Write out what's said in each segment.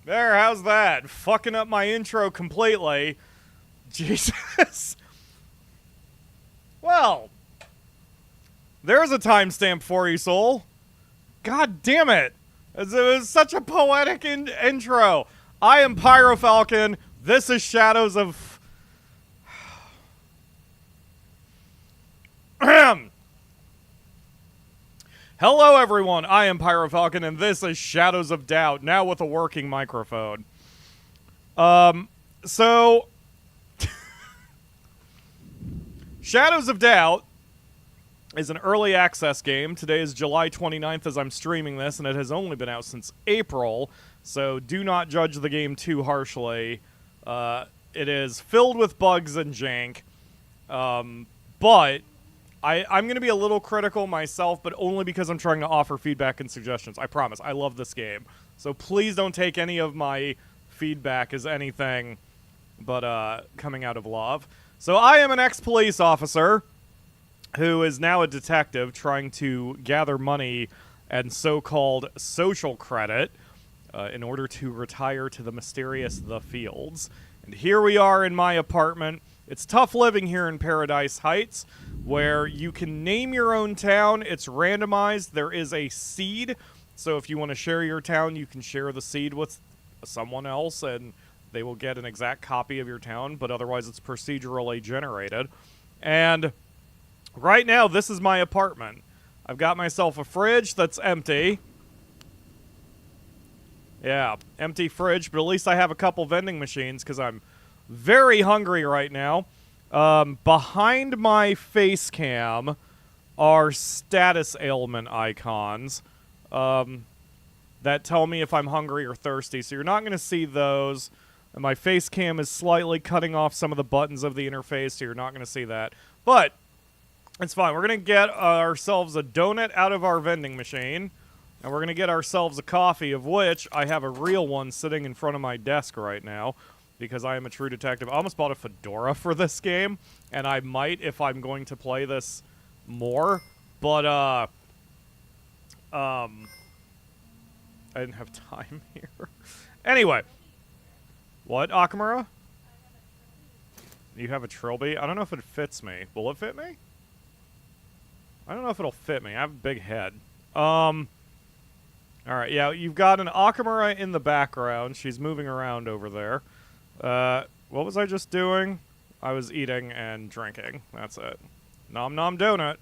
There, how's that? Fucking up my intro completely. Jesus. Well, there's a timestamp for you, Soul. God damn it. It was such a poetic intro. I am PyroFalkon. This is Shadows of... Hello, everyone. I am PyroFalkon, and this is Shadows of Doubt, now with a working microphone. So... Shadows of Doubt is an early access game. Today is July 29th as I'm streaming this, and it has only been out since April, so do not judge the game too harshly. It is filled with bugs and jank, but I'm going to be a little critical myself, but only because I'm trying to offer feedback and suggestions. I promise. I love this game. So please don't take any of my feedback as anything but coming out of love. So I am an ex-police officer who is now a detective trying to gather money and so-called social credit in order to retire to the mysterious The Fields. And here we are in my apartment. It's tough living here in Paradise Heights, where you can name your own town. It's randomized. There is a seed, so if you want to share your town, you can share the seed with someone else, and they will get an exact copy of your town, but otherwise it's procedurally generated. And right now, this is my apartment. I've got myself a fridge that's empty. Yeah, empty fridge, but at least I have a couple vending machines because I'm very hungry right now. Behind my face cam are status ailment icons that tell me if I'm hungry or thirsty, so you're not going to see those. And my face cam is slightly cutting off some of the buttons of the interface, so you're not going to see that. But it's fine. We're going to get ourselves a donut out of our vending machine, and we're going to get ourselves a coffee, of which I have a real one sitting in front of my desk right now, because I am a true detective. I almost bought a fedora for this game, and I might if I'm going to play this more, but I didn't have time here. Anyway. What, Akamura? You have a trilby? I don't know if it fits me. Will it fit me? I don't know if it'll fit me. I have a big head. Alright, yeah, you've got an Akamura in the background. She's moving around over there. What was I just doing? I was eating and drinking. That's it. Nom nom donut.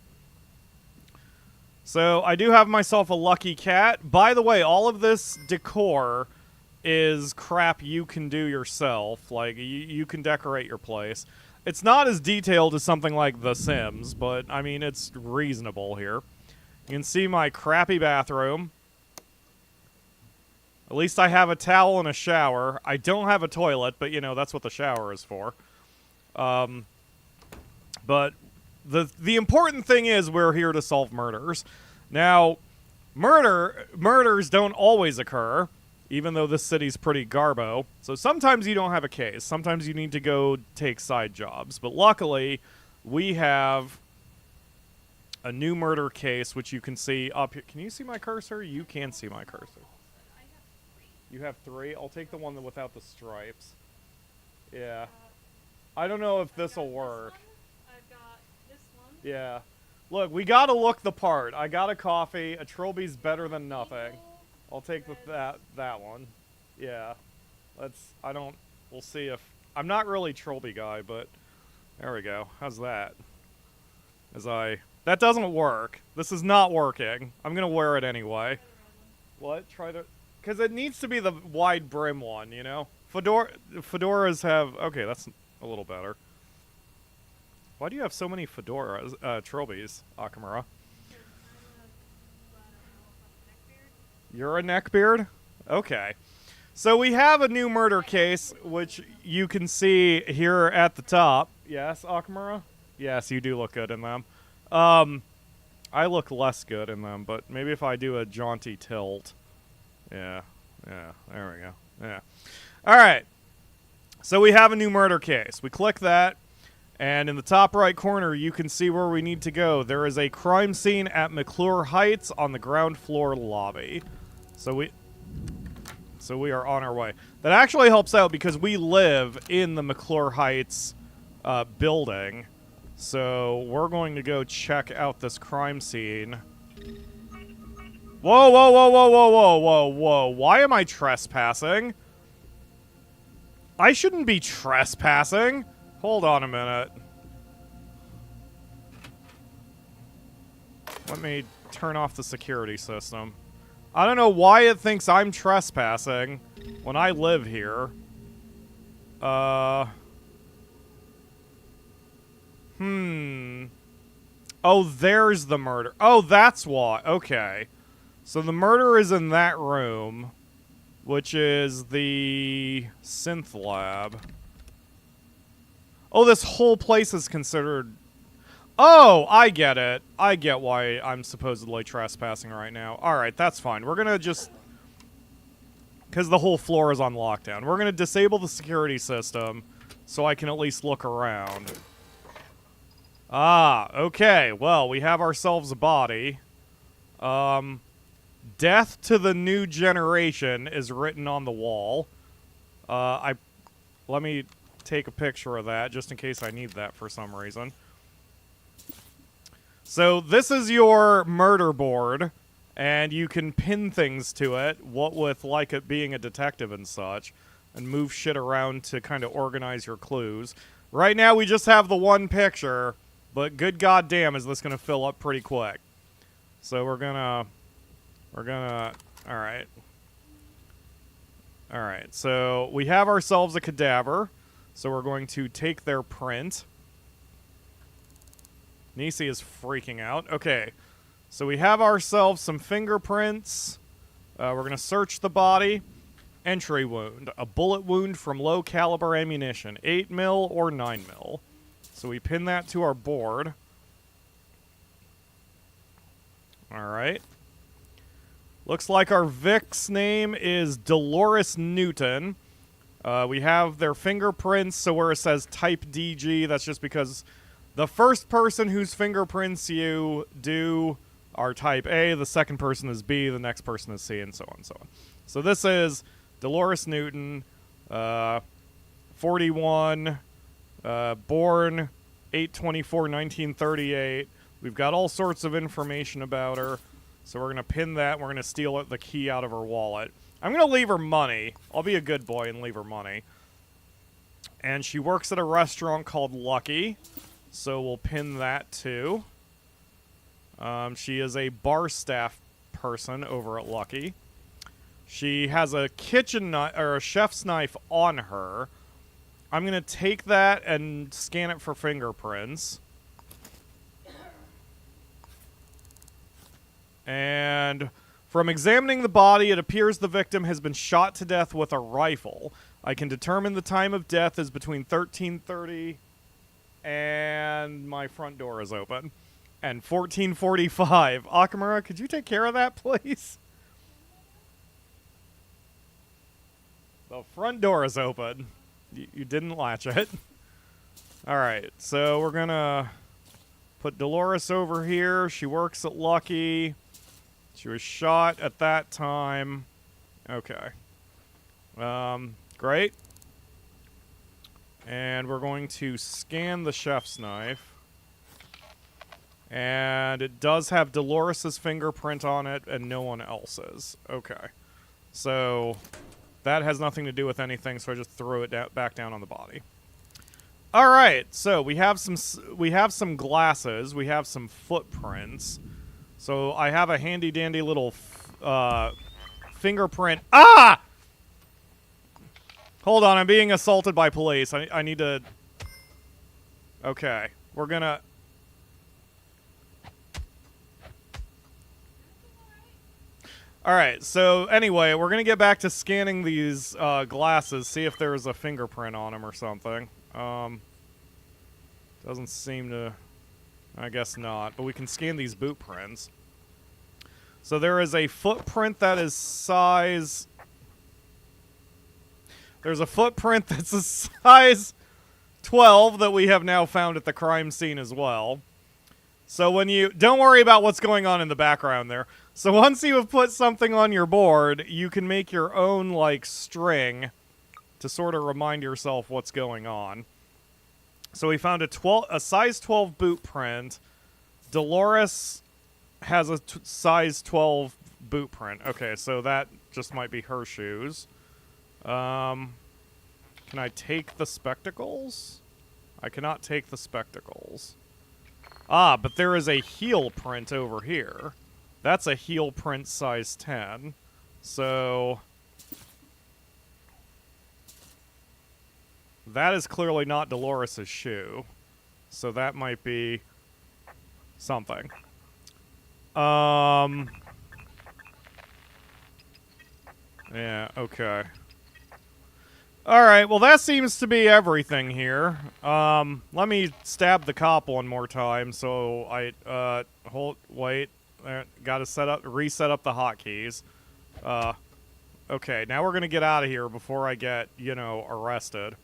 So, I do have myself a lucky cat. By the way, all of this decor is crap you can do yourself. Like, you can decorate your place. It's not as detailed as something like The Sims, but, I mean, it's reasonable here. You can see my crappy bathroom. At least I have a towel and a shower. I don't have a toilet, but, you know, that's what the shower is for. But the important thing is we're here to solve murders. Now, murders don't always occur, even though this city's pretty garbo. So sometimes you don't have a case. Sometimes you need to go take side jobs. But luckily, we have a new murder case, which you can see up here. Can you see my cursor? You can see my cursor. You have 3? I'll take the one without the stripes. Yeah. I don't know if this will work. I've got this one. Yeah. Look, we gotta look the part. I got a coffee. A trilby's better than nothing. I'll take that one. Yeah. We'll see if... I'm not really trilby guy, but... There we go. How's that? That doesn't work. This is not working. I'm gonna wear it anyway. What? Try to... Because it needs to be the wide brim one, you know? Fedoras have... Okay, that's a little better. Why do you have so many fedoras, trilbies, Akamura? You're a neckbeard? Okay. So we have a new murder case, which you can see here at the top. Yes, Akamura? Yes, you do look good in them. I look less good in them, but maybe if I do a jaunty tilt. Yeah, there we go. Yeah. Alright. So we have a new murder case. We click that, and in the top right corner, you can see where we need to go. There is a crime scene at McClure Heights on the ground floor lobby. So so we are on our way. That actually helps out because we live in the McClure Heights building. So we're going to go check out this crime scene. Whoa, whoa, whoa, whoa, whoa, whoa, whoa, whoa. Why am I trespassing? I shouldn't be trespassing. Hold on a minute. Let me turn off the security system. I don't know why it thinks I'm trespassing when I live here. Oh, there's the murder. Oh, that's why. Okay. So the murder is in that room, which is the synth lab. Oh, this whole place is considered... Oh, I get it. I get why I'm supposedly trespassing right now. Alright, that's fine. We're gonna just... Because the whole floor is on lockdown. We're gonna disable the security system so I can at least look around. Ah, okay. Well, we have ourselves a body. Death to the new generation is written on the wall. Let me take a picture of that just in case I need that for some reason. So this is your murder board, and you can pin things to it, what with like it being a detective and such, and move shit around to kind of organize your clues. Right now we just have the one picture, but good goddamn is this gonna fill up pretty quick. So we're gonna, alright. Alright, so we have ourselves a cadaver, so we're going to take their print. Nisi is freaking out. Okay, so we have ourselves some fingerprints. We're going to search the body. Entry wound. A bullet wound from low caliber ammunition. 8 mil or 9 mil. So we pin that to our board. Alright. Looks like our Vic's name is Dolores Newton. We have their fingerprints, so where it says type DG, that's just because... The first person whose fingerprints you do are type A, the second person is B, the next person is C, and so on and so on. So this is Dolores Newton, 41, born 8/24/1938. We've got all sorts of information about her, so we're going to pin that, and we're going to steal the key out of her wallet. I'm going to leave her money. I'll be a good boy and leave her money. And she works at a restaurant called Lucky. So we'll pin that too. She is a bar staff person over at Lucky. She has a kitchen knife or a chef's knife on her. I'm gonna take that and scan it for fingerprints. And from examining the body, it appears the victim has been shot to death with a rifle. I can determine the time of death is between 13:30 and my front door is open. And 14:45. Akamura, could you take care of that, please? The front door is open. You didn't latch it. Alright, so we're gonna put Dolores over here. She works at Lucky. She was shot at that time. Okay. Great. And we're going to scan the chef's knife. And it does have Dolores' fingerprint on it and no one else's. Okay. So that has nothing to do with anything, so I just threw it back down on the body. All right. So we have some glasses, we have some footprints. So I have a handy dandy little fingerprint. Ah! Hold on, I'm being assaulted by police. I need to... Okay, we're gonna... Alright, so anyway, we're gonna get back to scanning these glasses, see if there's a fingerprint on them or something. Doesn't seem to... I guess not, but we can scan these boot prints. So there is a footprint that is size... There's a footprint that's a size 12 that we have now found at the crime scene as well. So when you... Don't worry about what's going on in the background there. So once you have put something on your board, you can make your own, like, string to sort of remind yourself what's going on. So we found a size 12 boot print. Dolores has a size 12 boot print. Okay, so that just might be her shoes. Can I take the spectacles? I cannot take the spectacles. Ah, but there is a heel print over here. That's a heel print size 10. So... that is clearly not Dolores' shoe. So that might be something. Yeah, okay. Alright, well that seems to be everything here. Let me stab the cop one more time, so I, wait. Gotta reset up the hotkeys. Okay, now we're gonna get out of here before I get, you know, arrested.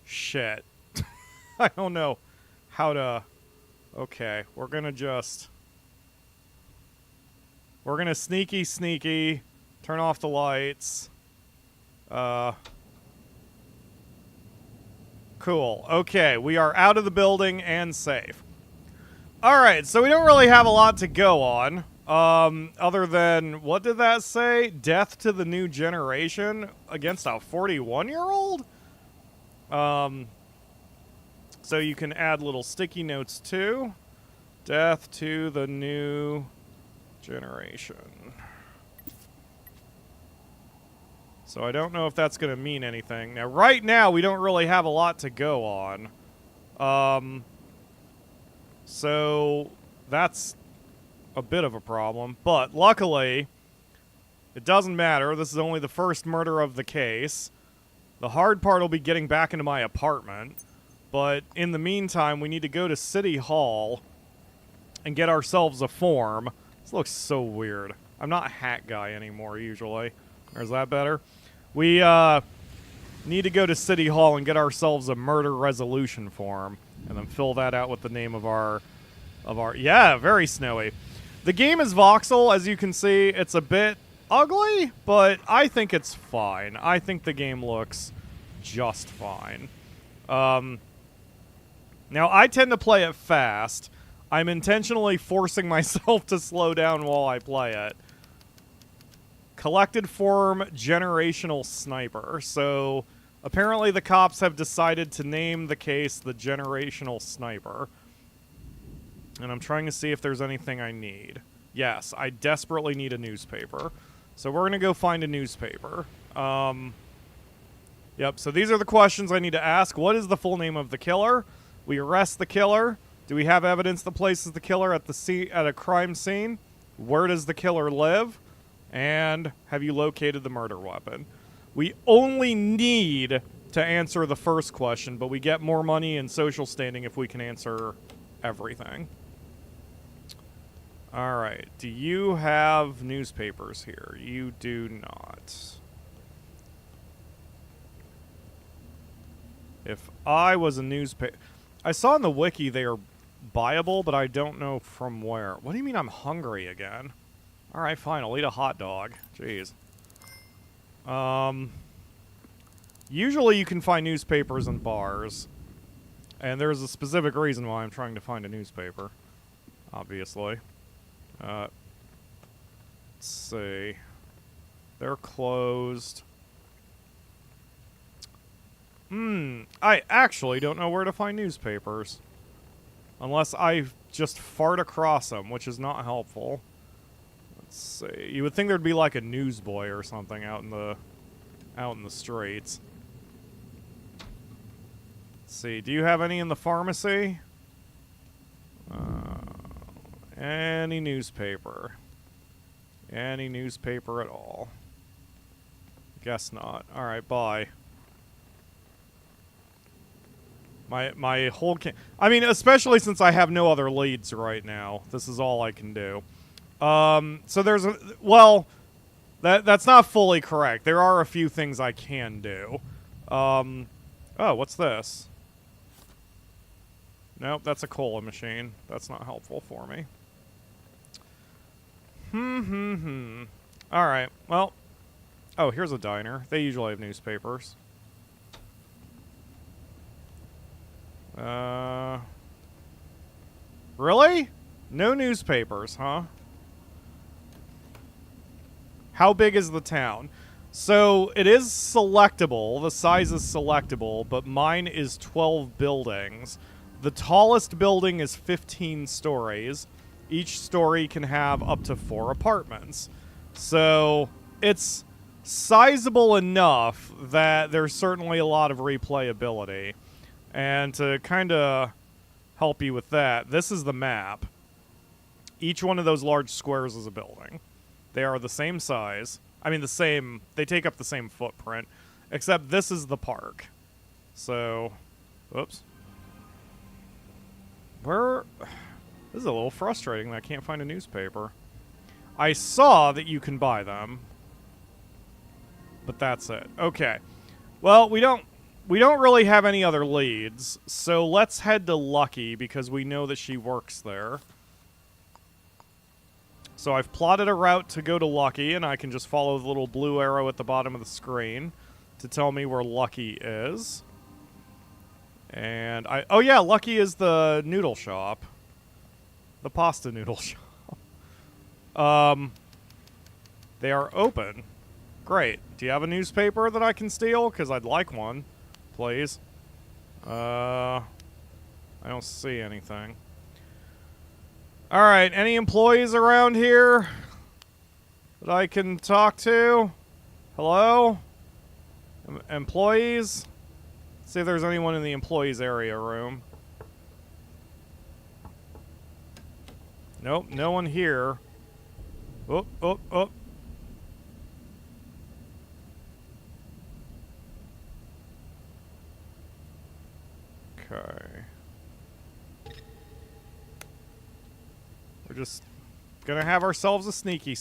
Shit. I don't know how to... Okay, we're gonna sneaky, turn off the lights. Cool. Okay, we are out of the building and safe. Alright, so we don't really have a lot to go on. Other than, what did that say? Death to the new generation against a 41-year-old? So you can add little sticky notes too. Death to the new generation. So I don't know if that's going to mean anything. Now, right now, we don't really have a lot to go on. So that's a bit of a problem. But luckily, it doesn't matter. This is only the first murder of the case. The hard part will be getting back into my apartment. But in the meantime, we need to go to City Hall and get ourselves a form. This looks so weird. I'm not a hat guy anymore, usually. Or is that better? We need to go to City Hall and get ourselves a murder resolution form. And then fill that out with the name of our... Yeah, very snowy. The game is voxel, as you can see. It's a bit ugly, but I think it's fine. I think the game looks just fine. Now, I tend to play it fast. I'm intentionally forcing myself to slow down while I play it. Collected form generational sniper. So, apparently the cops have decided to name the case the generational sniper. And I'm trying to see if there's anything I need. Yes, I desperately need a newspaper. So we're going to go find a newspaper. Yep, so these are the questions I need to ask. What is the full name of the killer? We arrest the killer. Do we have evidence that places the killer at a crime scene? Where does the killer live? And have you located the murder weapon? We only need to answer the first question, but we get more money and social standing if we can answer everything. Alright, do you have newspapers here? You do not. If I was a newspaper... I saw in the wiki they are buyable, but I don't know from where. What do you mean I'm hungry again? Alright, fine, I'll eat a hot dog. Jeez. Usually you can find newspapers in bars. And there's a specific reason why I'm trying to find a newspaper. Obviously. Let's see. They're closed. I actually don't know where to find newspapers. Unless I just fart across them, which is not helpful. Let's see. You would think there'd be like a newsboy or something out in the streets. Let's see. Do you have any in the pharmacy? Any newspaper. Any newspaper at all. Guess not. Alright, bye. My whole I mean, especially since I have no other leads right now. This is all I can do. So there's a... Well, that's not fully correct. There are a few things I can do. Oh, what's this? Nope, that's a cola machine. That's not helpful for me. Alright, well. Oh, here's a diner. They usually have newspapers. Really? No newspapers, huh? How big is the town? So, it is selectable. The size is selectable, but mine is 12 buildings. The tallest building is 15 stories. Each story can have up to 4 apartments. So, it's sizable enough that there's certainly a lot of replayability. And to kind of help you with that, this is the map. Each one of those large squares is a building. They are the same size. I mean, they take up the same footprint. Except this is the park. So, whoops. This is a little frustrating that I can't find a newspaper. I saw that you can buy them. But that's it. Okay. Well, we don't really have any other leads, so let's head to Lucky because we know that she works there. So I've plotted a route to go to Lucky, and I can just follow the little blue arrow at the bottom of the screen to tell me where Lucky is. And oh yeah, Lucky is the noodle shop. The pasta noodle shop. They are open. Great. Do you have a newspaper that I can steal? Because I'd like one. Please. I don't see anything. Alright, any employees around here that I can talk to? Hello? Employees? See if there's anyone in the employees area room. Nope, no one here. Oh, oh, oh. Okay. We're just gonna have ourselves a sneaky,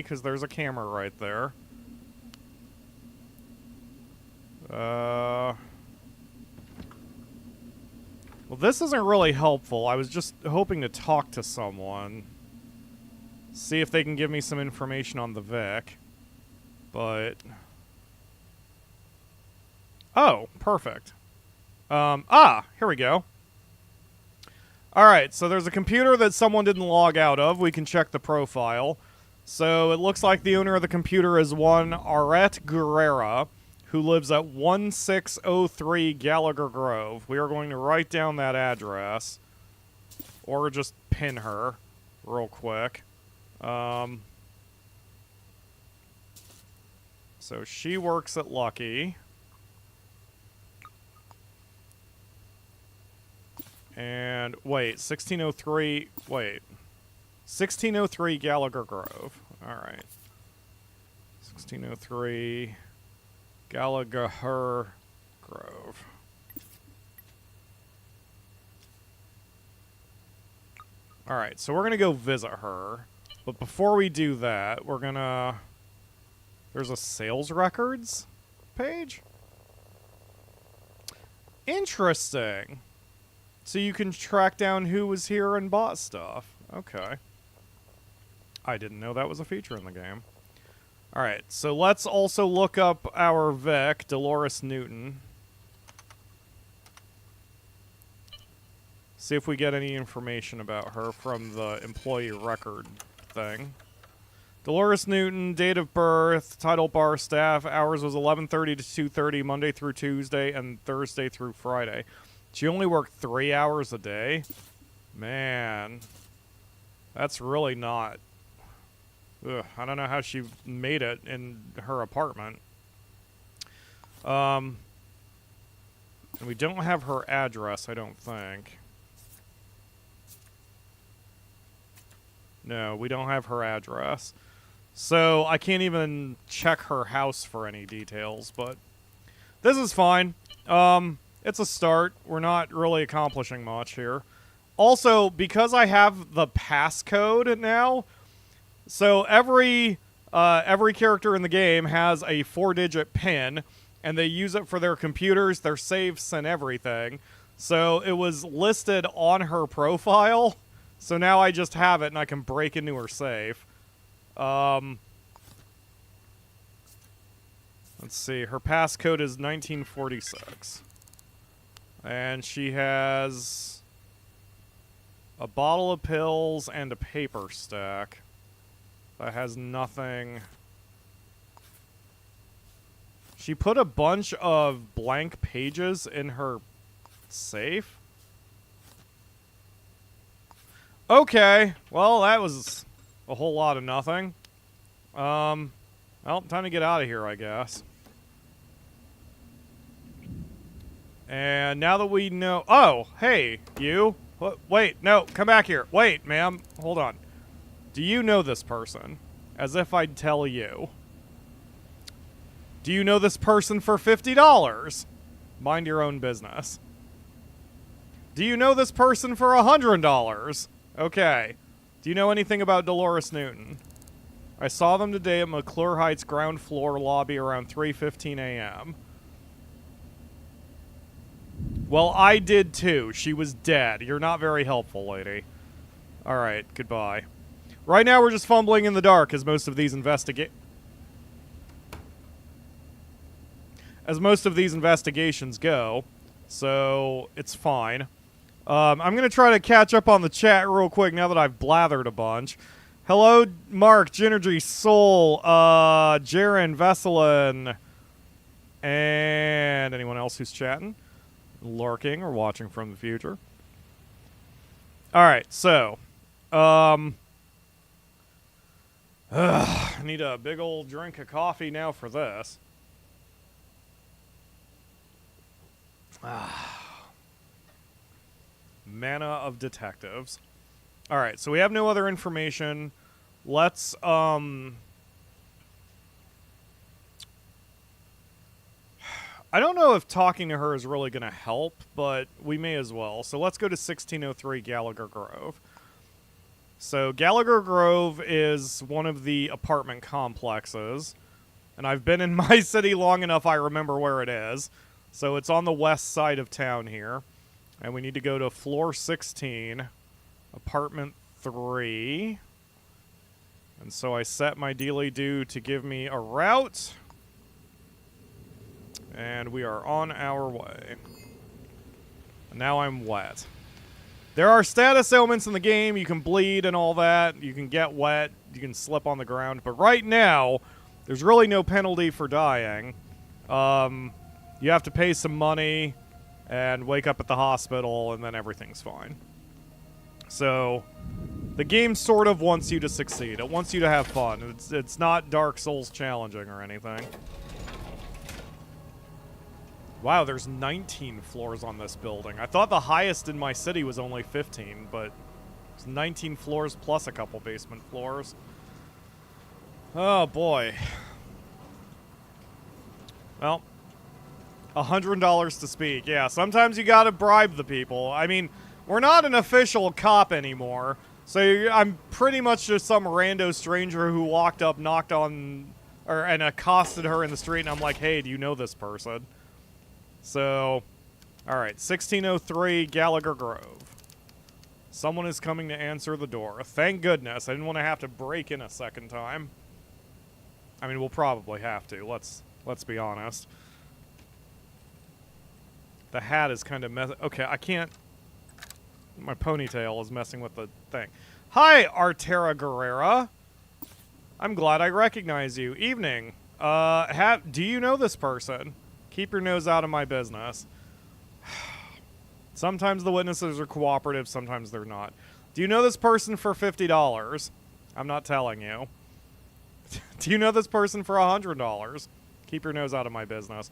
because there's a camera right there. Well, this isn't really helpful. I was just hoping to talk to someone. See if they can give me some information on the Vic. But... oh, perfect. Here we go. Alright, so there's a computer that someone didn't log out of. We can check the profile. So it looks like the owner of the computer is one Arette Guerrera, who lives at 1603 Gallagher Grove. We are going to write down that address. Or just pin her real quick. So she works at Lucky. And, wait, 1603, wait. 1603 Gallagher Grove. Alright. 1603 Gallagher Grove. Alright, so we're gonna go visit her. But before we do that, we're gonna... there's a sales records page? Interesting. So you can track down who was here and bought stuff. Okay. I didn't know that was a feature in the game. Alright, so let's also look up our Vic, Dolores Newton. See if we get any information about her from the employee record thing. Dolores Newton, date of birth, title bar staff, hours was 11:30 to 2:30, Monday through Tuesday, and Thursday through Friday. She only worked 3 hours a day? Man. That's really not... ugh, I don't know how she made it in her apartment. And we don't have her address, I don't think. No, we don't have her address. So, I can't even check her house for any details, but... this is fine. It's a start. We're not really accomplishing much here. Also, because I have the passcode now, so every character in the game has a 4-digit PIN, and they use it for their computers, their safes, and everything. So it was listed on her profile. So now I just have it, and I can break into her safe. Let's see. Her passcode is 1946. And she has a bottle of pills and a paper stack that has nothing. She put a bunch of blank pages in her safe. Okay, well, that was a whole lot of nothing. Well, time to get out of here, I guess. And now that we know... Oh, hey, you. What? Wait, no, come back here. Wait, ma'am, hold on. Do you know this person? As if I'd tell you. Do you know this person for $50? Mind your own business. Do you know this person for $100? Okay. Do you know anything about Dolores Newton? I saw them today at McClure Heights ground floor lobby around 3:15 a.m. Well, I did too. She was dead. You're not very helpful, lady. Alright, goodbye. Right now we're just fumbling in the dark as most of these investigations go. So, it's fine. I'm going to try to catch up on the chat real quick now that I've blathered a bunch. Hello, Mark, Ginergy, Soul, Jaren, Vesselin, and anyone else who's chatting, lurking, or watching from the future. Alright, so, I need a big old drink of coffee now for this. Mana of detectives. Alright, so we have no other information. Let's, I don't know if talking to her is really going to help, but we may as well. So let's go to 1603 Gallagher Grove. So Gallagher Grove is one of the apartment complexes. And I've been in my city long enough I remember where it is. So it's on the west side of town here. And we need to go to floor 16, apartment 3. And so I set my dealy-do to give me a route. And we are on our way. And now I'm wet. There are status ailments in the game. You can bleed and all that. You can get wet. You can slip on the ground. But right now, there's really no penalty for dying. You have to pay some money and wake up at the hospital, and then everything's fine. So, the game sort of wants you to succeed. It wants you to have fun. It's not Dark Souls challenging or anything. Wow, there's 19 floors on this building. I thought the highest in my city was only 15, but it's 19 floors plus a couple basement floors. Oh, boy. Well, $100 to speak. Yeah, sometimes you gotta bribe the people. I mean, we're not an official cop anymore, so I'm pretty much just some rando stranger who walked up, knocked on, and accosted her in the street, and I'm like, hey, do you know this person? So, alright, 1603 Gallagher Grove. Someone is coming to answer the door. Thank goodness, I didn't want to have to break in a second time. I mean, we'll probably have to, let's be honest. The hat is kind of okay, I can't... My ponytail is messing with the thing. Hi, Artera Guerrera. I'm glad I recognize you. Evening. Do you know this person? Keep your nose out of my business. Sometimes the witnesses are cooperative, sometimes they're not. Do you know this person for $50? I'm not telling you. Do you know this person for $100? Keep your nose out of my business.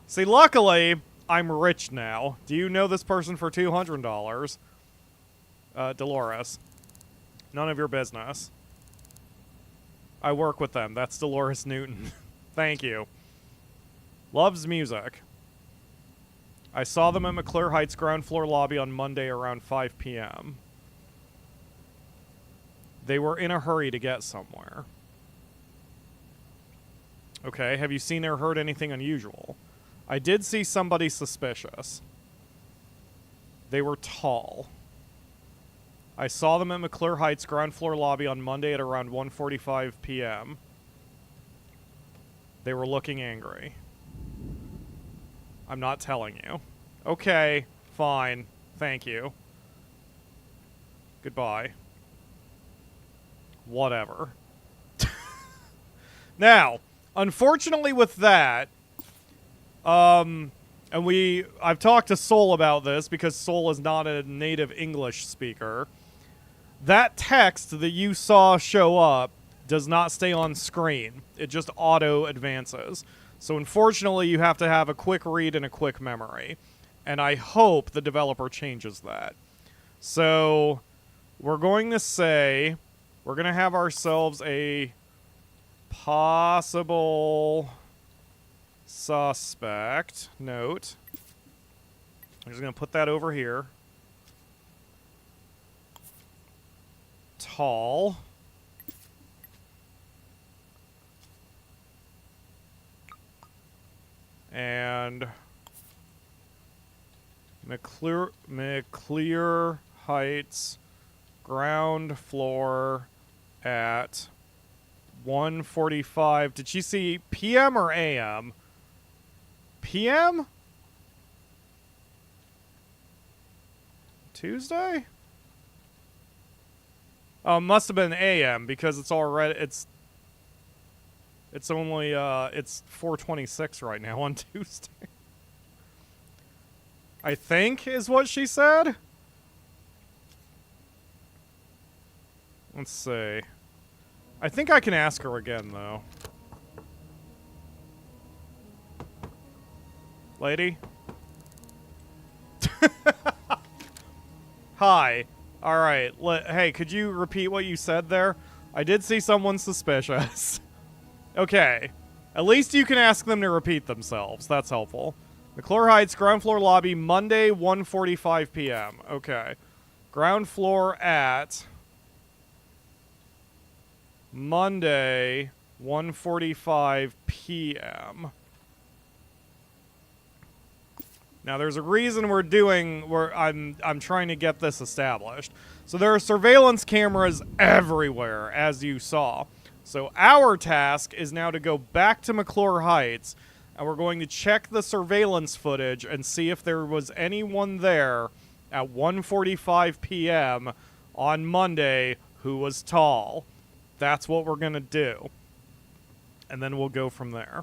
See, luckily... I'm rich now. Do you know this person for $200? Dolores. None of your business. I work with them. That's Dolores Newton. Thank you. Loves music. I saw them at McClure Heights ground floor lobby on Monday around 5 p.m. They were in a hurry to get somewhere. Okay, have you seen or heard anything unusual? I did see somebody suspicious. They were tall. I saw them at McClure Heights ground floor lobby on Monday at around 1:45 p.m. They were looking angry. I'm not telling you. Okay, fine. Thank you. Goodbye. Whatever. Now, unfortunately with that, and I've talked to Soul about this because Soul is not a native English speaker. That text that you saw show up does not stay on screen. It just auto advances. So unfortunately, you have to have a quick read and a quick memory. And I hope the developer changes that. So we're going to say we're going to have ourselves a possible suspect note. I'm just going to put that over here. Tall. And McClure Heights ground floor at 1:45. Did she see PM or AM? PM? Tuesday? Oh, must have been AM because it's already it's only it's 4:26 right now on Tuesday. I think is what she said. Let's see. I think I can ask her again though. Lady? Hi. All right. Hey, could you repeat what you said there? I did see someone suspicious. Okay. At least you can ask them to repeat themselves. That's helpful. McClure Heights, ground floor lobby, Monday, 1:45 p.m. Okay. Ground floor at Monday, 1:45 p.m. Now, there's a reason I'm trying to get this established. So there are surveillance cameras everywhere, as you saw. So our task is now to go back to McClure Heights, and we're going to check the surveillance footage and see if there was anyone there at 1:45 p.m. on Monday who was tall. That's what we're going to do. And then we'll go from there.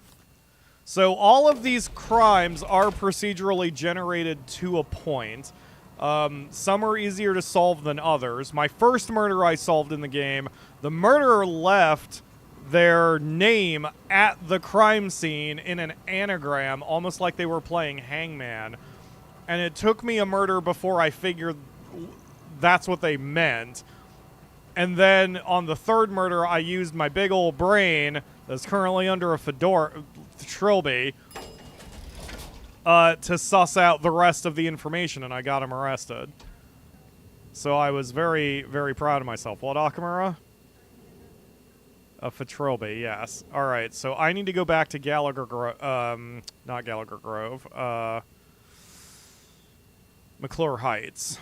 So all of these crimes are procedurally generated to a point. Some are easier to solve than others. My first murder I solved in the game, the murderer left their name at the crime scene in an anagram, almost like they were playing Hangman. And it took me a murder before I figured that's what they meant. And then on the third murder, I used my big old brain that's currently under a trilby to suss out the rest of the information, and I got him arrested. So I was very, very proud of myself. What, Akamura? A Fatrilby, yes. Alright, so I need to go back to Gallagher Grove. Not Gallagher Grove. McClure Heights.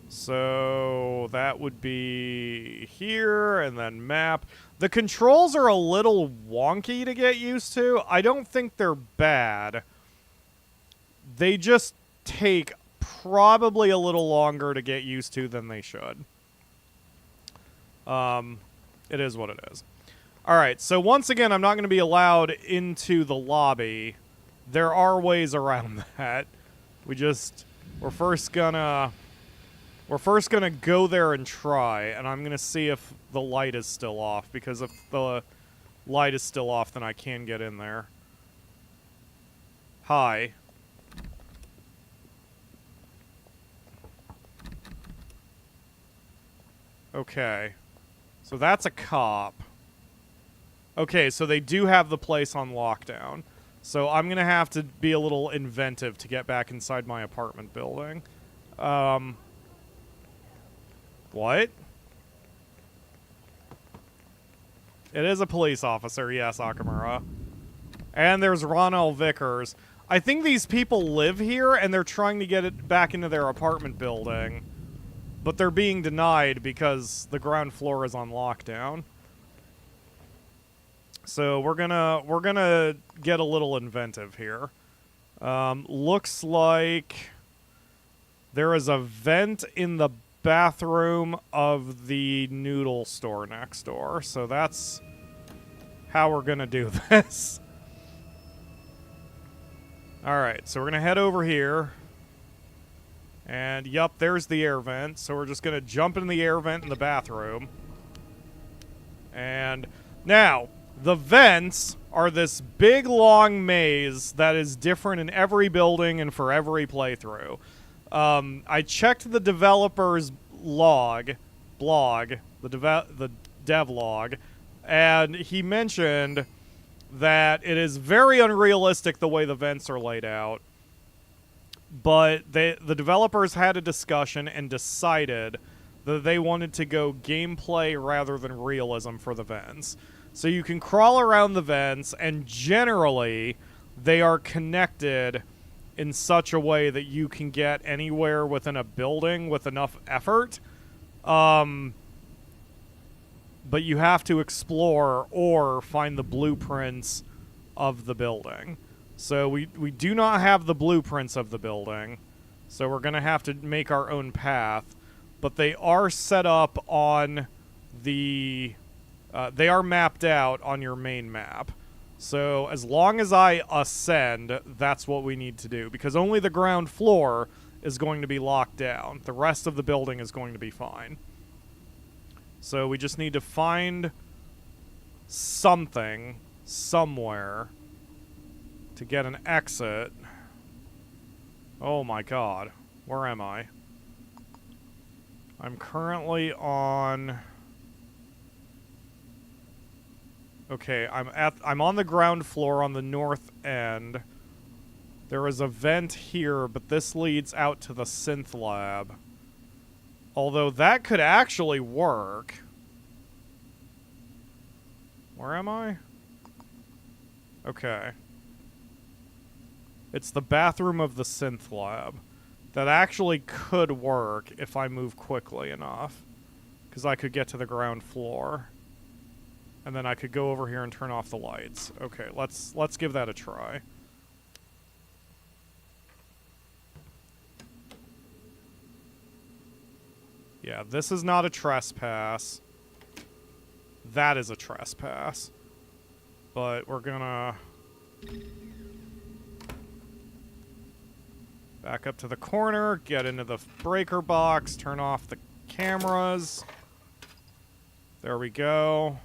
So that would be here, and then map. The controls are a little wonky to get used to. I don't think they're bad. They just take probably a little longer to get used to than they should. It is what it is. Alright, so once again, I'm not going to be allowed into the lobby. There are ways around that. We're first gonna go there and try, and I'm gonna see if the light is still off, because if the light is still off, then I can get in there. Hi. Okay. So that's a cop. Okay, so they do have the place on lockdown. So I'm gonna have to be a little inventive to get back inside my apartment building. What? It is a police officer, yes, Akamura. And there's Ronald Vickers. I think these people live here, and they're trying to get it back into their apartment building. But they're being denied because the ground floor is on lockdown. So we're gonna get a little inventive here. Looks like there is a vent in the bathroom of the noodle store next door. So that's how we're gonna do this. Alright, so we're gonna head over here. And yup, there's the air vent. So we're just gonna jump in the air vent in the bathroom. And now, the vents are this big long maze that is different in every building and for every playthrough. I checked the developer's blog, the dev log, and he mentioned that it is very unrealistic the way the vents are laid out. But the developers had a discussion and decided that they wanted to go gameplay rather than realism for the vents. So you can crawl around the vents, and generally, they are connected in such a way that you can get anywhere within a building with enough effort. But you have to explore or find the blueprints of the building. So we do not have the blueprints of the building, so we're going to have to make our own path. But they are set up on the... they are mapped out on your main map. So as long as I ascend, that's what we need to do. Because only the ground floor is going to be locked down. The rest of the building is going to be fine. So we just need to find something, somewhere, to get an exit. Oh my god. Where am I? I'm currently on... Okay, I'm on the ground floor on the north end. There is a vent here, but this leads out to the synth lab. Although that could actually work. Where am I? Okay. It's the bathroom of the synth lab. That actually could work if I move quickly enough. Because I could get to the ground floor. And then I could go over here and turn off the lights. Okay, let's give that a try. Yeah, this is not a trespass. That is a trespass. But we're gonna... back up to the corner, get into the breaker box, turn off the cameras. There we go.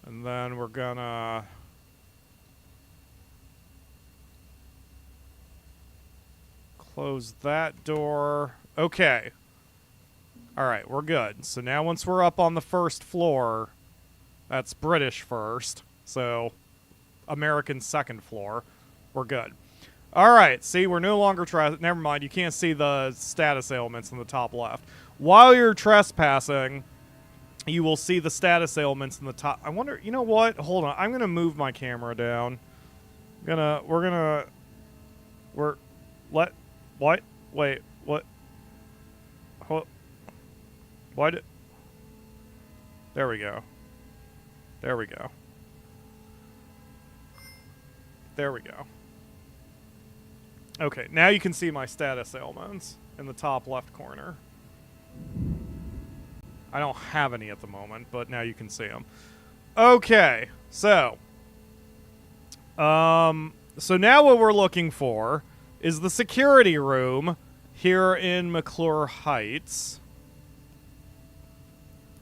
And then we're gonna... close that door. Okay. Alright, we're good. So now once we're up on the first floor, that's British first, so American second floor, we're good. Alright, see, we're no longer never mind, you can't see the status ailments in the top left. While you're trespassing, you will see the status ailments in the top. I wonder, you know what? Hold on, I'm gonna move my camera down. What? Wait, what? Why did... There we go. There we go. There we go. Okay, now you can see my status ailments in the top left corner. I don't have any at the moment, but now you can see them. Okay, so... so now what we're looking for is the security room here in McClure Heights.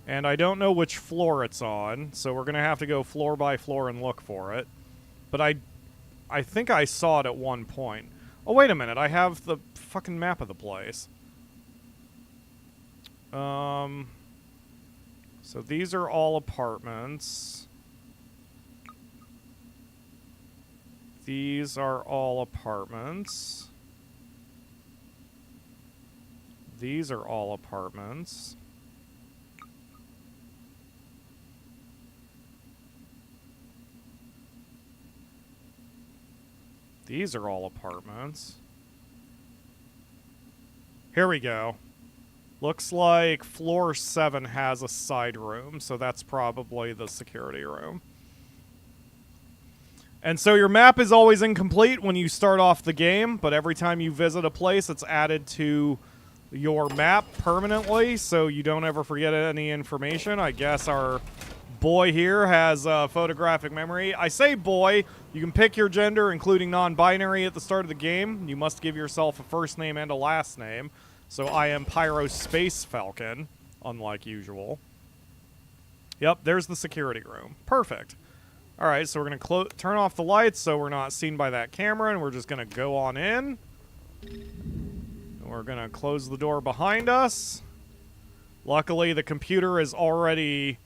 And I don't know which floor it's on, so we're going to have to go floor by floor and look for it. But I think I saw it at one point. Oh, wait a minute. I have the fucking map of the place. So these are all apartments. These are all apartments. These are all apartments. These are all apartments. Here we go. Looks like floor 7 has a side room, so that's probably the security room. And so your map is always incomplete when you start off the game, but every time you visit a place, it's added to your map permanently, so you don't ever forget any information. I guess our boy here has photographic memory. I say boy, you can pick your gender, including non-binary, at the start of the game. You must give yourself a first name and a last name. So I am PyroFalkon, unlike usual. Yep, there's the security room. Perfect. All right, so we're going to turn off the lights so we're not seen by that camera, and we're just going to go on in. And we're going to close the door behind us. Luckily, the computer is already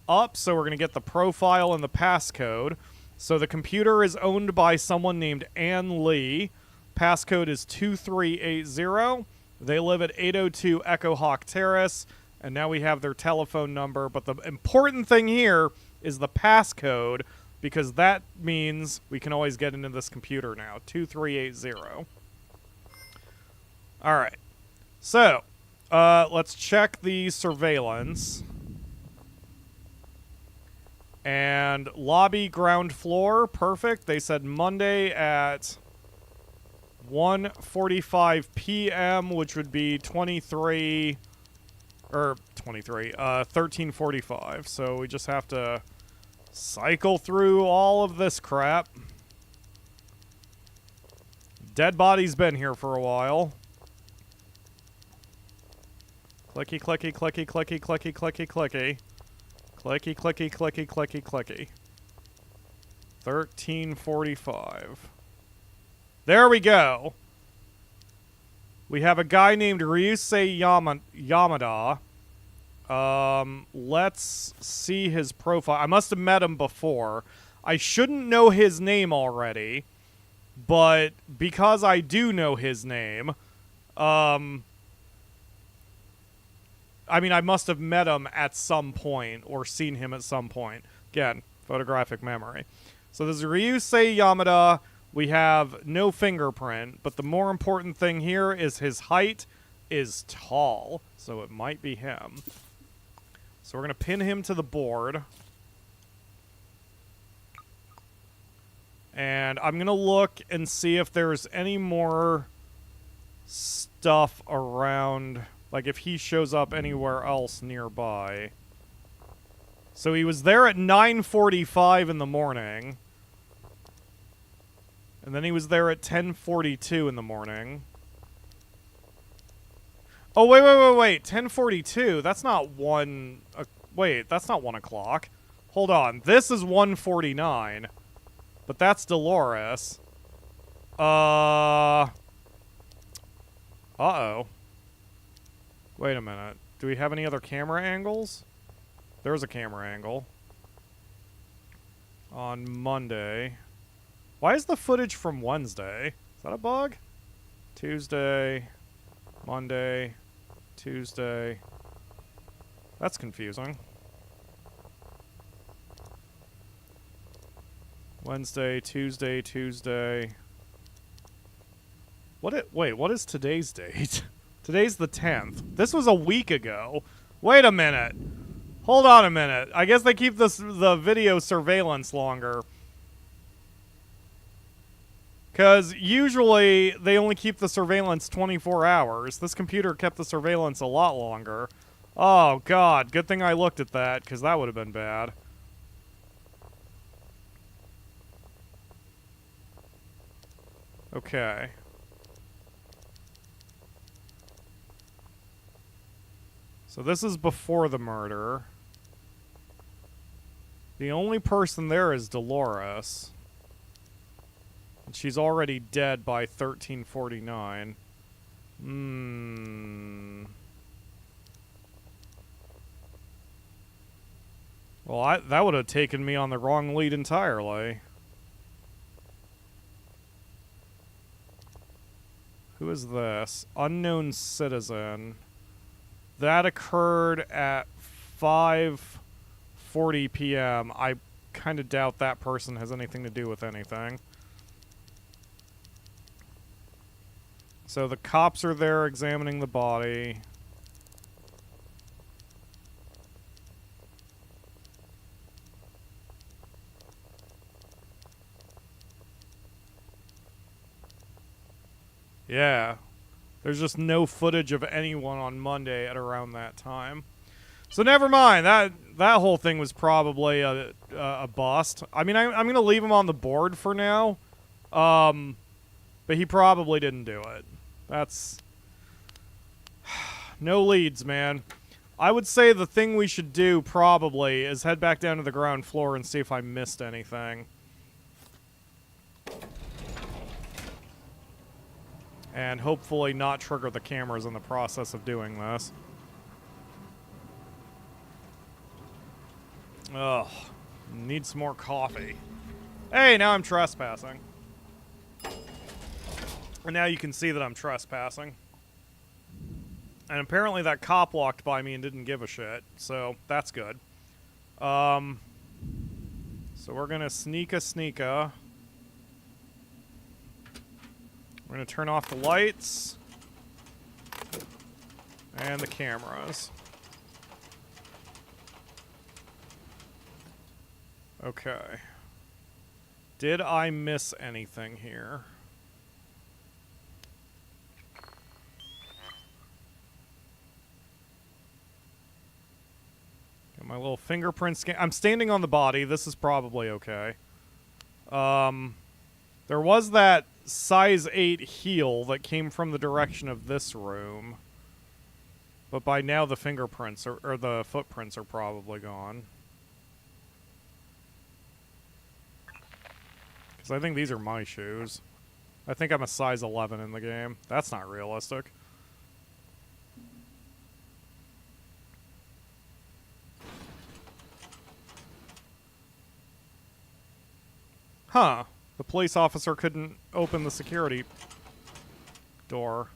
up, so we're going to get the profile and the passcode. So the computer is owned by someone named Ann Lee. Passcode is 2380. They live at 802 Echo Hawk Terrace, and now we have their telephone number. But the important thing here is the passcode, because that means we can always get into this computer now. 2380. All right. So, let's check the surveillance. And lobby ground floor, perfect. They said Monday at 1:45 p.m., which would be 13:45. So we just have to cycle through all of this crap. Dead body's been here for a while. Clicky, clicky, clicky, clicky, clicky, clicky, clicky. Clicky, clicky, clicky, clicky, clicky. 13:45. There we go. We have a guy named Vising Yamada. Let's see his profile. I must have met him before. I shouldn't know his name already, but because I do know his name, I mean, I must have met him at some point or seen him at some point. Again, photographic memory. So this is Vising Yamada. We have no fingerprint, but the more important thing here is his height is tall, so it might be him. So we're going to pin him to the board. And I'm going to look and see if there's any more stuff around, like if he shows up anywhere else nearby. So he was there at 9:45 in the morning. And then he was there at 10:42 in the morning. Oh, wait. 10:42. That's not 1... wait, that's not 1 o'clock. Hold on. This is 1:49. But that's Dolores. Uh-oh. Wait a minute. Do we have any other camera angles? There's a camera angle. On Monday. Why is the footage from Wednesday? Is that a bug? Tuesday, Monday, Tuesday. That's confusing. Wednesday, Tuesday, Tuesday. Wait, what is today's date? Today's the 10th. This was a week ago. Wait a minute. Hold on a minute. I guess they keep the video surveillance longer. Because usually they only keep the surveillance 24 hours. This computer kept the surveillance a lot longer. Oh, God. Good thing I looked at that, because that would have been bad. Okay. So this is before the murder. The only person there is Dolores. And she's already dead by 13:49. Well, that would have taken me on the wrong lead entirely. Who is this? Unknown citizen. That occurred at 5:40 p.m. I kind of doubt that person has anything to do with anything. So the cops are there examining the body. Yeah. There's just no footage of anyone on Monday at around that time. So never mind. That whole thing was probably a bust. I mean, I'm going to leave him on the board for now. But he probably didn't do it. That's... No leads, man. I would say the thing we should do, probably, is head back down to the ground floor and see if I missed anything. And hopefully not trigger the cameras in the process of doing this. Ugh. Need some more coffee. Hey, now I'm trespassing. And now you can see that I'm trespassing. And apparently that cop walked by me and didn't give a shit. So, that's good. So we're gonna sneaka. We're gonna turn off the lights. And the cameras. Okay. Did I miss anything here? Got my little fingerprint scan. I'm standing on the body. This is probably okay. There was that size 8 heel that came from the direction of this room. But by now the fingerprints or the footprints are probably gone. Because I think these are my shoes. I think I'm a size 11 in the game. That's not realistic. Huh. The police officer couldn't open the security door.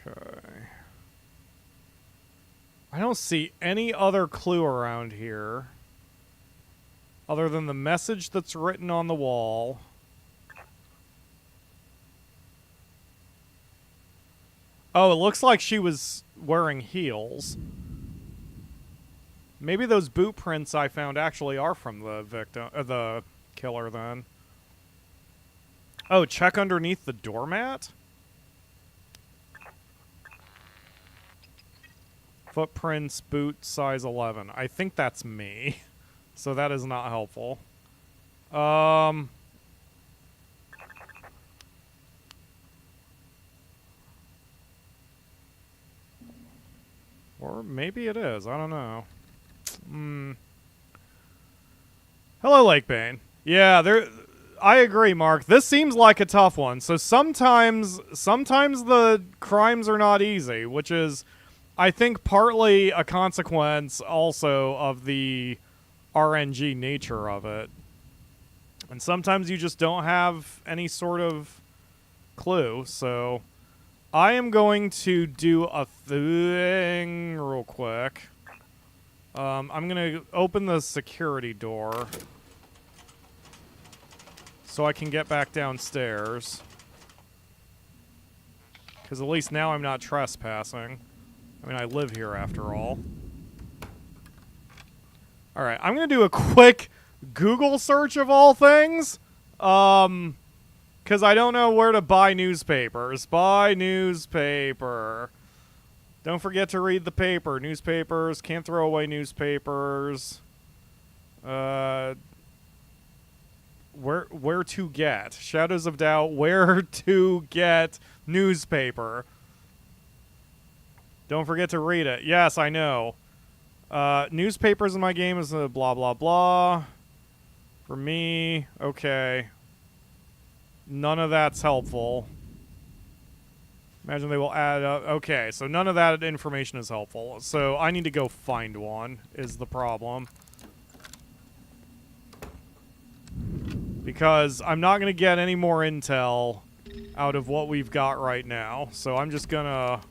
Okay. I don't see any other clue around here other than the message that's written on the wall. Oh, it looks like she was wearing heels. Maybe those boot prints I found actually are from the victim, the killer then. Oh, check underneath the doormat? Footprints, boot, size 11. I think that's me. So that is not helpful. Or maybe it is. I don't know. Hello, Lakebane. Yeah, I agree, Mark. This seems like a tough one. So sometimes the crimes are not easy, which is, I think, partly a consequence also of the RNG nature of it. And sometimes you just don't have any sort of clue, so I am going to do a thing real quick. I'm going to open the security door so I can get back downstairs. Because at least now I'm not trespassing. I mean, I live here after all. Alright, I'm going to do a quick Google search of all things. Because I don't know where to buy newspapers. Buy newspaper. Don't forget to read the paper. Newspapers. Can't throw away newspapers. Where to get? Shadows of Doubt. Where to get newspaper. Don't forget to read it. Yes, I know. Newspapers in my game is a blah, blah, blah. For me, okay. None of that's helpful. Imagine they will add up. Okay, so none of that information is helpful. So I need to go find one, is the problem. Because I'm not going to get any more intel out of what we've got right now. So I'm just going to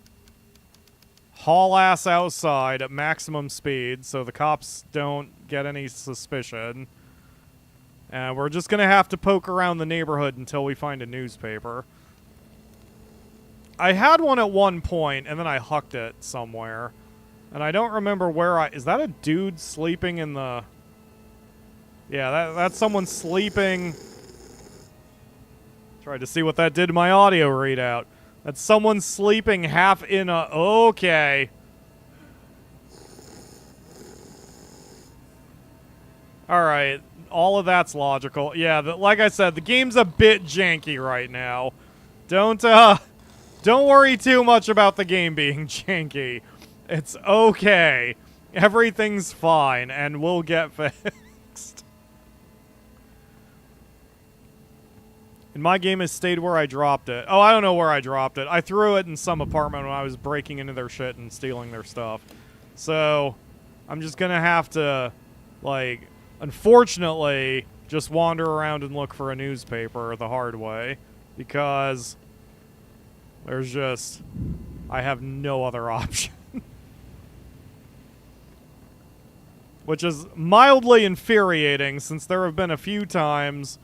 haul ass outside at maximum speed so the cops don't get any suspicion. And we're just going to have to poke around the neighborhood until we find a newspaper. I had one at one point, and then I hucked it somewhere. And I don't remember where I... Is that a dude sleeping in the... Yeah, that's someone sleeping... Tried to see what that did to my audio readout. That's someone sleeping half in a... Okay. Alright. All of that's logical. Yeah, like I said, the game's a bit janky right now. Don't worry too much about the game being janky. It's okay. Everything's fine, and we'll get fixed. And my game has stayed where I dropped it. Oh, I don't know where I dropped it. I threw it in some apartment when I was breaking into their shit and stealing their stuff. So, I'm just gonna have to, like, unfortunately, just wander around and look for a newspaper the hard way. Because there's just... I have no other option. Which is mildly infuriating, since there have been a few times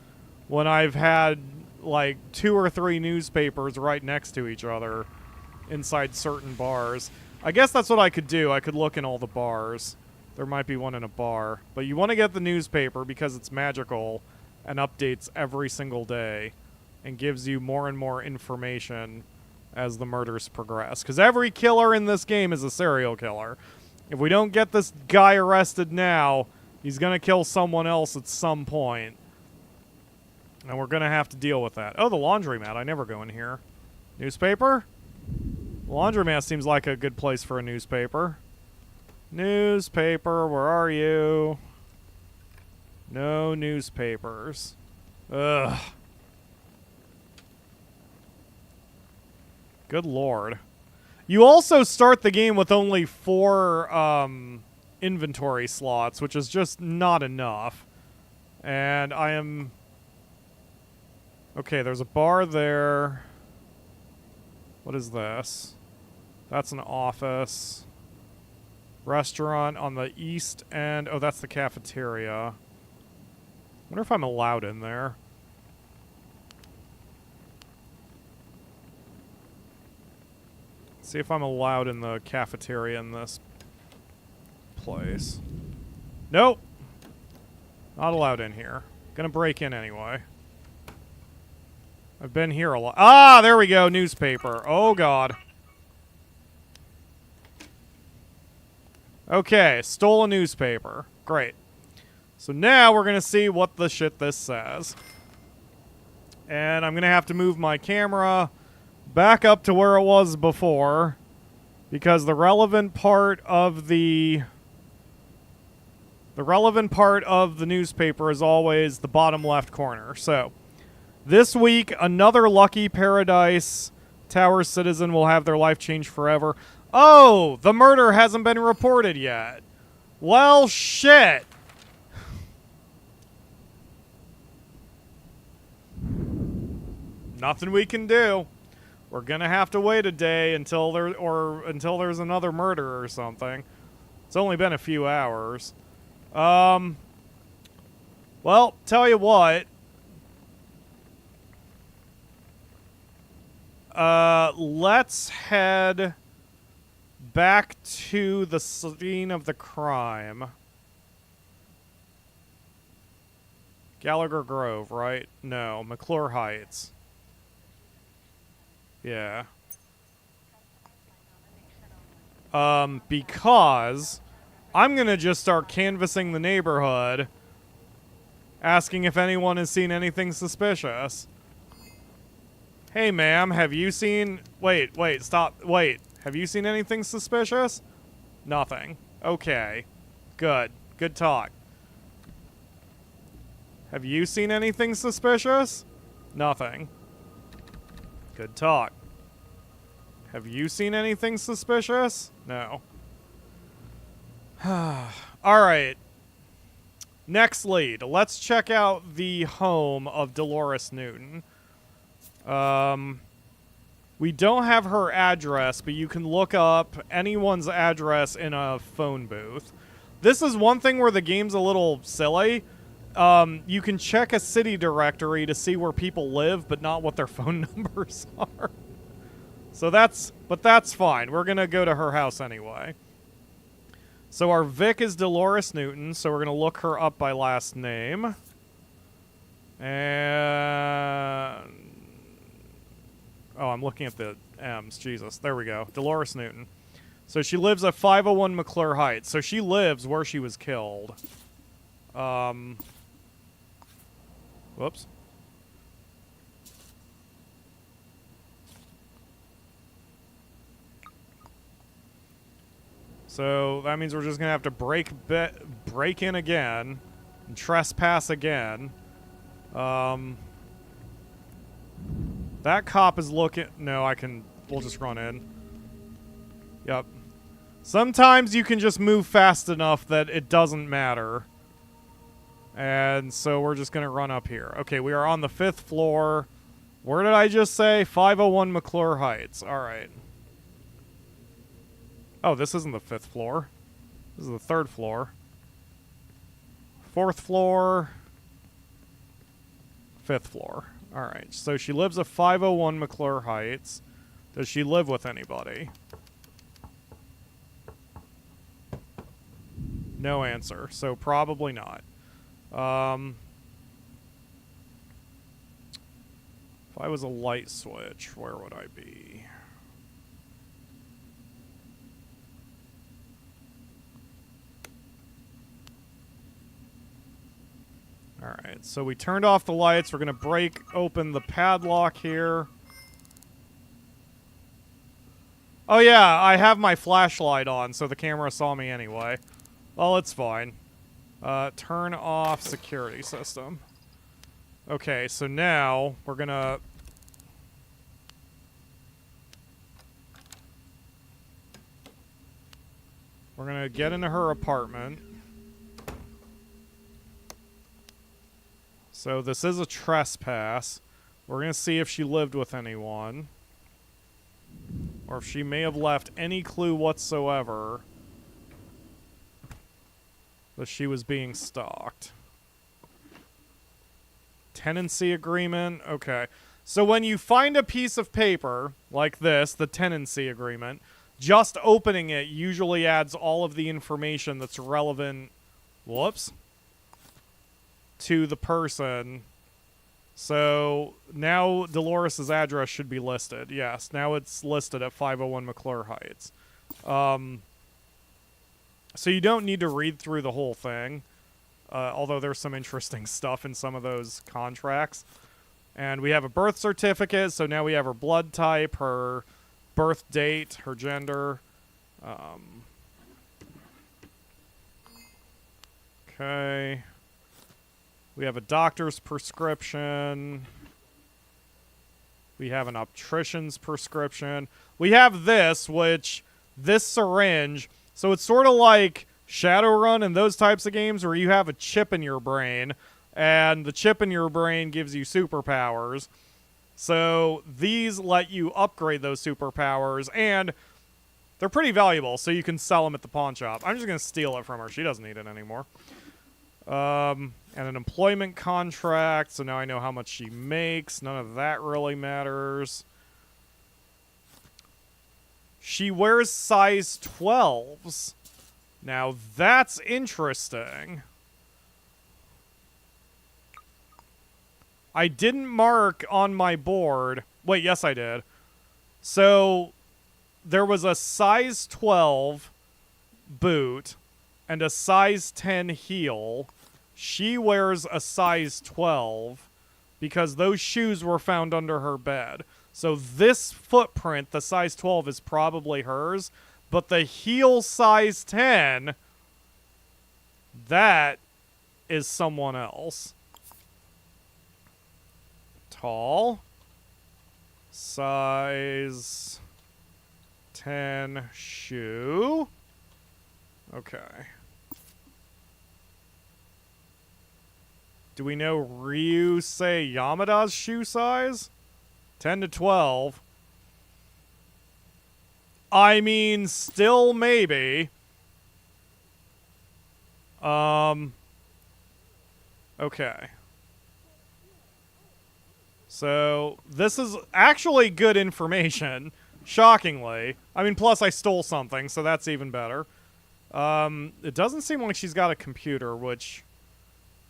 when I've had, like, 2 or 3 newspapers right next to each other inside certain bars. I guess that's what I could do. I could look in all the bars. There might be one in a bar. But you want to get the newspaper because it's magical and updates every single day and gives you more and more information as the murders progress. Because every killer in this game is a serial killer. If we don't get this guy arrested now, he's going to kill someone else at some point. And we're going to have to deal with that. Oh, the laundromat. I never go in here. Newspaper? The laundromat seems like a good place for a newspaper. Newspaper, where are you? No newspapers. Ugh. Good lord. You also start the game with only 4 inventory slots, which is just not enough. And I am... Okay, there's a bar there. What is this? That's an office. Restaurant on the east end. Oh, that's the cafeteria. I wonder if I'm allowed in there. See if I'm allowed in the cafeteria in this place. Nope. Not allowed in here. Gonna break in anyway. I've been here a lot. Ah, there we go. Newspaper. Oh, God. Okay, stole a newspaper. Great. So now we're gonna see what the shit this says. And I'm gonna have to move my camera back up to where it was before, because the relevant part of the newspaper is always the bottom left corner. So, this week, another lucky Paradise Tower citizen will have their life changed forever. Oh, the murder hasn't been reported yet. Well, shit. Nothing we can do. We're gonna have to wait a day until there's another murder or something. It's only been a few hours. Well, tell you what. Let's head back to the scene of the crime. Gallagher Grove, right? No, McClure Heights. Yeah. Because I'm gonna just start canvassing the neighborhood, asking if anyone has seen anything suspicious. Hey, ma'am, have you seen... Wait, stop. Wait. Have you seen anything suspicious? Nothing. Okay. Good. Good talk. Have you seen anything suspicious? Nothing. Good talk. Have you seen anything suspicious? No. Alright. Next lead. Let's check out the home of Dolores Newton. We don't have her address, but you can look up anyone's address in a phone booth. This is one thing where the game's a little silly. You can check a city directory to see where people live, but not what their phone numbers are. So that's fine. We're gonna go to her house anyway. So our Vic is Dolores Newton, so we're gonna look her up by last name. And... oh, I'm looking at the M's. Jesus. There we go. Dolores Newton. So she lives at 501 McClure Heights. So she lives where she was killed. Whoops. So that means we're just going to have to break in again and trespass again. That cop is looking... no, we'll just run in. Yep. Sometimes you can just move fast enough that it doesn't matter. And so we're just going to run up here. Okay, we are on the 5th floor. Where did I just say? 501 McClure Heights. All right. Oh, this isn't the 5th floor. This is the 3rd floor. 4th floor. 5th floor. All right. So she lives at 501 McClure Heights. Does she live with anybody? No answer. So probably not. If I was a light switch, where would I be? Alright, so we turned off the lights. We're going to break open the padlock here. Oh yeah, I have my flashlight on, so the camera saw me anyway. Well, it's fine. Turn off security system. Okay, so now we're gonna... get into her apartment. So this is a trespass. We're gonna see if she lived with anyone. Or if she may have left any clue whatsoever that she was being stalked. Tenancy agreement. Okay. So when you find a piece of paper like this, the tenancy agreement, just opening it usually adds all of the information that's relevant, whoops, to the person. So now Dolores' address should be listed. Yes, now it's listed at 501 McClure Heights. So you don't need to read through the whole thing, although there's some interesting stuff in some of those contracts. And we have a birth certificate, so now we have her blood type, her birth date, her gender. Okay. We have a doctor's prescription. We have an optician's prescription. We have this, this syringe... so it's sort of like Shadowrun and those types of games where you have a chip in your brain, and the chip in your brain gives you superpowers. So these let you upgrade those superpowers, and they're pretty valuable, so you can sell them at the pawn shop. I'm just going to steal it from her. She doesn't need it anymore. And an employment contract, so now I know how much she makes. None of that really matters. She wears size 12s. Now, that's interesting. I didn't mark on my board... wait, yes I did. So, there was a size 12 boot and a size 10 heel. She wears a size 12 because those shoes were found under her bed. So this footprint, the size 12, is probably hers. But the heel size 10, that is someone else. Tall. Size 10 shoe. Okay. Do we know Vising Yamada's shoe size? 10 to 12. I mean, still maybe. Okay. So, this is actually good information, shockingly. I mean, plus I stole something, so that's even better. It doesn't seem like she's got a computer, which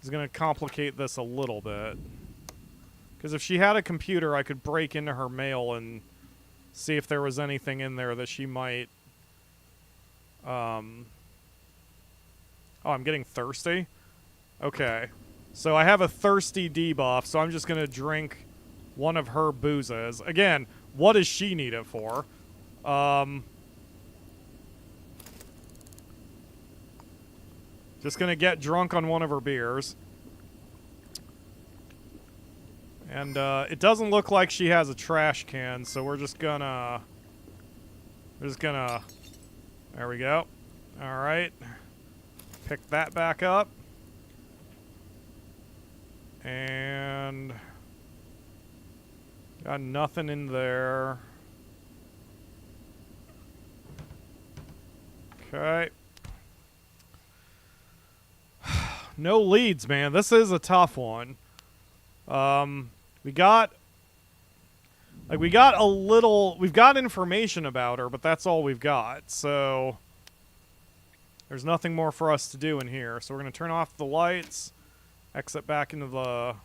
is going to complicate this a little bit. Because if she had a computer, I could break into her mail and see if there was anything in there that she might... Oh, I'm getting thirsty? Okay. So I have a thirsty debuff, so I'm just going to drink one of her boozes. Again, what does she need it for? Just going to get drunk on one of her beers. And it doesn't look like she has a trash can, so we're just gonna... There we go. Alright. Pick that back up. And... got nothing in there. Okay. No leads, man. This is a tough one. We got a little... We've got information about her, but that's all we've got. So... there's nothing more for us to do in here. So we're going to turn off the lights. Exit back into the...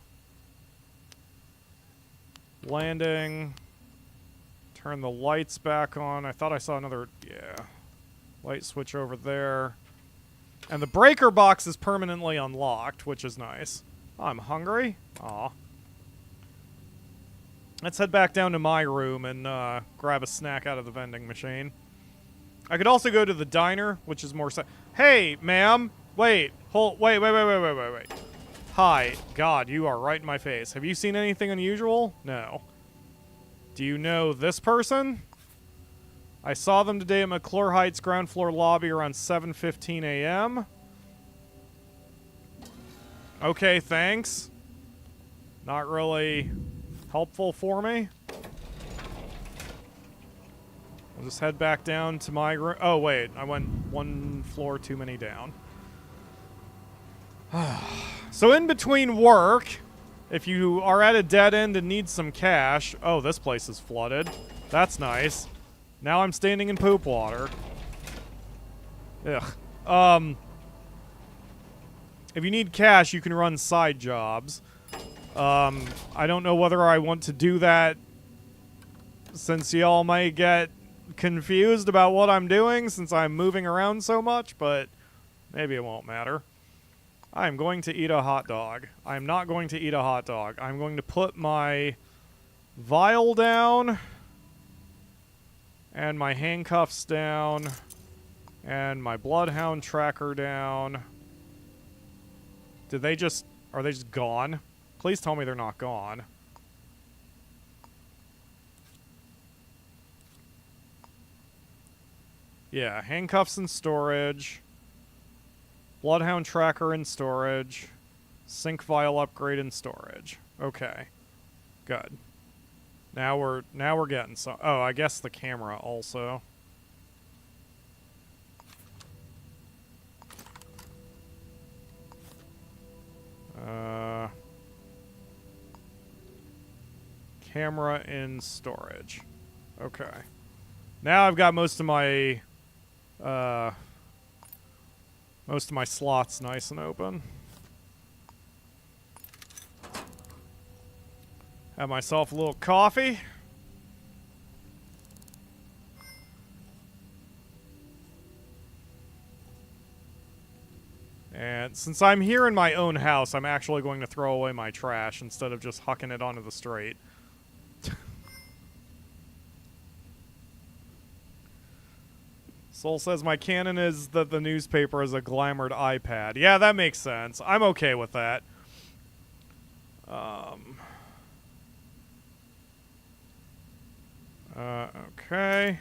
landing. Turn the lights back on. I thought I saw another... yeah. Light switch over there. And the breaker box is permanently unlocked, which is nice. Oh, I'm hungry? Aw. Let's head back down to my room and grab a snack out of the vending machine. I could also go to the diner, which is more... hey, ma'am! Wait. Wait. Hi. God, you are right in my face. Have you seen anything unusual? No. Do you know this person? I saw them today at McClure Heights ground floor lobby around 7:15 a.m. Okay, thanks. Not really helpful for me. I'll just head back down to my room. Oh, wait. I went one floor too many down. So in between work, if you are at a dead end and need some cash... oh, this place is flooded. That's nice. Now I'm standing in poop water. Ugh. If you need cash, you can run side jobs. I don't know whether I want to do that, since y'all might get confused about what I'm doing since I'm moving around so much, but maybe it won't matter. I'm going to eat a hot dog. I'm not going to eat a hot dog. I'm going to put my vial down, and my handcuffs down, and my bloodhound tracker down. Are they just gone? Please tell me they're not gone. Yeah, handcuffs in storage. Bloodhound tracker in storage. Sync vial upgrade in storage. Okay. Good. Now we're getting some. Oh, I guess the camera also. Camera in storage. Okay. Now I've got most of my slots nice and open. Have myself a little coffee. And since I'm here in my own house, I'm actually going to throw away my trash instead of just hucking it onto the street. Soul says my canon is that the newspaper is a glamored iPad. Yeah, that makes sense. I'm okay with that. Okay.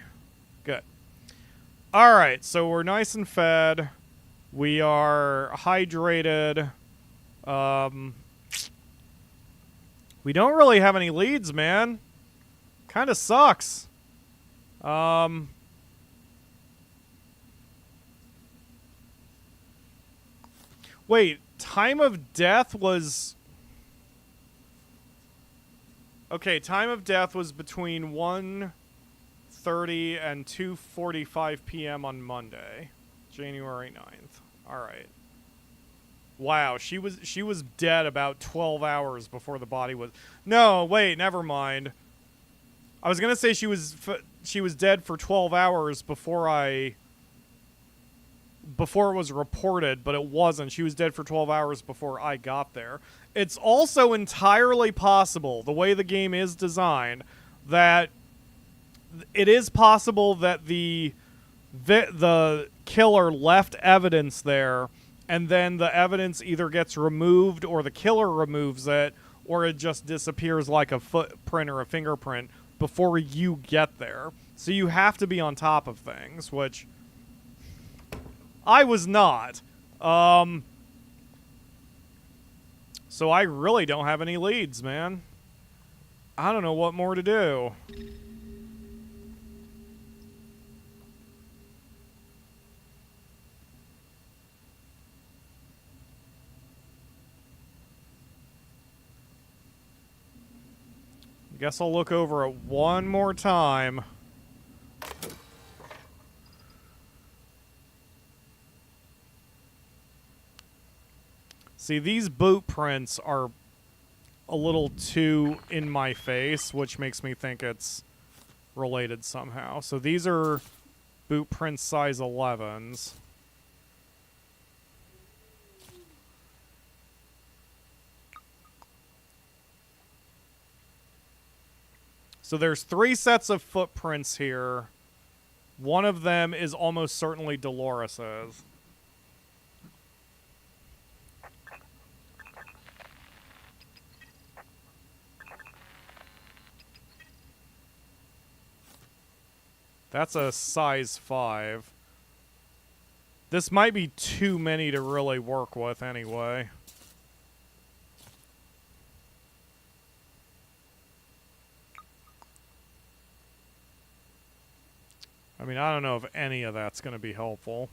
Good. Alright, so we're nice and fed. We are hydrated. We don't really have any leads, man. Kinda sucks. Wait, time of death was... Okay, time of death was between 1:30 and 2:45 p.m. on Monday, January 9th. All right. Wow, she was dead about 12 hours before the body was... No, wait, never mind. I was going to say she was dead for 12 hours before it was reported, but it wasn't. She was dead for 12 hours before I got there. It's also entirely possible, the way the game is designed, that it is possible that the killer left evidence there, and then the evidence either gets removed or the killer removes it, or it just disappears like a footprint or a fingerprint before you get there. So you have to be on top of things, which I was not. So I really don't have any leads, man. I don't know what more to do. I guess I'll look over it one more time. See, these boot prints are a little too in my face, which makes me think it's related somehow. So these are boot prints size 11s. So there's 3 sets of footprints here. One of them is almost certainly Dolores's. That's a size 5. This might be too many to really work with anyway. I mean, I don't know if any of that's going to be helpful.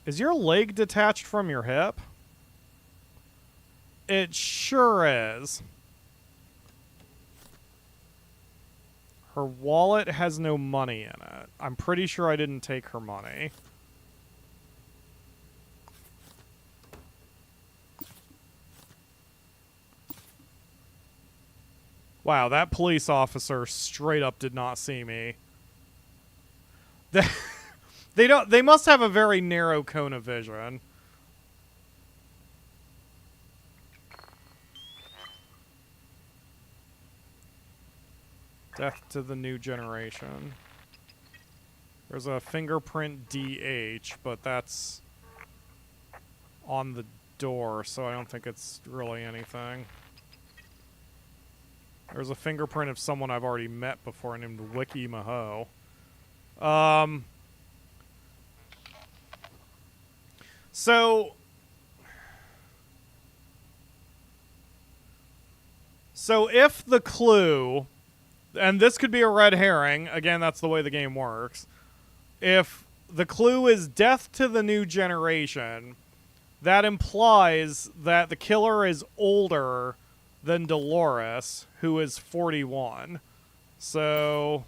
Is your leg detached from your hip? It sure is. Her wallet has no money in it. I'm pretty sure I didn't take her money. Wow, that police officer straight up did not see me. They must have a very narrow cone of vision. Death to the new generation. There's a fingerprint DH, but that's on the door, so I don't think it's really anything. There's a fingerprint of someone I've already met before named Wiki Maho. So if the clue, and this could be a red herring, again, that's the way the game works. If the clue is death to the new generation, that implies that the killer is older than Dolores, who is 41. So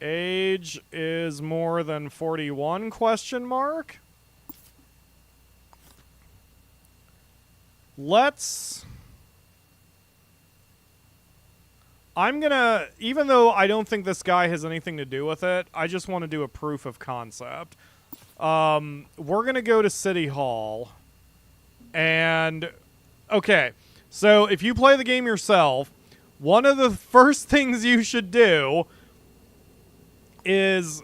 age is more than 41 question mark. I'm gonna, even though I don't think this guy has anything to do with it, I just want to do a proof of concept. We're gonna go to City Hall, and okay, so if you play the game yourself, one of the first things you should do is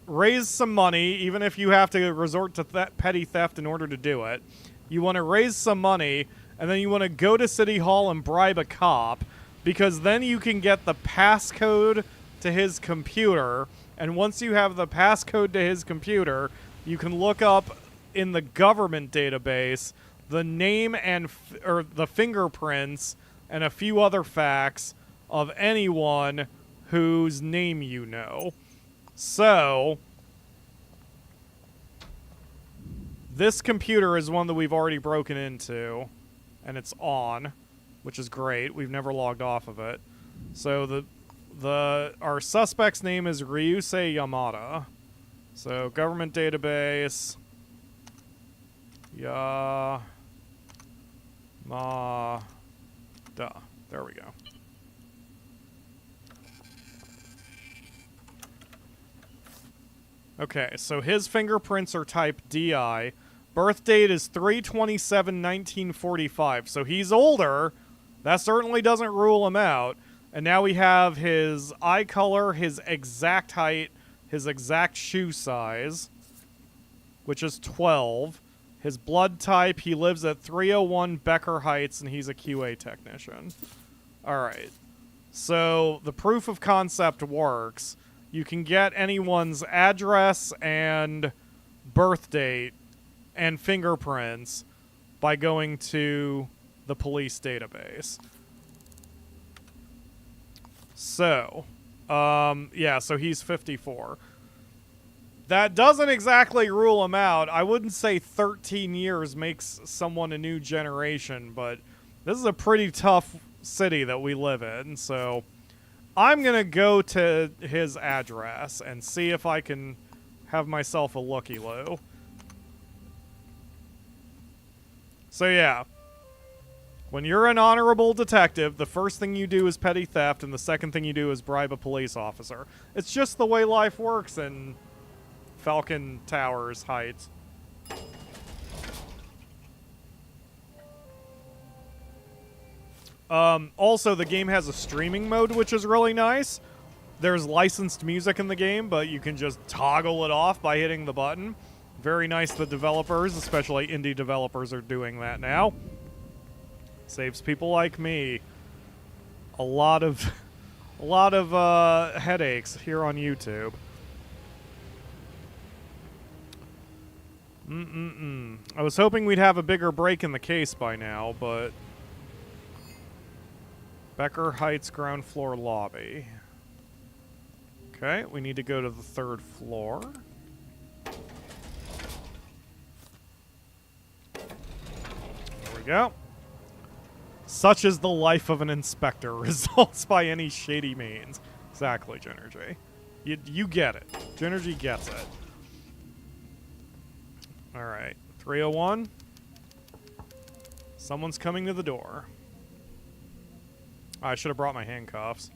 raise some money, even if you have to resort to petty theft in order to do it. You want to raise some money, and then you want to go to City Hall and bribe a cop, because then you can get the passcode to his computer, and once you have the passcode to his computer, you can look up in the government database the name and or the fingerprints and a few other facts of anyone whose name you know. So, this computer is one that we've already broken into, and it's on, which is great. We've never logged off of it. So our suspect's name is Vising Yamada. So government database. Yamada. There we go. Okay, so his fingerprints are type DI. Birth date is 3/27/1945. So he's older. That certainly doesn't rule him out. And now we have his eye color, his exact height, his exact shoe size, which is 12. His blood type, he lives at 301 Becker Heights, and he's a QA technician. All right. So the proof of concept works. You can get anyone's address and birth date and fingerprints by going to the police database. So, yeah, so he's 54. That doesn't exactly rule him out. I wouldn't say 13 years makes someone a new generation, but this is a pretty tough city that we live in, so I'm going to go to his address and see if I can have myself a looky-loo. So yeah, when you're an honorable detective, the first thing you do is petty theft, and the second thing you do is bribe a police officer. It's just the way life works in Falcon Towers Heights. Also, the game has a streaming mode, which is really nice. There's licensed music in the game, but you can just toggle it off by hitting the button. Very nice that developers, especially indie developers, are doing that now. Saves people like me a lot of headaches here on YouTube. I was hoping we'd have a bigger break in the case by now, but Becker Heights ground floor lobby. Okay, we need to go to the 3rd floor. There we go. Such is the life of an inspector. Results by any shady means. Exactly, Genergy. You get it. Genergy gets it. Alright. 301. Someone's coming to the door. I should have brought my handcuffs.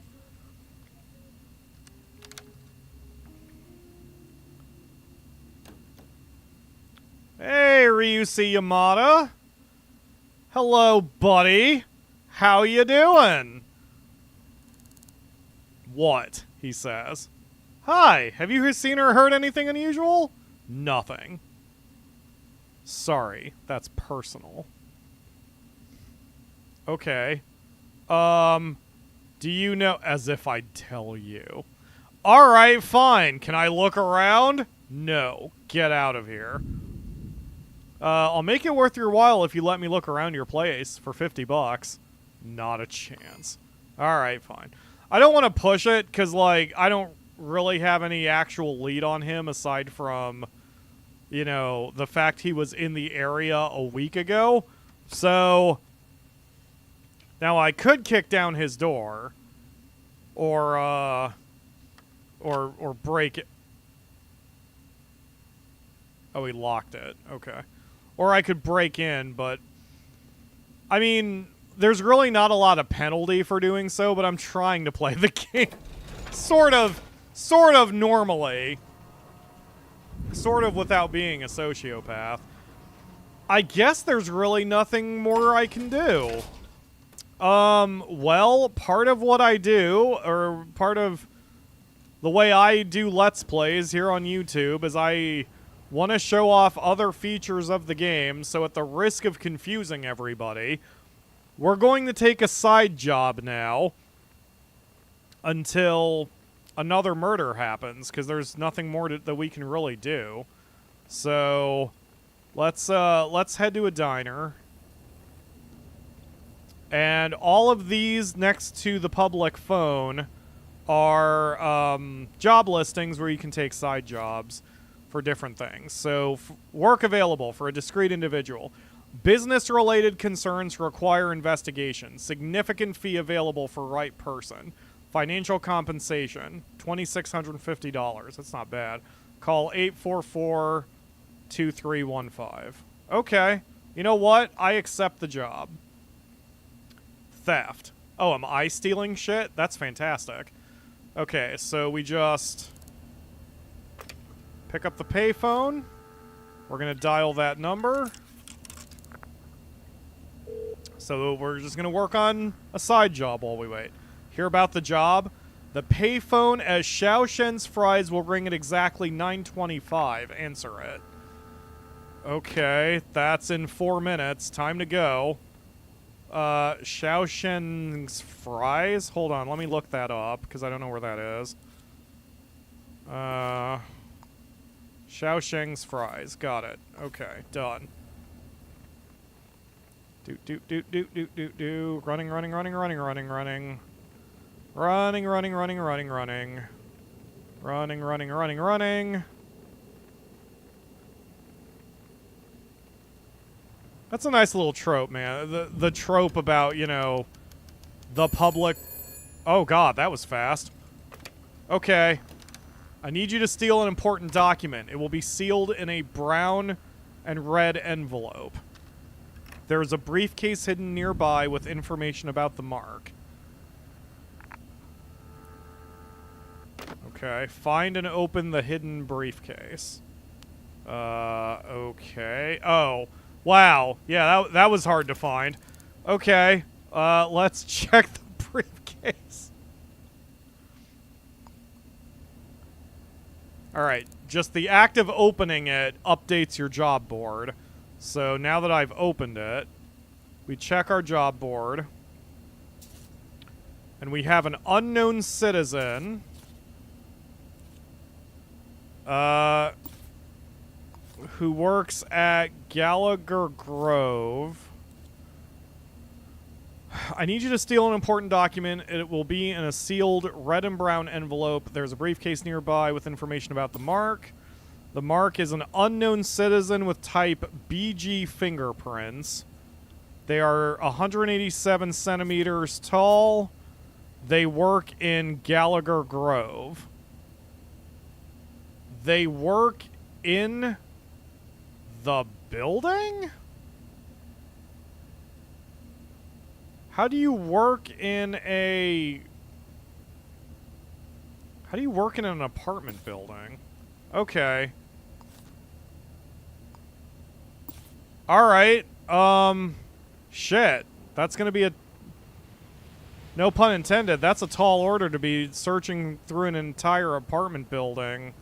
Hey, Vising Yamada. Hello, buddy. How you doing? What? He says. Hi, have you seen or heard anything unusual? Nothing. Sorry, that's personal. Okay. Do you know... As if I'd tell you. Alright, fine. Can I look around? No. Get out of here. I'll make it worth your while if you let me look around your place for $50. Not a chance. Alright, fine. I don't want to push it, because, like, I don't really have any actual lead on him aside from, you know, the fact he was in the area a week ago. So, now I could kick down his door, or break it. Oh, he locked it. Okay. Or I could break in, but I mean, there's really not a lot of penalty for doing so, but I'm trying to play the game sort of normally. Sort of without being a sociopath. I guess there's really nothing more I can do. Well, part of what I do, or part of the way I do Let's Plays here on YouTube, is I want to show off other features of the game, so at the risk of confusing everybody, we're going to take a side job now until another murder happens, because there's nothing more that we can really do. So let's head to a diner. And all of these next to the public phone are job listings where you can take side jobs for different things. So work available for a discrete individual. Business-related concerns require investigation. Significant fee available for right person. Financial compensation, $2,650. That's not bad. Call 844-2315. Okay. You know what? I accept the job. Theft. Oh, am I stealing shit? That's fantastic. Okay, so we just pick up the payphone. We're going to dial that number. So we're just going to work on a side job while we wait. Hear about the job. The payphone as Xiaoshen's Fries will ring at exactly 9:25. Answer it. Okay, that's in 4 minutes. Time to go. Xiaoshen's Fries? Hold on, let me look that up, because I don't know where that is. Xiaoshen's Fries. Got it. Okay, done. Do. Running. Running. That's a nice little trope, man. The trope about, you know, the public... Oh, God, that was fast. Okay. I need you to steal an important document. It will be sealed in a brown and red envelope. There is a briefcase hidden nearby with information about the mark. Okay. Find and open the hidden briefcase. Okay. Oh. Wow. Yeah, that was hard to find. Okay. Let's check the briefcase. Alright. Just the act of opening it updates your job board. So now that I've opened it, we check our job board. And we have an unknown citizen. Who works at Gallagher Grove. I need you to steal an important document. It will be in a sealed red and brown envelope. There's a briefcase nearby with information about the mark. The mark is an unknown citizen with type BG fingerprints. They are 187 centimeters tall. They work in Gallagher Grove. They work in the building? How do you work in a... How do you work in an apartment building? Okay. Alright. Shit. That's gonna be a... No pun intended. That's a tall order to be searching through an entire apartment building.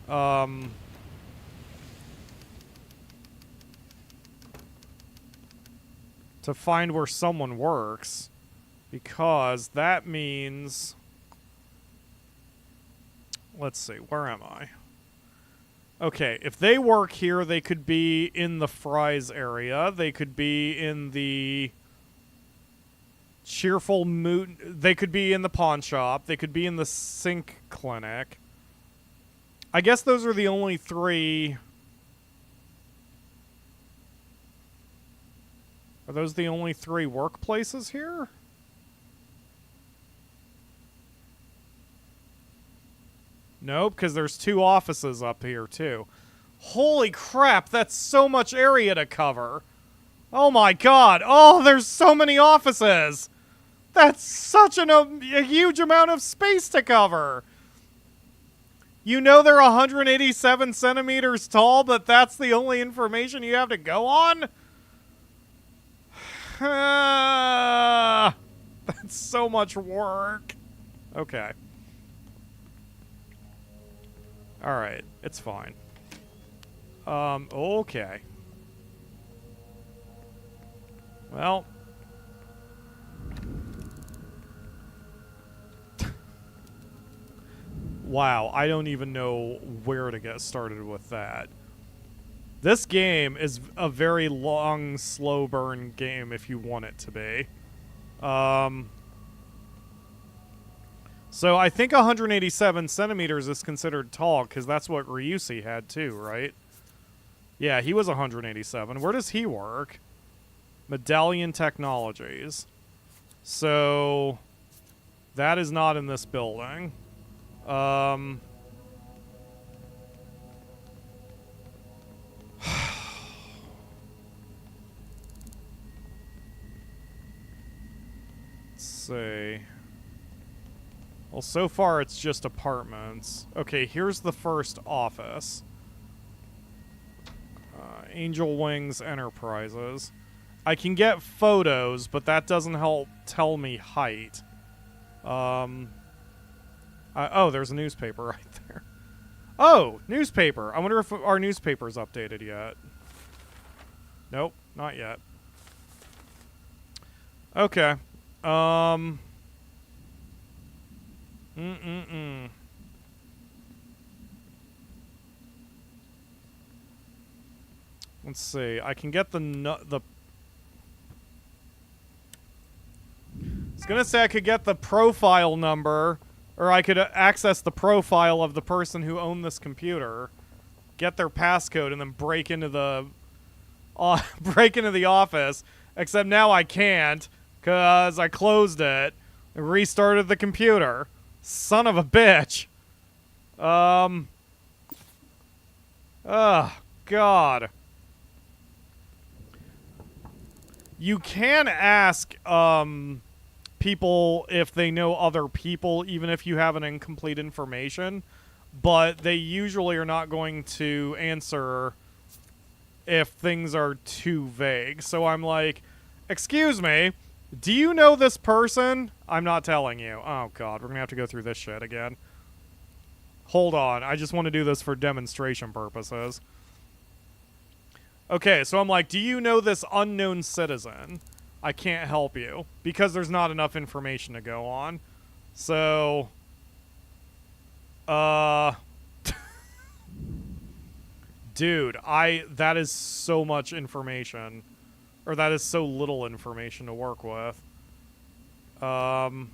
To find where someone works. Because that means... Let's see, where am I? Okay, if they work here, they could be in the Fries area. They could be in the Cheerful Mood. They could be in the pawn shop. They could be in the sink clinic. I guess those are the only three. Are those the only three workplaces here? Nope, because there's 2 offices up here, too. Holy crap, that's so much area to cover. Oh my god. Oh, there's so many offices. That's such a huge amount of space to cover. You know they're 187 centimeters tall, but that's the only information you have to go on? That's so much work. Okay. Alright, it's fine. Okay. Well. Wow, I don't even know where to get started with that. This game is a very long, slow burn game if you want it to be. So I think 187 centimeters is considered tall, because that's what Ryusi had too, right? Yeah, he was 187. Where does he work? Medallion Technologies. So that is not in this building. Let's see. Well, so far it's just apartments. Okay, here's the first office. Angel Wings Enterprises. I can get photos, but that doesn't help tell me height. Oh, there's a newspaper right there. Oh, newspaper. I wonder if our newspaper's updated yet. Nope, not yet. Okay. Let's see. I can get the I was gonna say I could get the profile number, or I could access the profile of the person who owned this computer, get their passcode, and then break into the office. Except now I can't, cause I closed it and restarted the computer. Son of a bitch. Oh God. You can ask people if they know other people, even if you have an incomplete information, but they usually are not going to answer if things are too vague. So I'm like, excuse me, do you know this person? I'm not telling you. Oh God, we're gonna have to go through this shit again. Hold on, I just want to do this for demonstration purposes. Okay, so I'm like, do you know this unknown citizen? I can't help you, because there's not enough information to go on. So, dude, that is so much information. Or that is so little information to work with. Oh.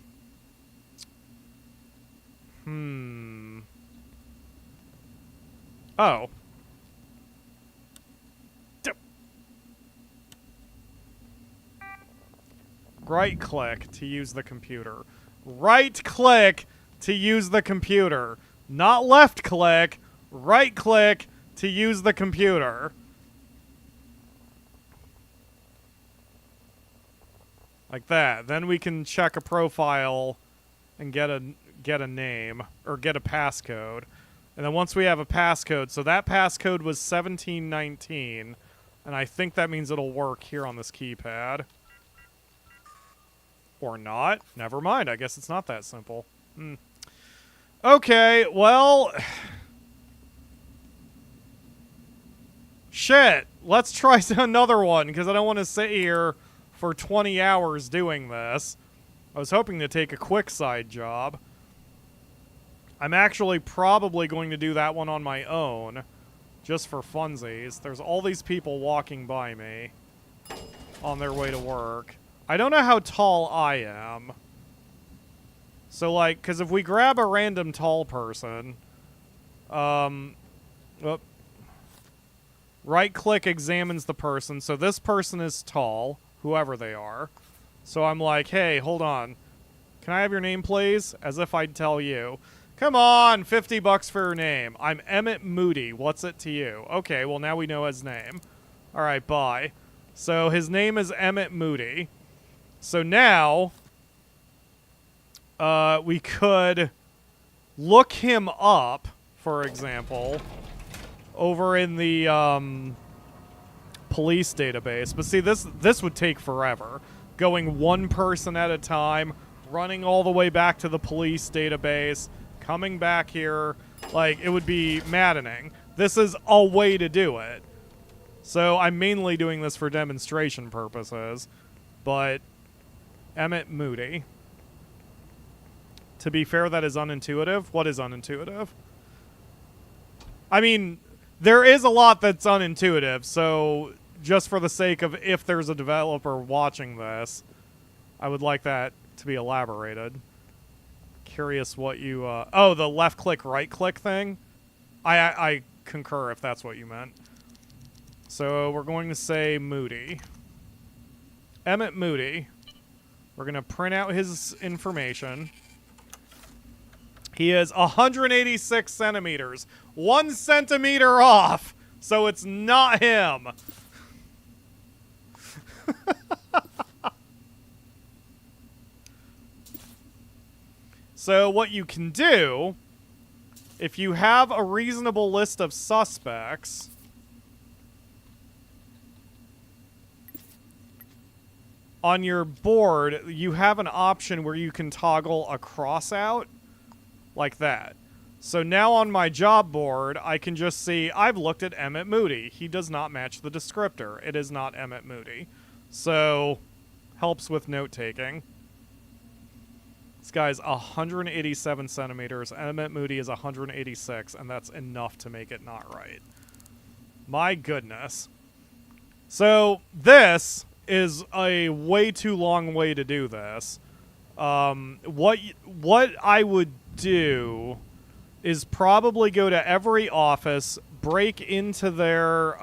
Right-click to use the computer. Right-click to use the computer. Not left-click. Right-click to use the computer. Like that. Then we can check a profile and get a name, or get a passcode. And then once we have a passcode, so that passcode was 1719, and I think that means it'll work here on this keypad. Or not. Never mind. I guess it's not that simple. Okay, well... Shit. Let's try another one, because I don't want to sit here for 20 hours doing this. I was hoping to take a quick side job. I'm actually probably going to do that one on my own, just for funsies. There's all these people walking by me on their way to work. I don't know how tall I am. So, like, because if we grab a random tall person, right-click examines the person. So this person is tall, whoever they are. So I'm like, hey, hold on. Can I have your name, please? As if I'd tell you. Come on, $50 for your name. I'm Emmett Moody. What's it to you? Okay, well, now we know his name. All right, bye. So his name is Emmett Moody. So now, we could look him up, for example, over in the police database. But see, this would take forever. Going one person at a time, running all the way back to the police database, coming back here. Like, it would be maddening. This is a way to do it. So I'm mainly doing this for demonstration purposes. But Emmett Moody. To be fair, that is unintuitive. What is unintuitive? I mean, there is a lot that's unintuitive, so just for the sake of if there's a developer watching this, I would like that to be elaborated. Curious what you, oh, the left click, right click thing? I concur if that's what you meant. So we're going to say Moody. Emmett Moody. We're going to print out his information. He is 186 centimeters. 1 centimeter off. So it's not him. So what you can do, if you have a reasonable list of suspects, on your board, you have an option where you can toggle a cross out like that. So now on my job board, I can just see I've looked at Emmett Moody. He does not match the descriptor. It is not Emmett Moody. So, helps with note-taking. This guy's 187 centimeters. Emmett Moody is 186, and that's enough to make it not right. My goodness. So, this is a way too long way to do this. What I would do is probably go to every office, break into their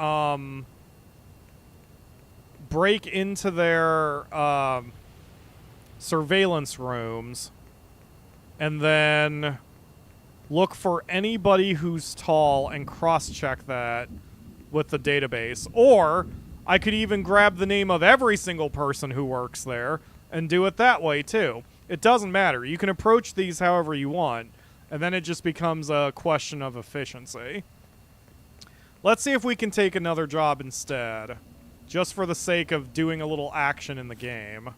surveillance rooms, and then look for anybody who's tall and cross-check that with the database. Or I could even grab the name of every single person who works there and do it that way too. It doesn't matter. You can approach these however you want, and then it just becomes a question of efficiency. Let's see if we can take another job instead, just for the sake of doing a little action in the game.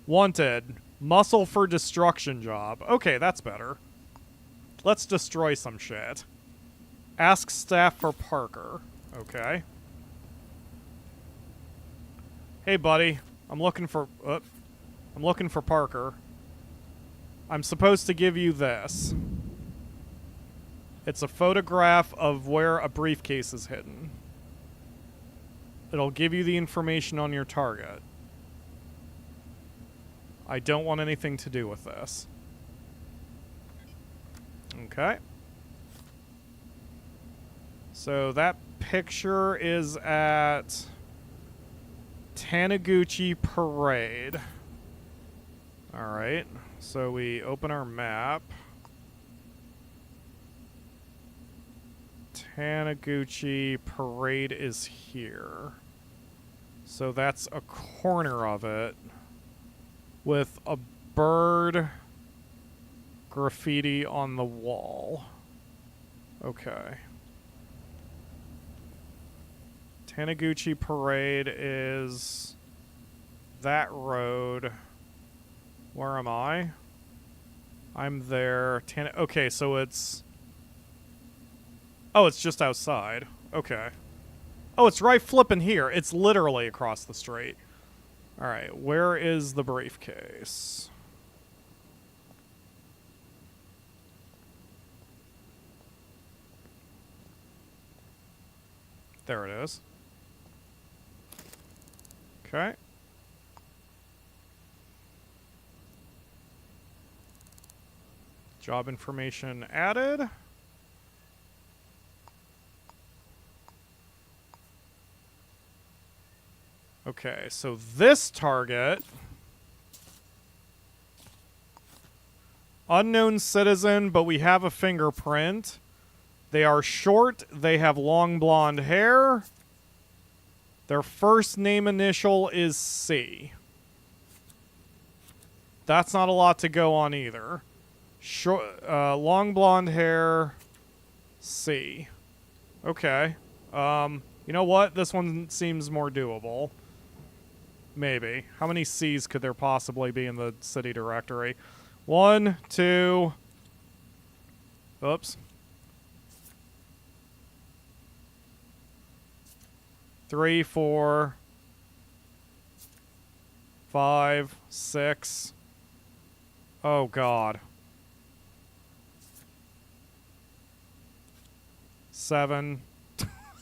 Wanted. Muscle for destruction job. Okay, that's better. Let's destroy some shit. Ask staff for Parker. Okay. Hey, buddy. I'm looking for Parker. I'm supposed to give you this. It's a photograph of where a briefcase is hidden. It'll give you the information on your target. I don't want anything to do with this. Okay. So that picture is at Taniguchi Parade. Alright. So we open our map. Taniguchi Parade is here. So that's a corner of it with a bird graffiti on the wall. Okay. Taniguchi Parade is that road. Where am I? I'm there. Okay, so it's... Oh, it's just outside. Okay. Oh, it's right flipping here. It's literally across the street. Alright, where is the briefcase? There it is. Okay. Job information added. Okay, so this target, unknown citizen, but we have a fingerprint. They are short. They have long blonde hair. Their first name initial is C. That's not a lot to go on either. Short, long blonde hair, C. Okay. You know what? This one seems more doable. Maybe. How many C's could there possibly be in the city directory? 1, 2... Oops. 3, 4... 5, 6... Oh, God. 7.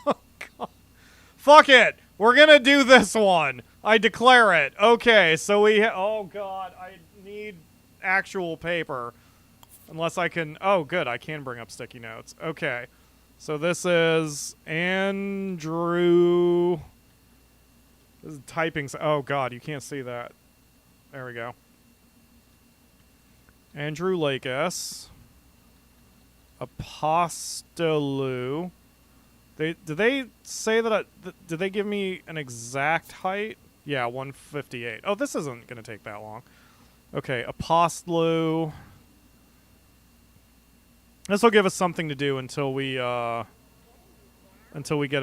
Oh, God. Fuck it! We're gonna do this one! I declare it. Okay, so we oh god, I need actual paper. Unless I can... Oh, good, I can bring up sticky notes. Okay. So this is Andrew... This is typing... Oh god, you can't see that. There we go. Andrew Lakes. Apostolou. Did they say that... did they give me an exact height? Yeah, 158. Oh, this isn't going to take that long. Okay, Apostolou. This will give us something to do until we get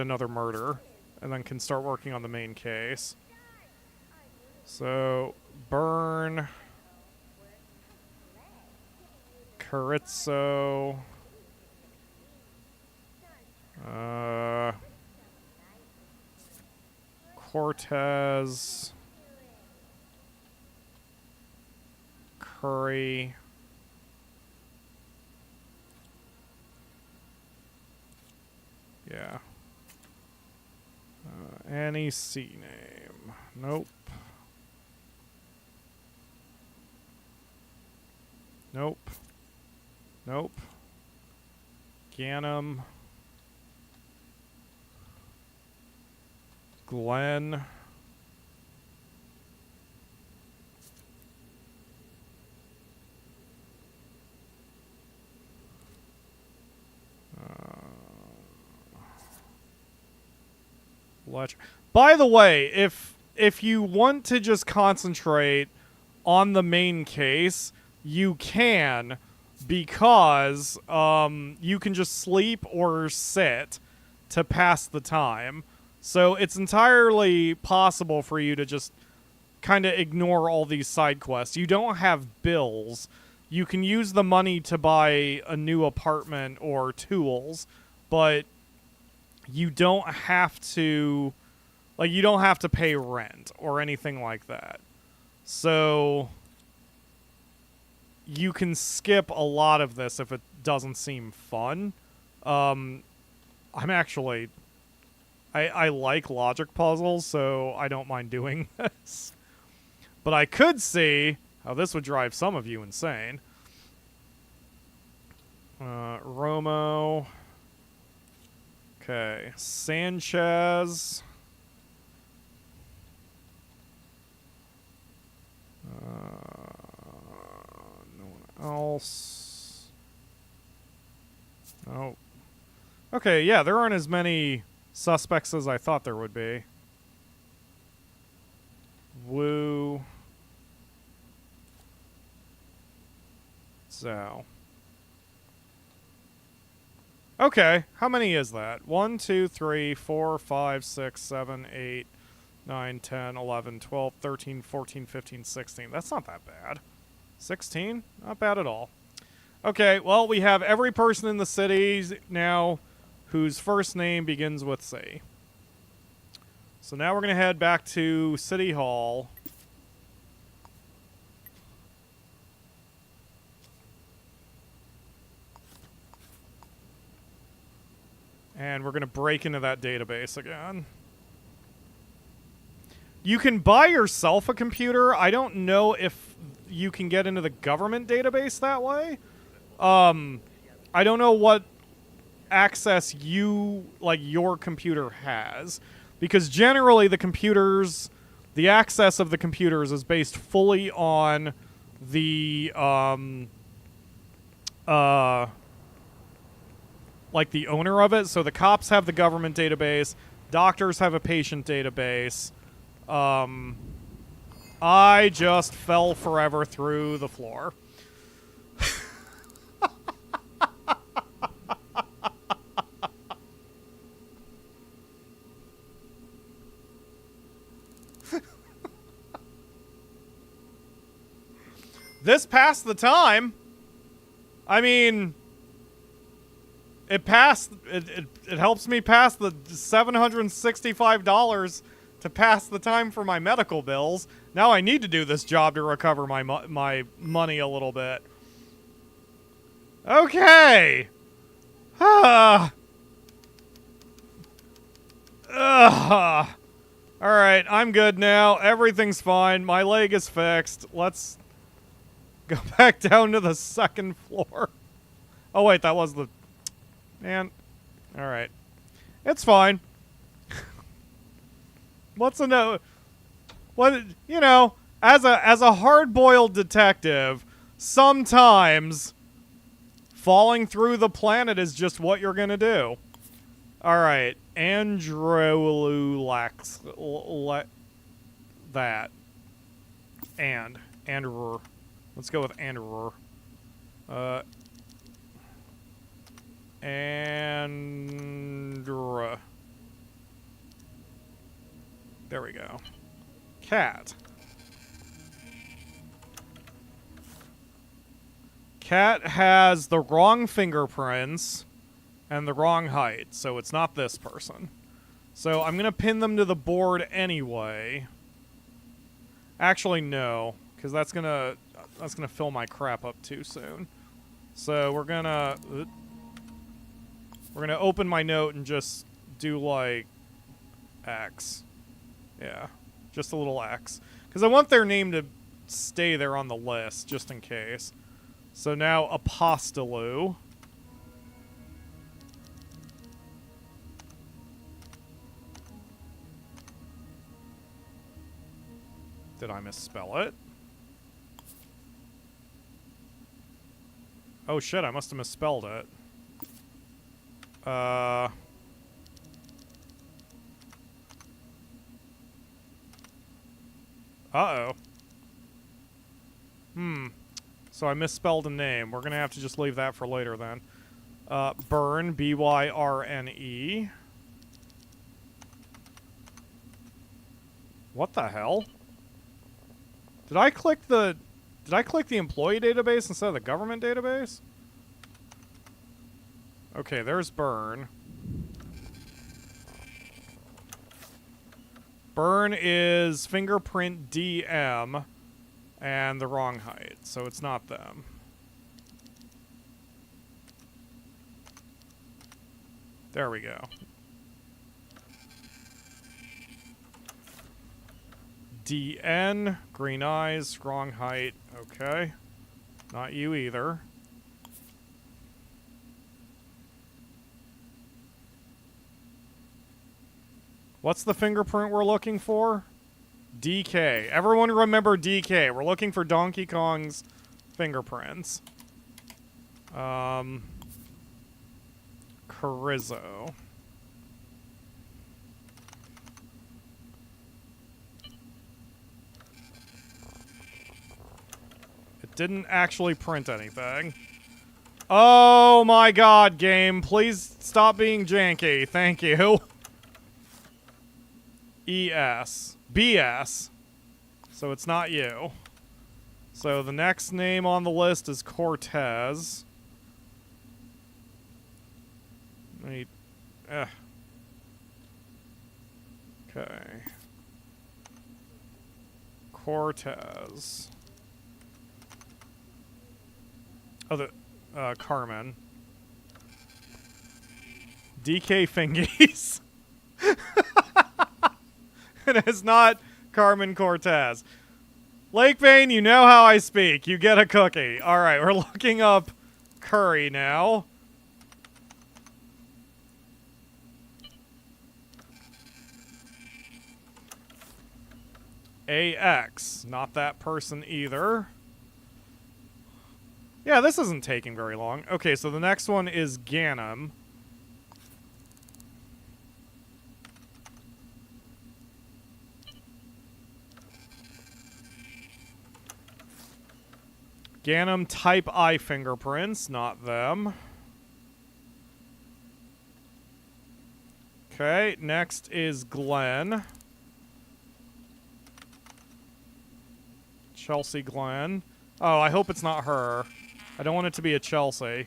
another murder, and then can start working on the main case. So, burn, Carizzo, Cortez, Curry. Yeah. Any C name. Nope. Nope. Nope. Ganem. Glenn. By the way, if you want to just concentrate on the main case, you can, because you can just sleep or sit to pass the time. So it's entirely possible for you to just kind of ignore all these side quests. You don't have bills. You can use the money to buy a new apartment or tools, but you don't have to, like, you don't have to pay rent or anything like that. So you can skip a lot of this if it doesn't seem fun. I'm actually, I like logic puzzles, so I don't mind doing this. But I could see how this would drive some of you insane. Romo. Okay, Sanchez. No one else. Oh. Okay, yeah, there aren't as many suspects as I thought there would be. Woo. So. Okay, how many is that? 1, 2, 3, 4, 5, 6, 7, 8, 9, 10, 11, 12, 13, 14, 15, 16. That's not that bad. 16? Not bad at all. Okay, well, we have every person in the city now whose first name begins with C. So now we're going to head back to City Hall. And we're going to break into that database again. You can buy yourself a computer. I don't know if you can get into the government database that way. I don't know what access your computer has. Because generally the access of the computers is based fully on the, like the owner of it. So the cops have the government database. Doctors have a patient database. I just fell forever through the floor. This passed the time. I mean, it passed. It helps me pass the $765 to pass the time for my medical bills. Now I need to do this job to recover my money a little bit. Okay. Ugh. Alright, I'm good now. Everything's fine. My leg is fixed. Let's go back down to the second floor. Oh, wait, that was the... Man. Alright. It's fine. What's a no... What, you know, as a hard-boiled detective, sometimes falling through the planet is just what you're gonna do. Alright. Androlulax. That. Andror. Let's go with Andror. Andra. There we go. Cat. Cat has the wrong fingerprints and the wrong height, so it's not this person. So I'm gonna pin them to the board anyway. Actually, no, because that's gonna fill my crap up too soon. So we're gonna open my note and just do like X. Yeah, just a little X, because I want their name to stay there on the list just in case. So now Apostolu. Did I misspell it? Oh shit, I must have misspelled it. Uh-oh. So I misspelled a name. We're gonna have to just leave that for later then. Byrne, B-Y-R-N-E. What the hell? Did I click the employee database instead of the government database? Okay, there's Byrne. Byrne is fingerprint DM and the wrong height, so it's not them. There we go. DN, green eyes, wrong height. Okay. Not you either. What's the fingerprint we're looking for? DK. Everyone remember DK. We're looking for Donkey Kong's fingerprints. Carrizo. It didn't actually print anything. Oh my god, game. Please stop being janky. Thank you. ES. BS. So it's not you. So the next name on the list is Cortez. Okay. Cortez. Oh, the Carmen. DK Fingies. It is not Carmen Cortez. Lake Vane, you know how I speak. You get a cookie. Alright, we're looking up Curry now. AX. Not that person either. Yeah, this isn't taking very long. Okay, so the next one is Ganem. Ganem type I fingerprints, not them. Okay, next is Glenn. Chelsea Glenn. Oh, I hope it's not her. I don't want it to be a Chelsea.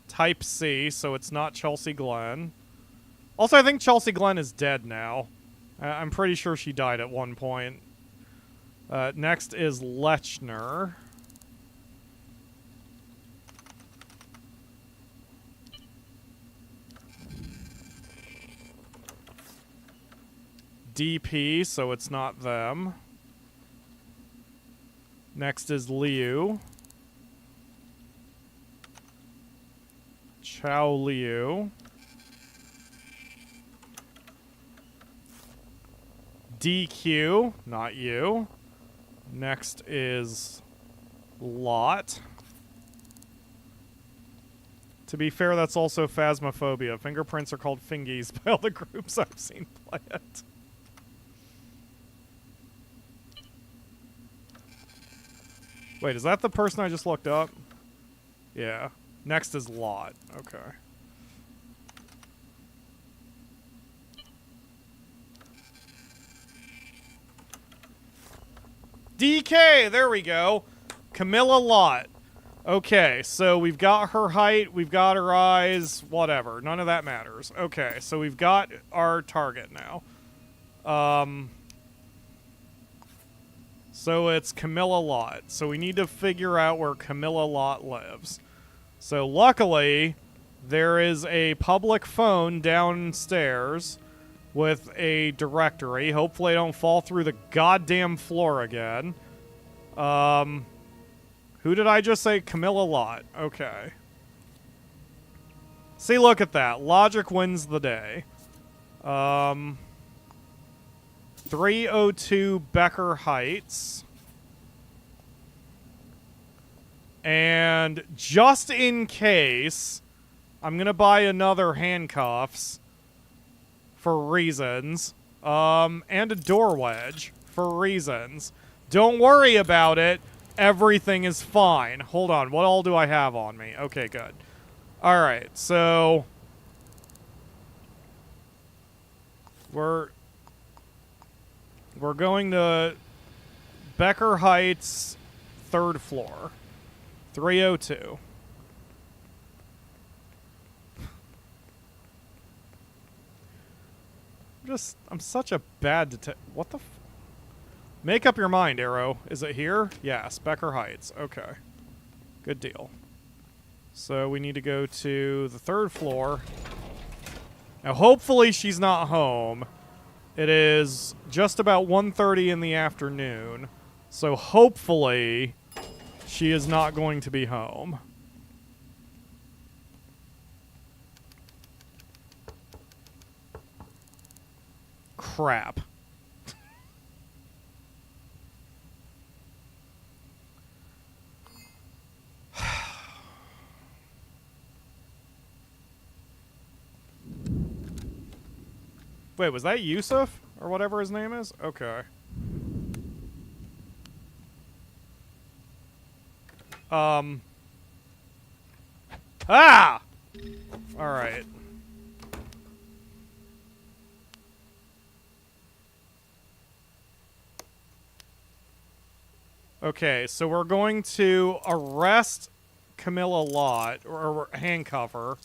Type C, so it's not Chelsea Glenn. Also, I think Chelsea Glenn is dead now. I'm pretty sure she died at one point. Next is Lechner. DP, so it's not them. Next is Liu. Chao Liu. DQ, not you. Next is Lott. To be fair, that's also Phasmophobia. Fingerprints are called fingies by all the groups I've seen play it. Wait, is that the person I just looked up? Yeah. Next is Lott. Okay. DK! There we go. Camilla Lott. Okay, so we've got her height, we've got her eyes, whatever. None of that matters. Okay, so we've got our target now. So it's Camilla Lott. So we need to figure out where Camilla Lott lives. So luckily, there is a public phone downstairs with a directory. Hopefully I don't fall through the goddamn floor again. Who did I just say? Camilla Lott. Okay. See, look at that. Logic wins the day. 302 Becker Heights. And just in case, I'm going to buy another handcuffs for reasons. And a door wedge for reasons. Don't worry about it. Everything is fine. Hold on. What all do I have on me? Okay, good. Alright, so we're going to Becker Heights, 3rd floor. 302. I'm such a bad detective. What the f... Make up your mind, Arrow. Is it here? Yes, Becker Heights. Okay. Good deal. So we need to go to the 3rd floor. Now, hopefully she's not home. It is just about 1:30 in the afternoon. So hopefully she is not going to be home. Crap. Wait, was that Yusuf? Or whatever his name is? Okay. Ah! Alright. Okay, so we're going to arrest Camilla Lott, or handcuff her.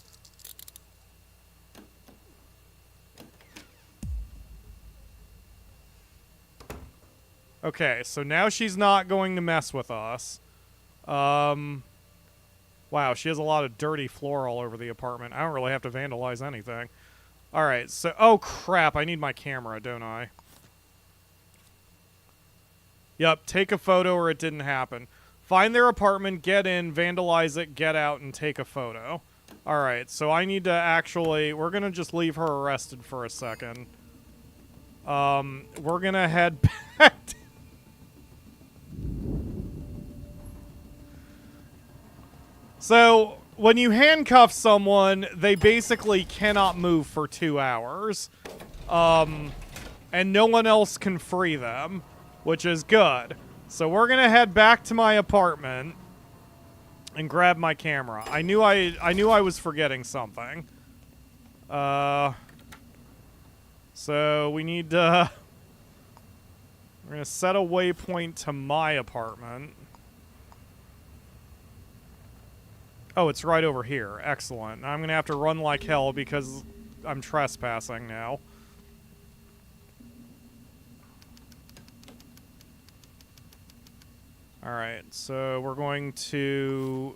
Okay, so now she's not going to mess with us. Wow, she has a lot of dirty floor all over the apartment. I don't really have to vandalize anything. Alright, so... Oh, crap, I need my camera, don't I? Yep, take a photo or it didn't happen. Find their apartment, get in, vandalize it, get out, and take a photo. Alright, so I need to actually... We're gonna just leave her arrested for a second. We're gonna head back... So, when you handcuff someone, they basically cannot move for 2 hours. And no one else can free them, which is good. So we're gonna head back to my apartment and grab my camera. I knew I was forgetting something. So we need to... We're gonna set a waypoint to my apartment. Oh, it's right over here. Excellent. I'm going to have to run like hell because I'm trespassing now. Alright, so we're going to...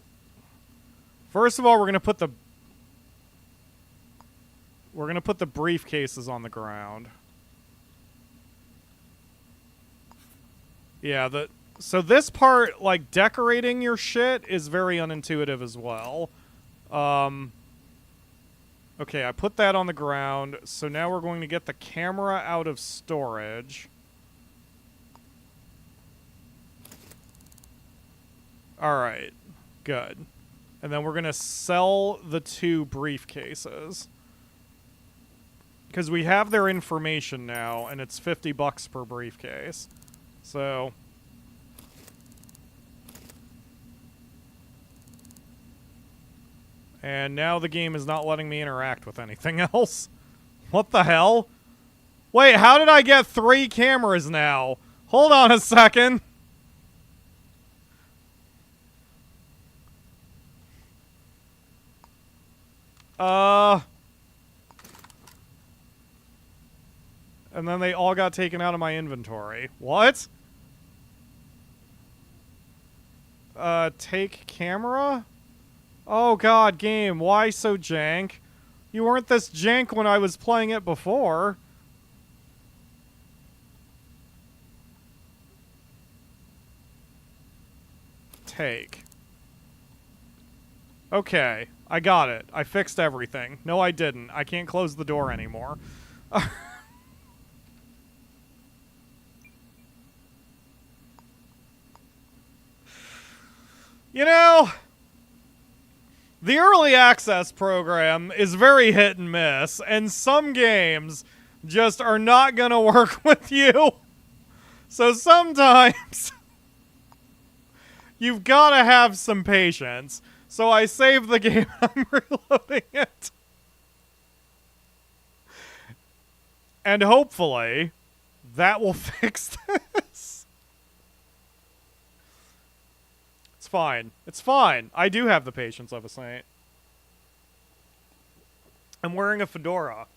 First of all, we're going to put the... We're going to put the briefcases on the ground. Yeah, so this part, like, decorating your shit is very unintuitive as well. Okay, I put that on the ground, so now we're going to get the camera out of storage. Alright, good. And then we're going to sell the 2 briefcases. Because we have their information now, and it's $50 per briefcase. So... And now the game is not letting me interact with anything else. What the hell? Wait, how did I get 3 cameras now? Hold on a second. And then they all got taken out of my inventory. What? Take camera? Oh god, game, why so jank? You weren't this jank when I was playing it before. Take. Okay, I got it. I fixed everything. No, I didn't. I can't close the door anymore. You know, the early access program is very hit and miss, and some games just are not gonna work with you. So sometimes you've gotta have some patience. So I saved the game, I'm reloading it. And hopefully, that will fix this. It's fine. It's fine. I do have the patience of a saint. I'm wearing a fedora.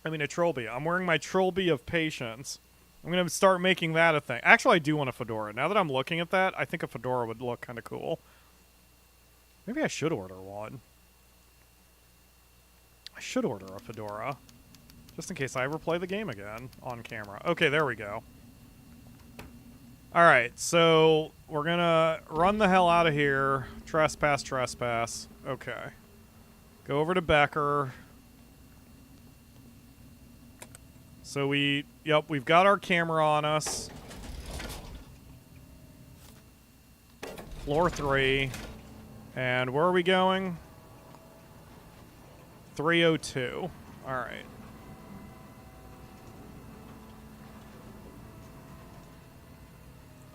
I mean a trilby. I'm wearing my trilby of patience. I'm going to start making that a thing. Actually, I do want a fedora. Now that I'm looking at that, I think a fedora would look kind of cool. Maybe I should order one. I should order a fedora. Just in case I ever play the game again on camera. Okay, there we go. Alright, so we're gonna run the hell out of here. Trespass, trespass. Okay. Go over to Becker. So we've got our camera on us. Floor 3. And where are we going? 302. Alright.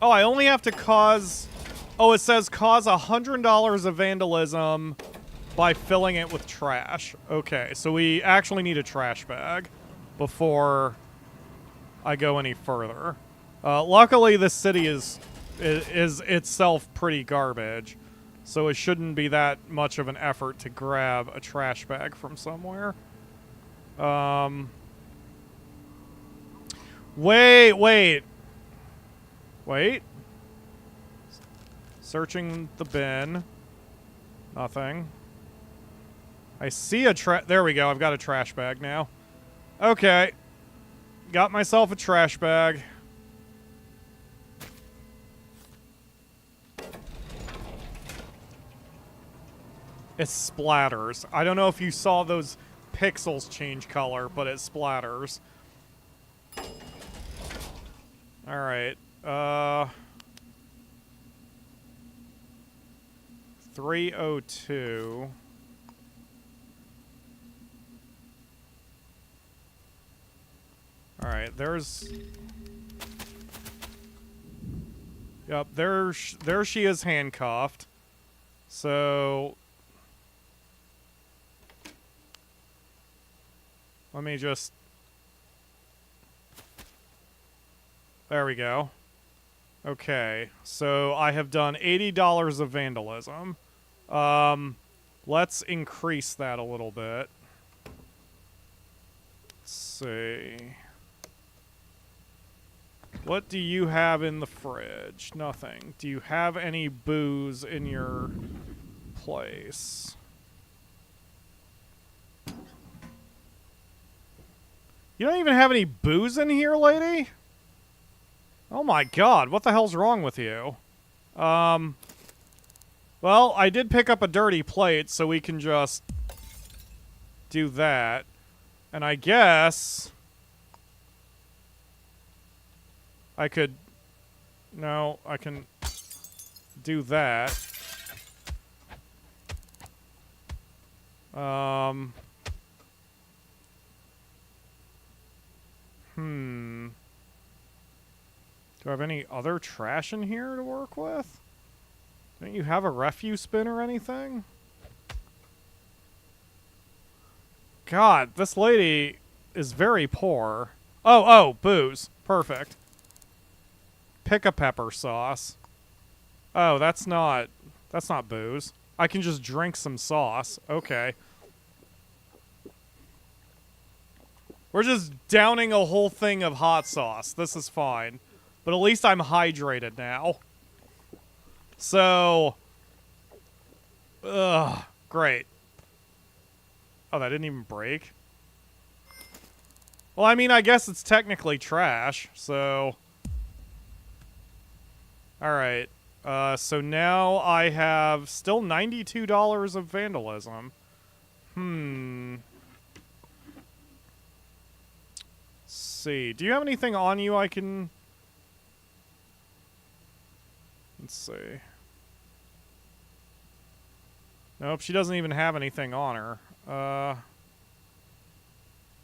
Oh, I only have to cause... Oh, it says cause $100 of vandalism by filling it with trash. Okay, so we actually need a trash bag before I go any further. Luckily, this city is itself pretty garbage, so it shouldn't be that much of an effort to grab a trash bag from somewhere. Wait. Searching the bin. Nothing. I see a there we go. I've got a trash bag now. Okay. Got myself a trash bag. It splatters. I don't know if you saw those pixels change color, but it splatters. Alright. 302. Alright, there's... Yep, there she is handcuffed. So... Let me just... There we go. Okay, so I have done $80 of vandalism. Let's increase that a little bit. Let's see. What do you have in the fridge? Nothing. Do you have any booze in your place? You don't even have any booze in here, lady? Oh my god, what the hell's wrong with you? Well, I did pick up a dirty plate, so we can just do that. And I guess I could... No, I can do that. Do I have any other trash in here to work with? Don't you have a refuse bin or anything? God, this lady is very poor. Oh, booze. Perfect. Pick a pepper sauce. Oh, that's not booze. I can just drink some sauce. Okay. We're just downing a whole thing of hot sauce. This is fine. But at least I'm hydrated now. So... Ugh. Great. Oh, that didn't even break? Well, I mean, I guess it's technically trash, so... Alright. So now I have still $92 of vandalism. Let's see. Do you have anything on you I can... Let's see. Nope, she doesn't even have anything on her.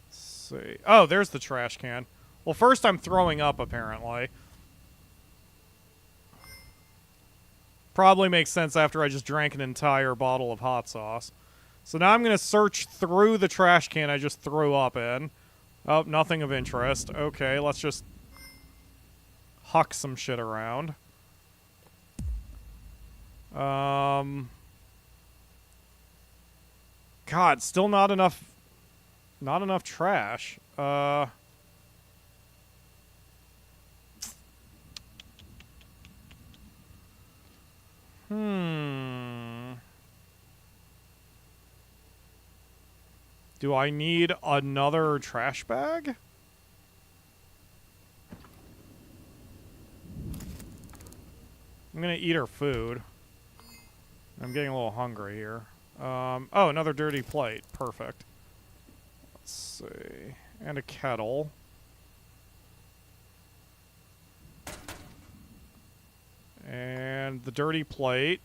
Let's see. Oh, there's the trash can. Well, first I'm throwing up, apparently. Probably makes sense after I just drank an entire bottle of hot sauce. So now I'm going to search through the trash can I just threw up in. Oh, nothing of interest. Okay, let's just huck some shit around. God, still not enough trash. Do I need another trash bag? I'm gonna eat her food. I'm getting a little hungry here. Oh, another dirty plate. Perfect. Let's see. And a kettle. And the dirty plate.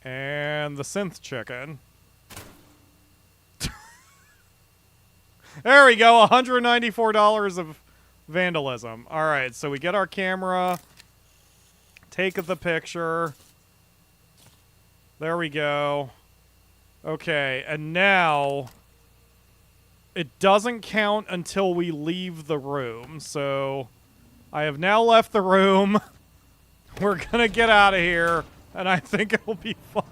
And the synth chicken. There we go, $194 of vandalism. Alright, so we get our camera. Take the picture. There we go. Okay, and now it doesn't count until we leave the room. So I have now left the room. We're gonna get out of here, and I think it'll be fine.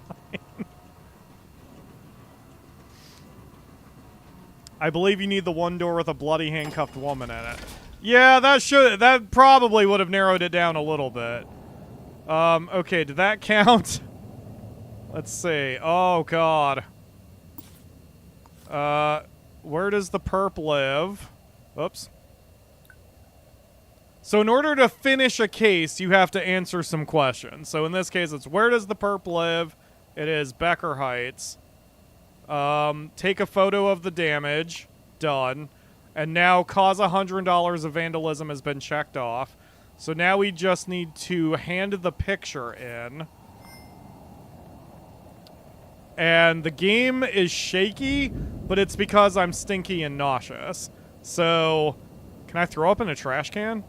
I believe you need the one door with a bloody handcuffed woman in it. Yeah, that probably would have narrowed it down a little bit. Okay, did that count? Let's see. Oh, God. Where does the perp live? Oops. So in order to finish a case, you have to answer some questions. So in this case, it's where does the perp live? It is Becker Heights. Take a photo of the damage. Done. And now cause $100 of vandalism has been checked off. So now we just need to hand the picture in. And the game is shaky, but it's because I'm stinky and nauseous. So, can I throw up in a trash can?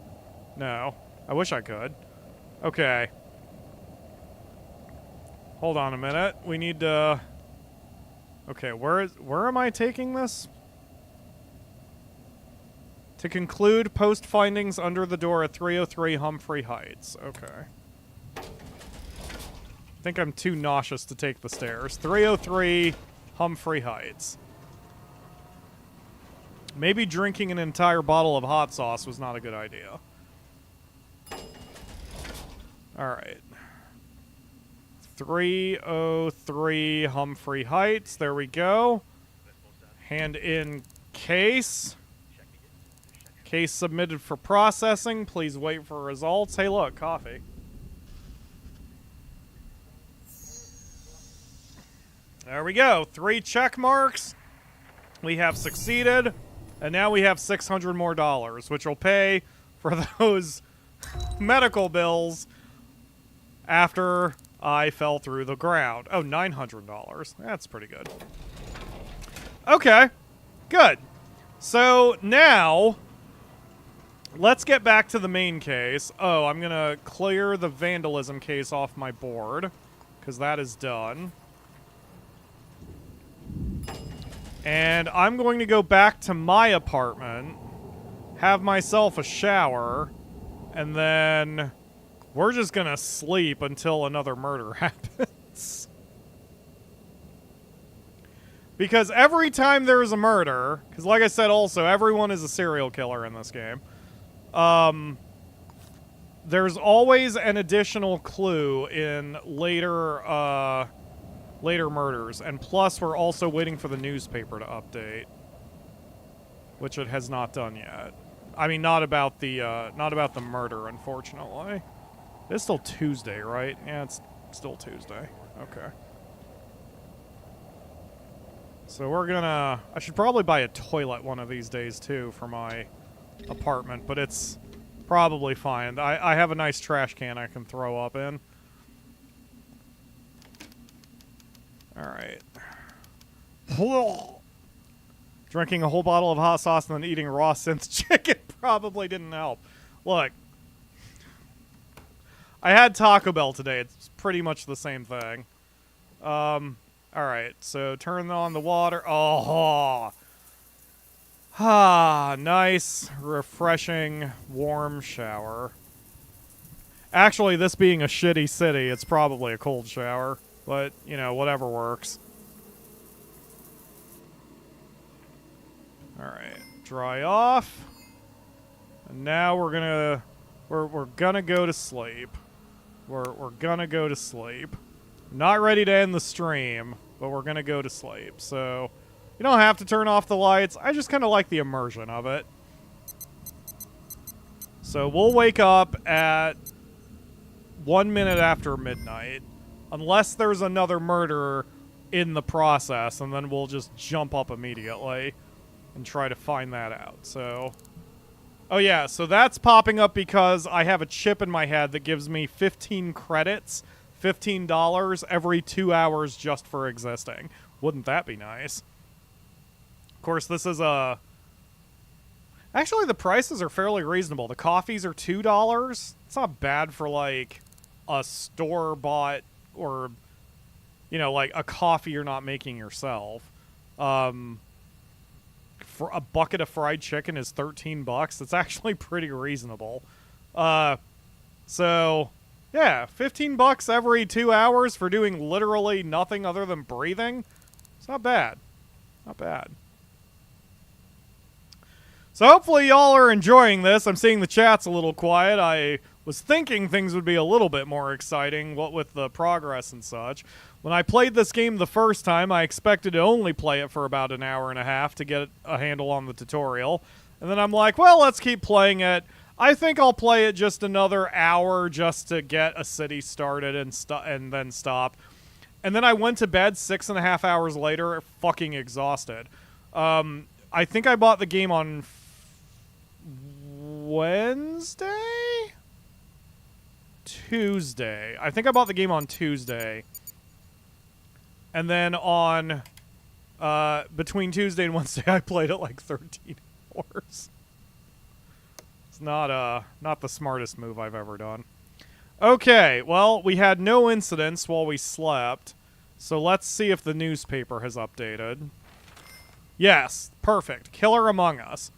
No. I wish I could. Okay. Hold on a minute. We need to... Okay, where am I taking this? To conclude, post findings under the door at 303 Humphrey Heights. Okay. I think I'm too nauseous to take the stairs. 303 Humphrey Heights. Maybe drinking an entire bottle of hot sauce was not a good idea. Alright. 303 Humphrey Heights. There we go. Hand in case. Case submitted for processing. Please wait for results. Hey, look, coffee. There we go. 3 check marks. We have succeeded. And now we have $600 more, which will pay for those medical after I fell through the ground. Oh, $900. That's pretty good. Okay. Good. So now, let's get back to the main case. Oh, I'm going to clear the vandalism case off my board, because that is done. And I'm going to go back to my apartment, have myself a shower, and then we're just going to sleep until another murder happens. Because every time there's a murder, because like I said also, everyone is a serial killer in this game, there's always an additional clue in later murders. And plus, we're also waiting for the newspaper to update, which it has not done yet. I mean, not about the murder, unfortunately. It's still Tuesday, right? Yeah, it's still Tuesday. Okay. So we're gonna... I should probably buy a toilet one of these days, too, for my apartment, but it's probably fine. I have a nice trash can I can throw up in. Alright. Drinking a whole bottle of hot sauce and then eating raw synth chicken probably didn't help. Look. I had Taco Bell today. It's pretty much the same thing. Alright, so turn on the water. Oh. Ah, nice, refreshing, warm shower. Actually, this being a shitty city, it's probably a cold shower. But, you know, whatever works. Alright, dry off. And now we're gonna... We're gonna go to sleep. We're gonna go to sleep. Not ready to end the stream, but we're gonna go to sleep. So, you don't have to turn off the lights. I just kind of like the immersion of it. So we'll wake up at 1 minute after midnight. Unless there's another murder in the process, and then we'll just jump up immediately and try to find that out. So, oh yeah, so that's popping up because I have a chip in my head that gives me 15 credits, $15 every 2 hours just for existing. Wouldn't that be nice? Of course, this is a... Actually, the prices are fairly reasonable. The coffees are $2. It's not bad for, like, a store-bought... or, you know, like a coffee you're not making yourself. For a bucket of fried chicken is $13. That's actually pretty reasonable. So, yeah, $15 every 2 hours for doing literally nothing other than breathing. It's not bad. Not bad. So hopefully y'all are enjoying this. I'm seeing the chat's a little quiet. I was thinking things would be a little bit more exciting, what with the progress and such. When I played this game the first time, I expected to only play it for about an hour and a half to get a handle on the tutorial. And then I'm like, well, let's keep playing it. I think I'll play it just another hour just to get a city started and then stop. And then I went to bed 6.5 hours later, fucking exhausted. I think I bought the game on Wednesday? Tuesday. I think I bought the game on Tuesday. And then on, between Tuesday and Wednesday, I played it like 13 hours. It's not the smartest move I've ever done. Okay, well, we had no incidents while we slept. So let's see if the newspaper has updated. Yes, perfect. Killer Among Us.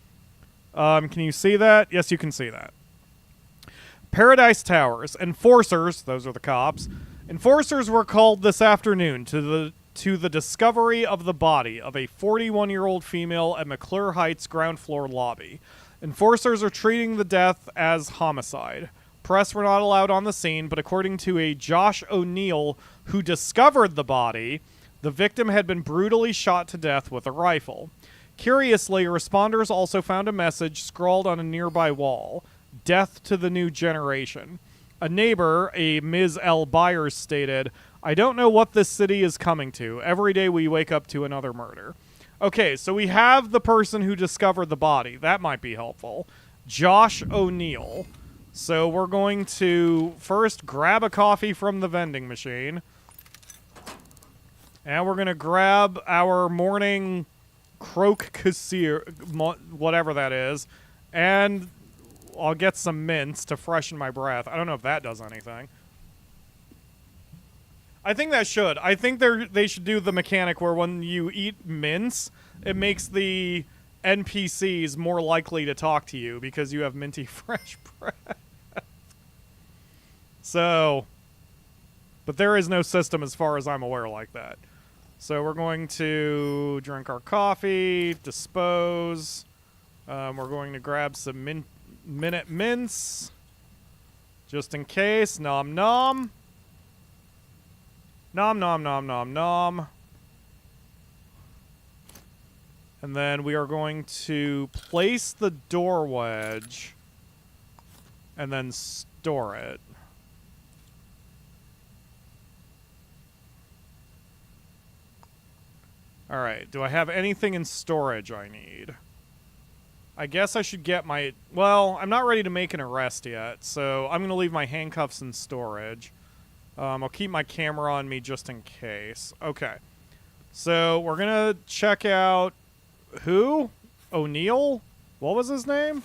Can you see that? Yes, you can see that. Paradise Towers. Enforcers, those are the cops. Enforcers were called this afternoon to the discovery of the body of a 41-year-old female at McClure Heights ground floor lobby. Enforcers are treating the death as homicide. Press were not allowed on the scene, but according to a Josh O'Neill who discovered the body, the victim had been brutally shot to death with a rifle. Curiously, responders also found a message scrawled on a nearby wall. Death to the new generation. A neighbor, a Ms. L. Byers, stated, I don't know what this city is coming to. Every day we wake up to another murder. Okay, so we have the person who discovered the body. That might be helpful. Josh O'Neill. So we're going to first grab a coffee from the vending machine. And we're going to grab our morning croque monsieur, whatever that is. And I'll get some mints to freshen my breath. I don't know if that does anything. I think that should. I think they should do the mechanic where when you eat mints, it makes the NPCs more likely to talk to you because you have minty fresh breath. So, but there is no system as far as I'm aware like that. So we're going to drink our coffee, dispose. We're going to grab some minute mints just in case. Nom nom. Nom nom nom nom nom. And then we are going to place the door wedge and then store it. Alright, do I have anything in storage I need? I guess I should get my... Well, I'm not ready to make an arrest yet, so I'm going to leave my handcuffs in storage. I'll keep my camera on me just in case. Okay. So, we're going to check out... Who? O'Neill? What was his name?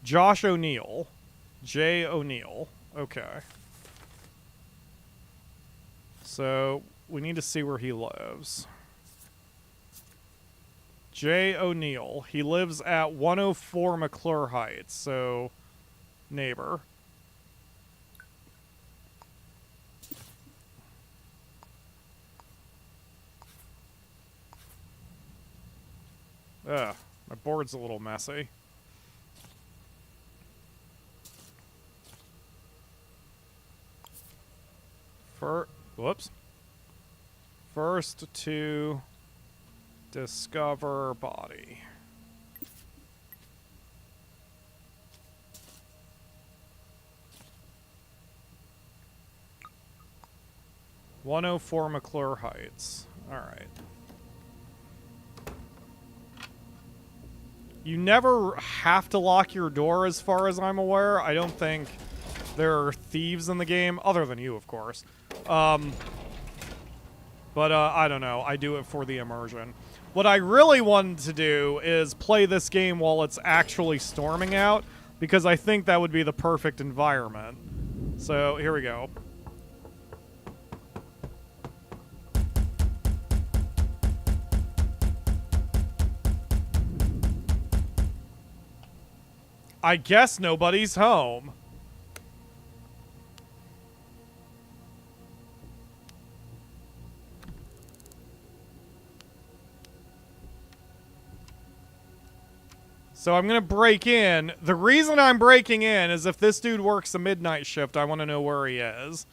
Josh O'Neill. J. O'Neill. Okay. So, we need to see where he lives. J. O'Neill. He lives at 104 McClure Heights, so neighbor. Ugh, my board's a little messy. Whoops. First to discover body. (104) McClure Heights. All right. You never have to lock your door, as far as I'm aware. I don't think there are thieves in the game, other than you, of course. But I don't know. I do it for the immersion. What I really wanted to do is play this game while it's actually storming out, because I think that would be the perfect environment. So, here we go. I guess nobody's home. So I'm going to break in. The reason I'm breaking in is if this dude works a midnight shift, I want to know where he is.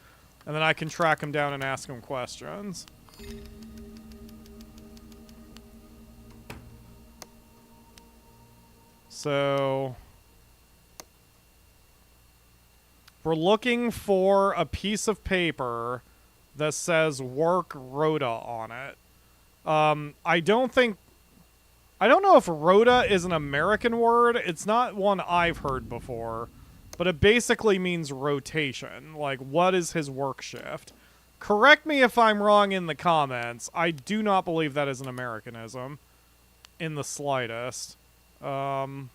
And then I can track him down and ask him questions. So... we're looking for a piece of paper that says work Rhoda on it. I don't know if Rhoda is an American word. It's not one I've heard before. But it basically means rotation. Like, what is his work shift? Correct me if I'm wrong in the comments. I do not believe that is an Americanism. In the slightest. Let's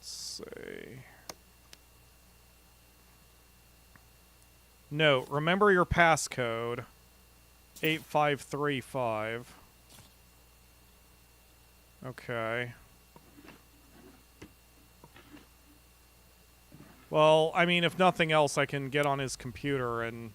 see... Note, remember your passcode. 8535. Okay. Well, I mean, if nothing else, I can get on his computer and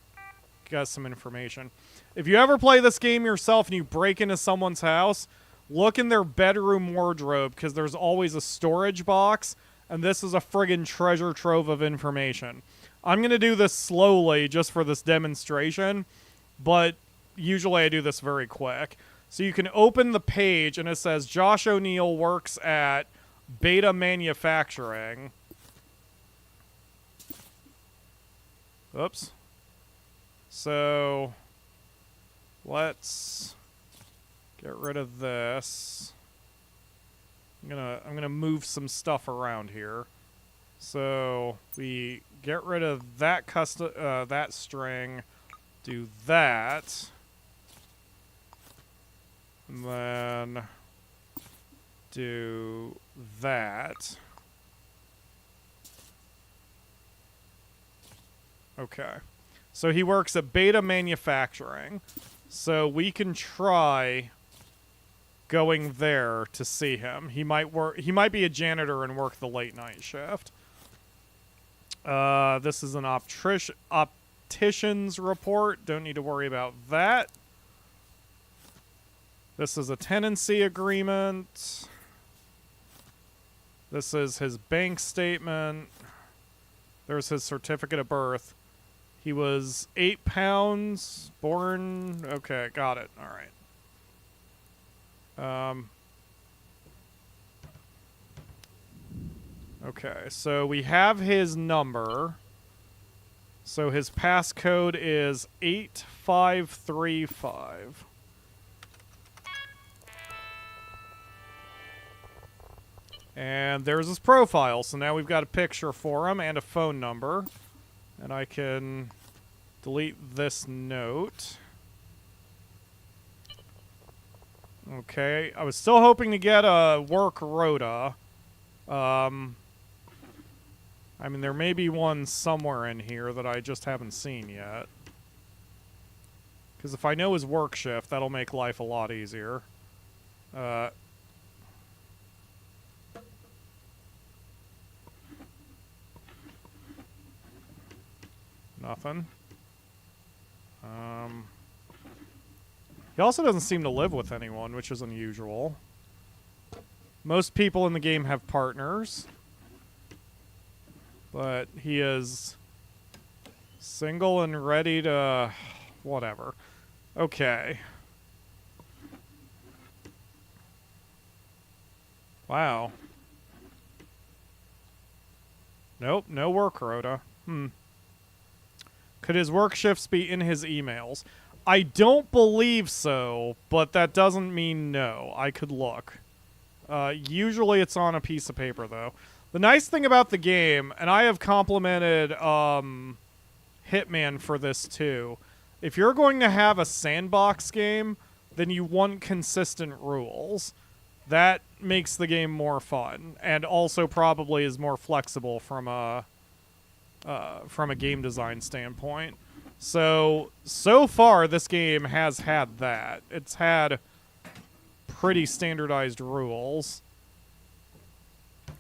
get some information. If you ever play this game yourself and you break into someone's house, look in their bedroom wardrobe, because there's always a storage box, and this is a friggin' treasure trove of information. I'm going to do this slowly just for this demonstration, but usually I do this very quick. So you can open the page and it says Josh O'Neill works at Beta Manufacturing. Oops. So let's get rid of this. I'm gonna move some stuff around here. So we get rid of that that string, do that, and then do that. Okay. So he works at Beta Manufacturing. So we can try going there to see him. He might be a janitor and work the late night shift. This is an optician's report. Don't need to worry about that. This is a tenancy agreement. This is his bank statement. There's his certificate of birth. He was 8 pounds, born... Okay, got it. All right. Okay, so we have his number. So his passcode is 8535. And there's his profile. So now we've got a picture for him and a phone number. And I can delete this note. Okay, I was still hoping to get a work rota. I mean, there may be one somewhere in here that I just haven't seen yet. Because if I know his work shift, that'll make life a lot easier. Nothing. He also doesn't seem to live with anyone, which is unusual. Most people in the game have partners. But he is single and ready to... whatever. Okay. Wow. Nope, no work rota. Could his work shifts be in his emails? I don't believe so, but that doesn't mean no. I could look. Usually it's on a piece of paper, though. The nice thing about the game, and I have complimented Hitman for this too, if you're going to have a sandbox game, then you want consistent rules. That makes the game more fun, and also probably is more flexible from a game design standpoint. So far, this game has had that. It's had pretty standardized rules.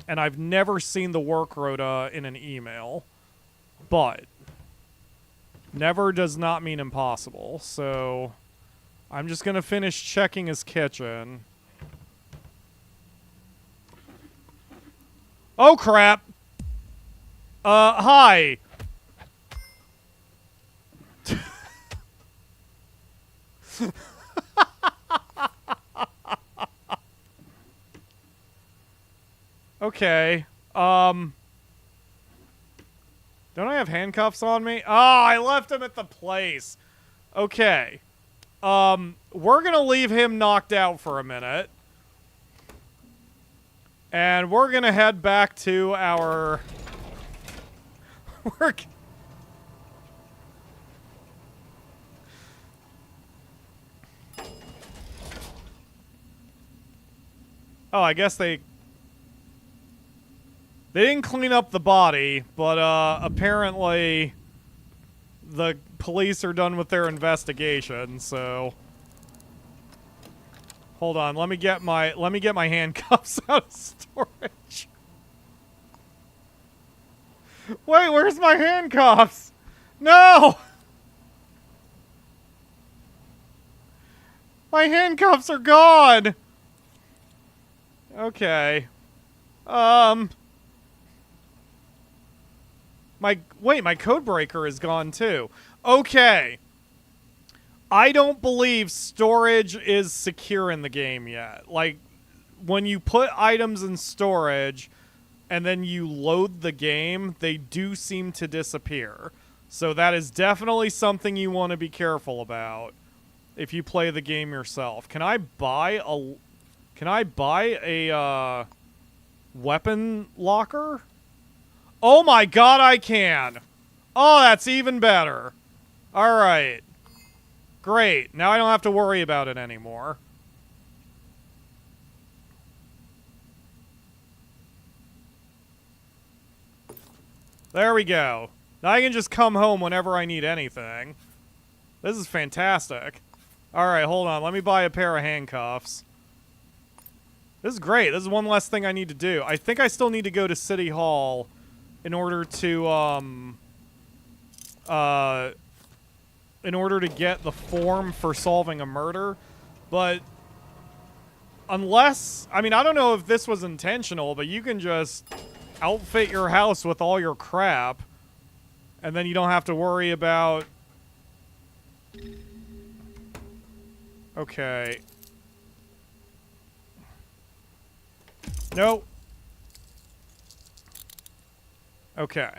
And I've never seen the work rota in an email. But never does not mean impossible. So I'm just going to finish checking his kitchen. Oh, crap. Hi. Okay. Don't I have handcuffs on me? Oh, I left him at the place. Okay. We're gonna leave him knocked out for a minute. And we're gonna head back to our work. Oh, I guess they didn't clean up the body, but apparently the police are done with their investigation, so hold on, let me get my handcuffs out of storage. Wait, where's my handcuffs? No! My handcuffs are gone. Okay. My code breaker is gone too. Okay. I don't believe storage is secure in the game yet. Like, when you put items in storage and then you load the game, they do seem to disappear. So that is definitely something you want to be careful about if you play the game yourself. Can I buy a weapon locker? Oh my god, I can. Oh, that's even better. All right. Great. Now I don't have to worry about it anymore. There we go. Now I can just come home whenever I need anything. This is fantastic. Alright, hold on. Let me buy a pair of handcuffs. This is great. This is one less thing I need to do. I think I still need to go to City Hall in order to, get the form for solving a murder. But unless... I mean, I don't know if this was intentional, but you can just outfit your house with all your crap, and then you don't have to worry about... Okay. Nope. Okay.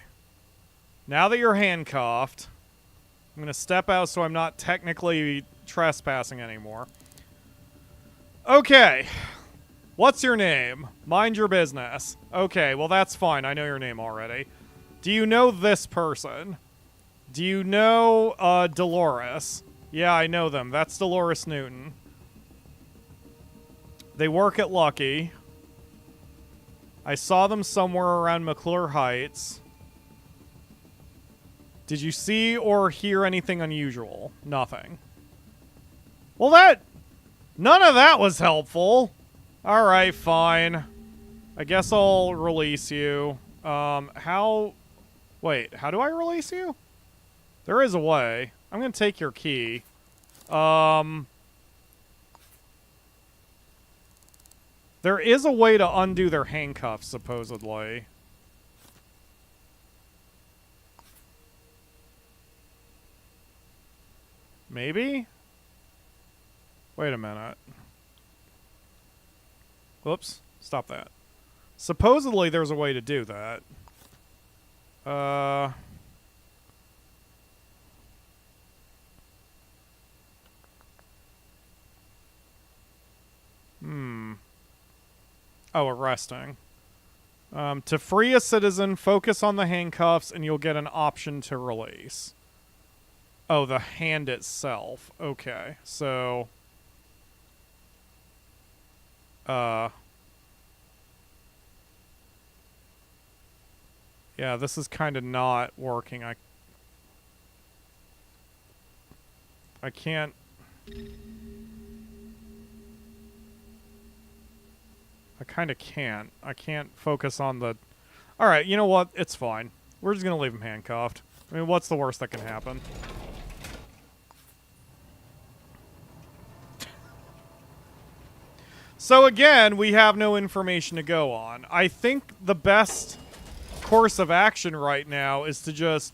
Now that you're handcuffed, I'm going to step out so I'm not technically trespassing anymore. Okay. What's your name? Mind your business. Okay, well that's fine. I know your name already. Do you know this person? Do you know, Dolores? Yeah, I know them. That's Dolores Newton. They work at Lucky. I saw them somewhere around McClure Heights. Did you see or hear anything unusual? Nothing. Well, none of that was helpful. Alright, fine. I guess I'll release you. Wait, how do I release you? There is a way. I'm gonna take your key. There is a way to undo their handcuffs, supposedly. Maybe? Wait a minute. Whoops. Stop that. Supposedly there's a way to do that. Oh, arresting. To free a citizen, focus on the handcuffs and you'll get an option to release. Oh, the hand itself. Okay, so... Yeah, this is kind of not working. I can't... I kind of can't. I can't focus on the... Alright, you know what? It's fine. We're just going to leave him handcuffed. I mean, what's the worst that can happen? So again, we have no information to go on. I think the best course of action right now is to just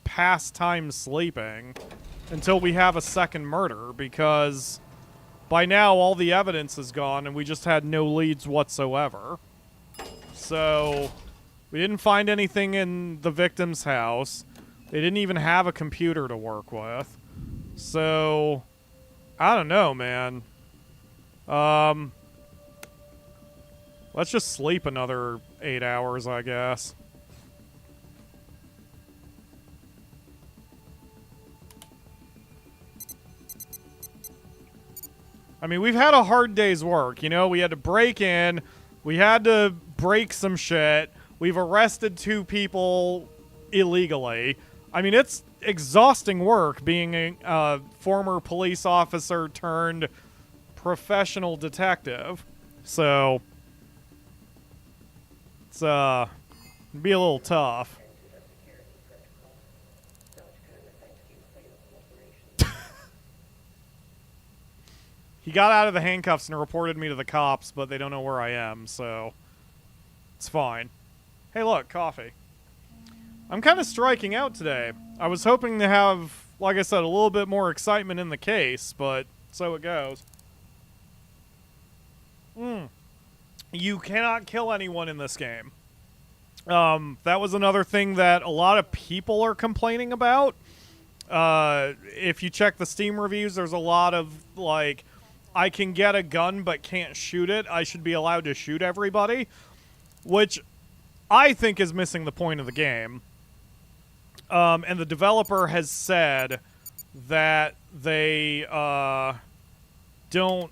pass time sleeping until we have a second murder, because by now all the evidence is gone and we just had no leads whatsoever. So we didn't find anything in the victim's house. They didn't even have a computer to work with. So I don't know, man. Let's just sleep another 8 hours, I guess. I mean, we've had a hard day's work, you know? We had to break in. We had to break some shit. We've arrested 2 people illegally. I mean, it's exhausting work being a former police officer turned professional detective. So... it's, be a little tough. He got out of the handcuffs and reported me to the cops, but they don't know where I am, so it's fine. Hey, look, coffee. I'm kind of striking out today. I was hoping to have like I said, a little bit more excitement in the case, but so it goes. You cannot kill anyone in this game. That was another thing that a lot of people are complaining about. If you check the Steam reviews, there's a lot of, like, I can get a gun but can't shoot it. I should be allowed to shoot everybody. Which I think is missing the point of the game. And the developer has said that they don't...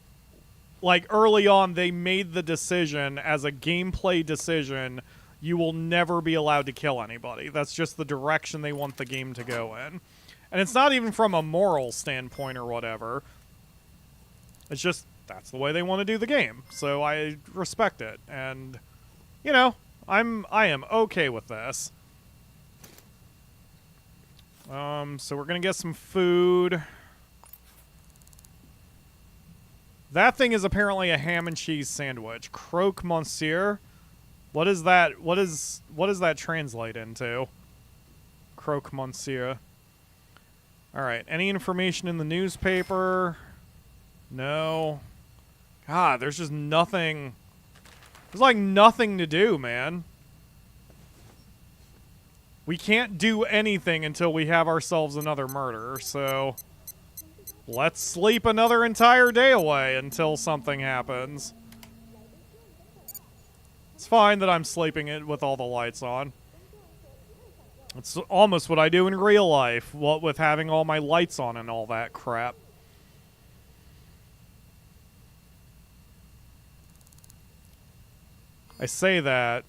Like, early on, they made the decision, as a gameplay decision, you will never be allowed to kill anybody. That's just the direction they want the game to go in. And it's not even from a moral standpoint or whatever. It's just, that's the way they want to do the game. So I respect it. And, you know, I am okay with this. So we're going to get some food. That thing is apparently a ham and cheese sandwich. Croque Monsieur. What is that? What does that translate into? Croque Monsieur. Alright, any information in the newspaper? No. God, there's just nothing. There's like nothing to do, man. We can't do anything until we have ourselves another murder, so... Let's sleep another entire day away until something happens. It's fine that I'm sleeping it with all the lights on. It's almost what I do in real life, what with having all my lights on and all that crap. I say that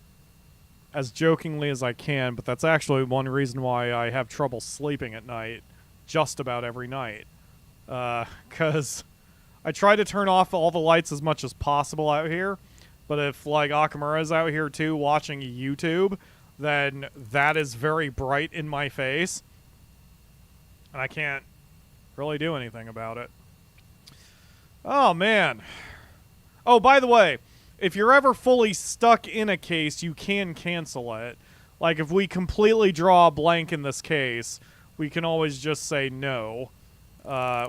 as jokingly as I can, but that's actually one reason why I have trouble sleeping at night, just about every night. 'Cause I try to turn off all the lights as much as possible out here, but if, like, Akamura's out here too watching YouTube, then that is very bright in my face, and I can't really do anything about it. Oh, man. Oh, by the way, if you're ever fully stuck in a case, you can cancel it. Like, if we completely draw a blank in this case, we can always just say no.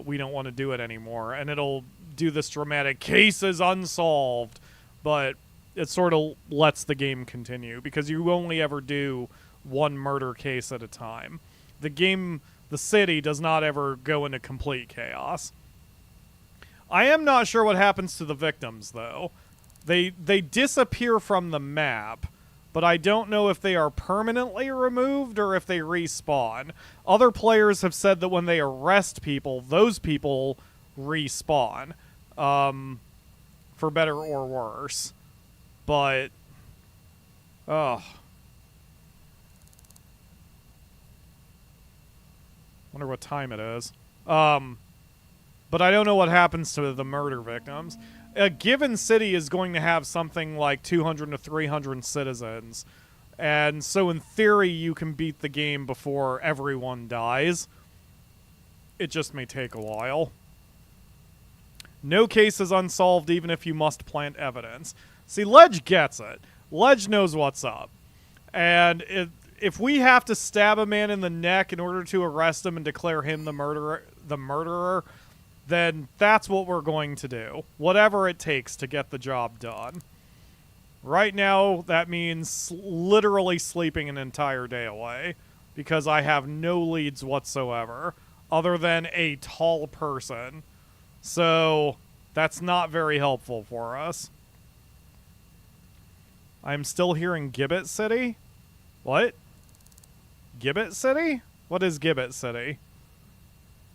We don't want to do it anymore, and it'll do this dramatic case is unsolved, but it sort of lets the game continue because you only ever do one murder case at a time. The city does not ever go into complete chaos. I am not sure what happens to the victims, though. They disappear from the map, but I don't know if they are permanently removed or if they respawn. Other players have said that when they arrest people, those people respawn, for better or worse. But, wonder what time it is. But I don't know what happens to the murder victims. A given city is going to have something like 200 to 300 citizens. And so in theory, you can beat the game before everyone dies. It just may take a while. No case is unsolved even if you must plant evidence. See, Ledge gets it. Ledge knows what's up. And if we have to stab a man in the neck in order to arrest him and declare him the murderer, then that's what we're going to do. Whatever it takes to get the job done. Right now, that means literally sleeping an entire day away, because I have no leads whatsoever, other than a tall person. So, that's not very helpful for us. I'm still hearing Gibbet City? What? Gibbet City? What is Gibbet City?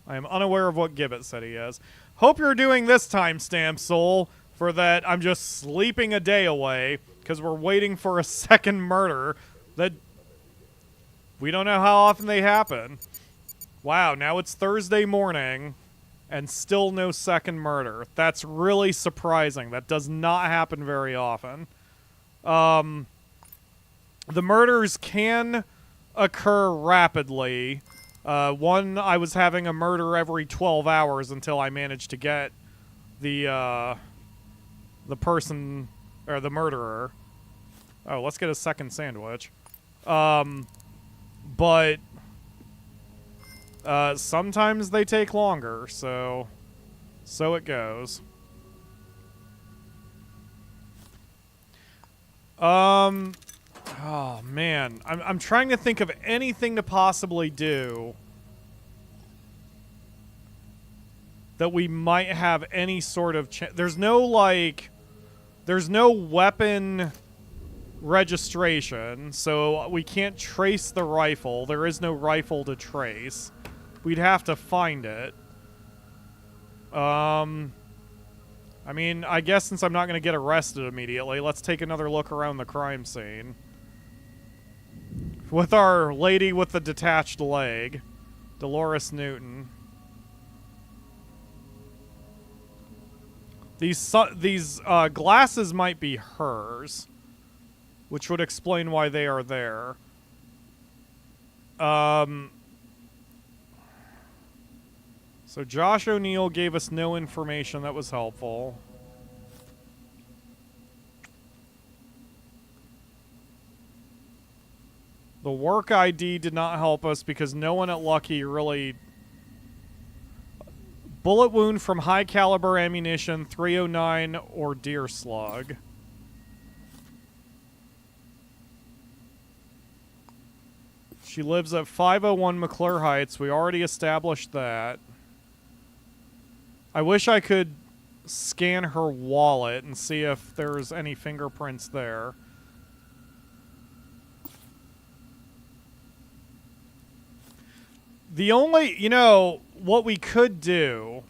I am unaware of what Gibbet City is. Hope you're doing this timestamp, Soul, for that I'm just sleeping a day away, because we're waiting for a second murder that we don't know how often they happen. Wow, now it's Thursday morning, and still no second murder. That's really surprising. That does not happen very often. The murders can occur rapidly. I was having a murder every 12 hours until I managed to get the person, or the murderer. Oh, let's get a second sandwich. But Sometimes they take longer, so it goes. Oh man, I'm trying to think of anything to possibly do that we might have any sort of there's no weapon registration, so we can't trace the rifle. There is no rifle to trace. We'd have to find it. I mean, I guess since I'm not going to get arrested immediately, let's take another look around the crime scene. With our lady with the detached leg, Dolores Newton. These glasses might be hers, which would explain why they are there. So Josh O'Neill gave us no information that was helpful. The work ID did not help us because no one at Lucky really... Bullet wound from high caliber ammunition, 309 or deer slug. She lives at 501 McClure Heights. We already established that. I wish I could scan her wallet and see if there's any fingerprints there. The only, you know, what we could do...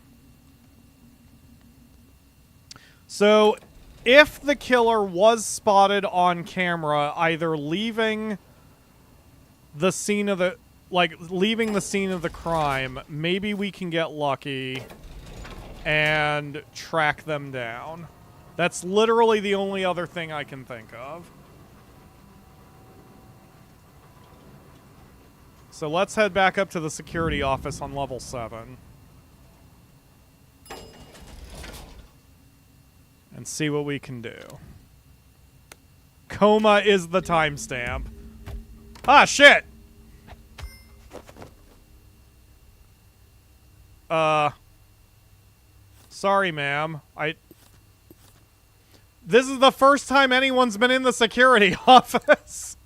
So, if the killer was spotted on camera, either leaving the scene of the... Like, leaving the scene of the crime, maybe we can get lucky and track them down. That's literally the only other thing I can think of. So let's head back up to the security office on level 7. And see what we can do. Coma is the timestamp. Ah, shit! Sorry, ma'am. This is the first time anyone's been in the security office.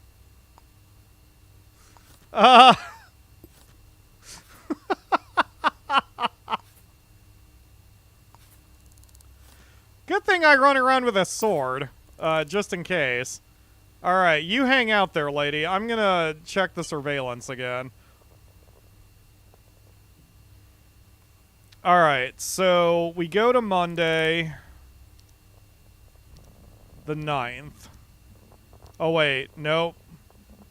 Good thing I run around with a sword, just in case. Alright, you hang out there, lady. I'm gonna check the surveillance again. Alright, so we go to Monday, the 9th. Oh, wait, nope.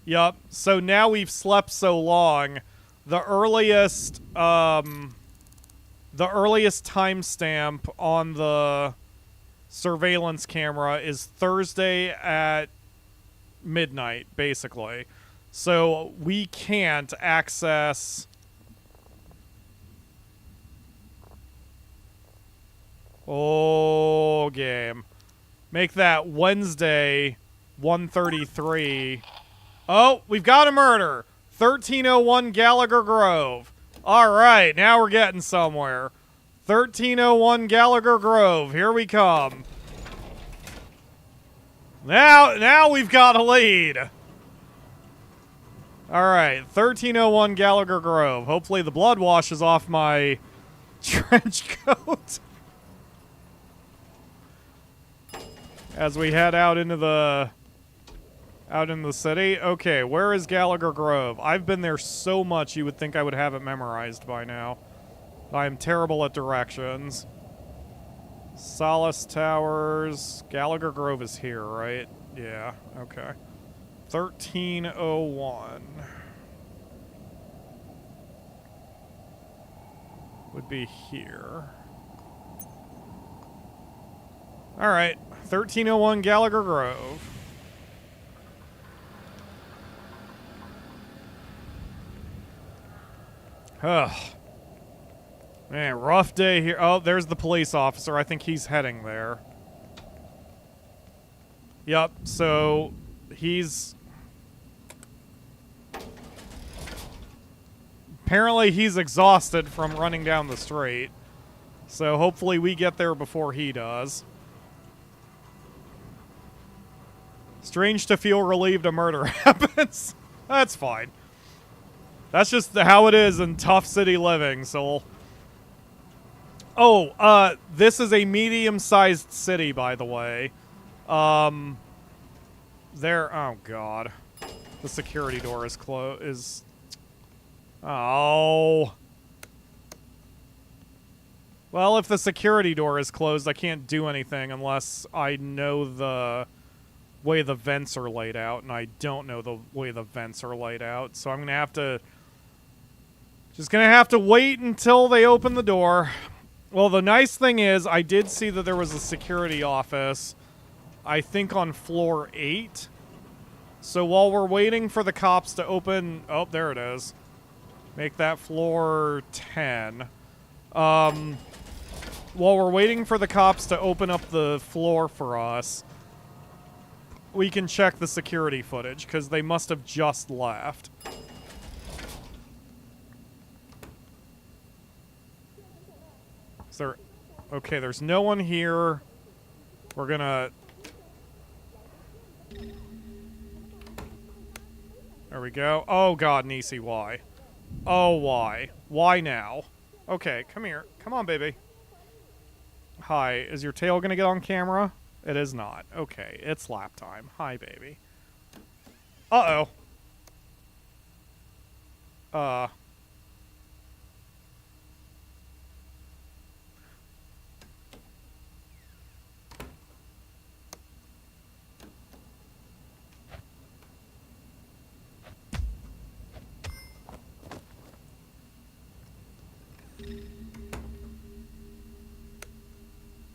Yup, so now we've slept so long, the earliest timestamp on the surveillance camera is Thursday at midnight, basically. So we can't access... Oh, game. Make that Wednesday, 1:33. Oh, we've got a murder. 1301 Gallagher Grove. All right, now we're getting somewhere. 1301 Grove. Here we come. Now we've got a lead. All right, 1301 Grove. Hopefully the blood washes off my trench coat. As we head out into the city. Okay, where is Gallagher Grove? I've been there so much you would think I would have it memorized by now. I am terrible at directions. Solace Towers. Gallagher Grove is here, right? Yeah, okay. 1301. Would be here. Alright, 1301 Gallagher Grove. Ugh. Man, rough day here. Oh, there's the police officer. I think he's heading there. Yep, so he's Apparently he's exhausted from running down the street. So hopefully we get there before he does. Strange to feel relieved a murder happens. That's fine. That's just how it is in tough city living, so... Oh, this is a medium-sized city, by the way. Oh, God. The security door is closed. Oh. Well, if the security door is closed, I can't do anything unless I know the way the vents are laid out, and I don't know the way the vents are laid out, so I'm gonna have to... Just gonna have to wait until they open the door. Well, the nice thing is, I did see that there was a security office, I think on floor 8. So while we're waiting for the cops to open... Oh, there it is. Make that floor 10. While we're waiting for the cops to open up the floor for us, we can check the security footage, because they must have just left. Is there... Okay, there's no one here. We're gonna... There we go. Oh, God, Nisi, why? Oh, why? Why now? Okay, come here. Come on, baby. Hi, is your tail gonna get on camera? It is not. Okay, it's lap time. Hi, baby. Uh-oh.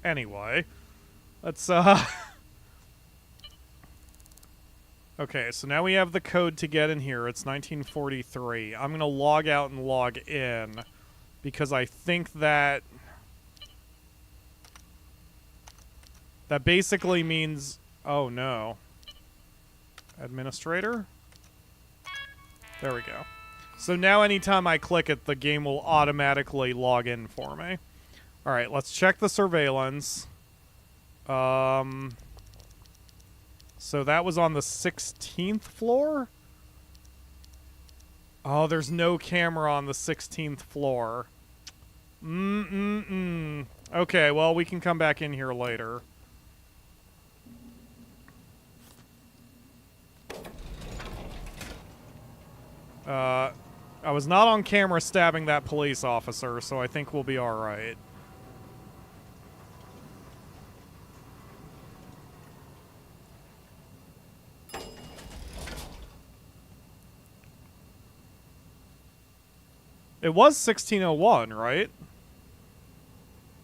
Anyway, let's, Okay, so now we have the code to get in here. It's 1943. I'm gonna log out and log in, because I think that... That basically means... Oh, no. Administrator? There we go. So now anytime I click it, the game will automatically log in for me. Alright, let's check the surveillance. So that was on the 16th floor? Oh, there's no camera on the 16th floor. Okay, well, we can come back in here later. I was not on camera stabbing that police officer, so I think we'll be alright. It was 1601, right?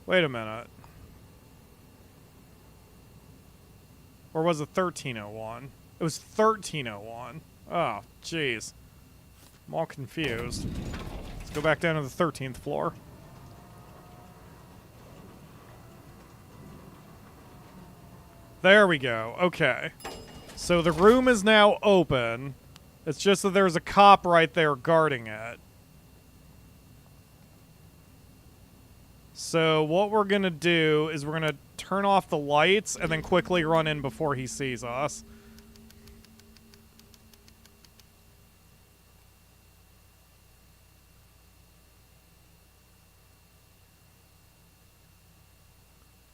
Wait a minute. Or was it 1301? It was 1301. Oh, jeez. I'm all confused. Let's go back down to the 13th floor. There we go. Okay. So the room is now open. It's just that there's a cop right there guarding it. So what we're going to do is we're going to turn off the lights and then quickly run in before he sees us.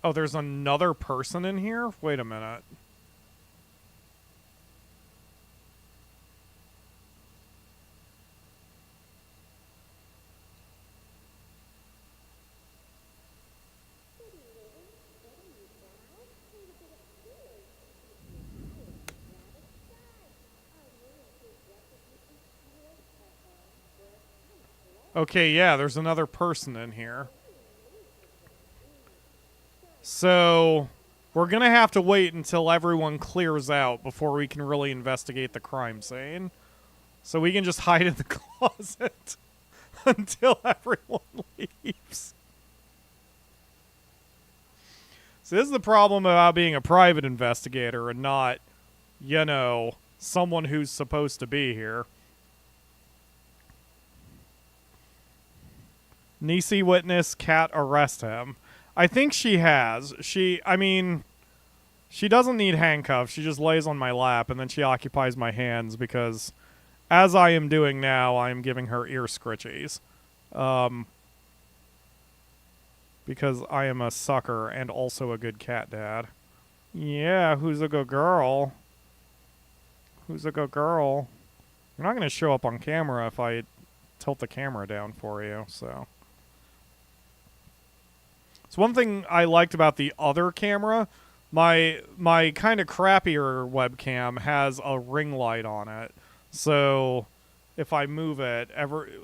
Oh, there's another person in here? Wait a minute. Okay, yeah, there's another person in here. So, we're gonna have to wait until everyone clears out before we can really investigate the crime scene. So we can just hide in the closet until everyone leaves. So this is the problem about being a private investigator and not, you know, someone who's supposed to be here. Nisi witness, cat arrest him. I think she has. I mean, she doesn't need handcuffs. She just lays on my lap and then she occupies my hands because, as I am doing now, I am giving her ear scritchies. Because I am a sucker and also a good cat dad. Yeah, who's a good girl? Who's a good girl? You're not going to show up on camera if I tilt the camera down for you, so. So one thing I liked about the other camera, my kind of crappier webcam has a ring light on it. So if I move it,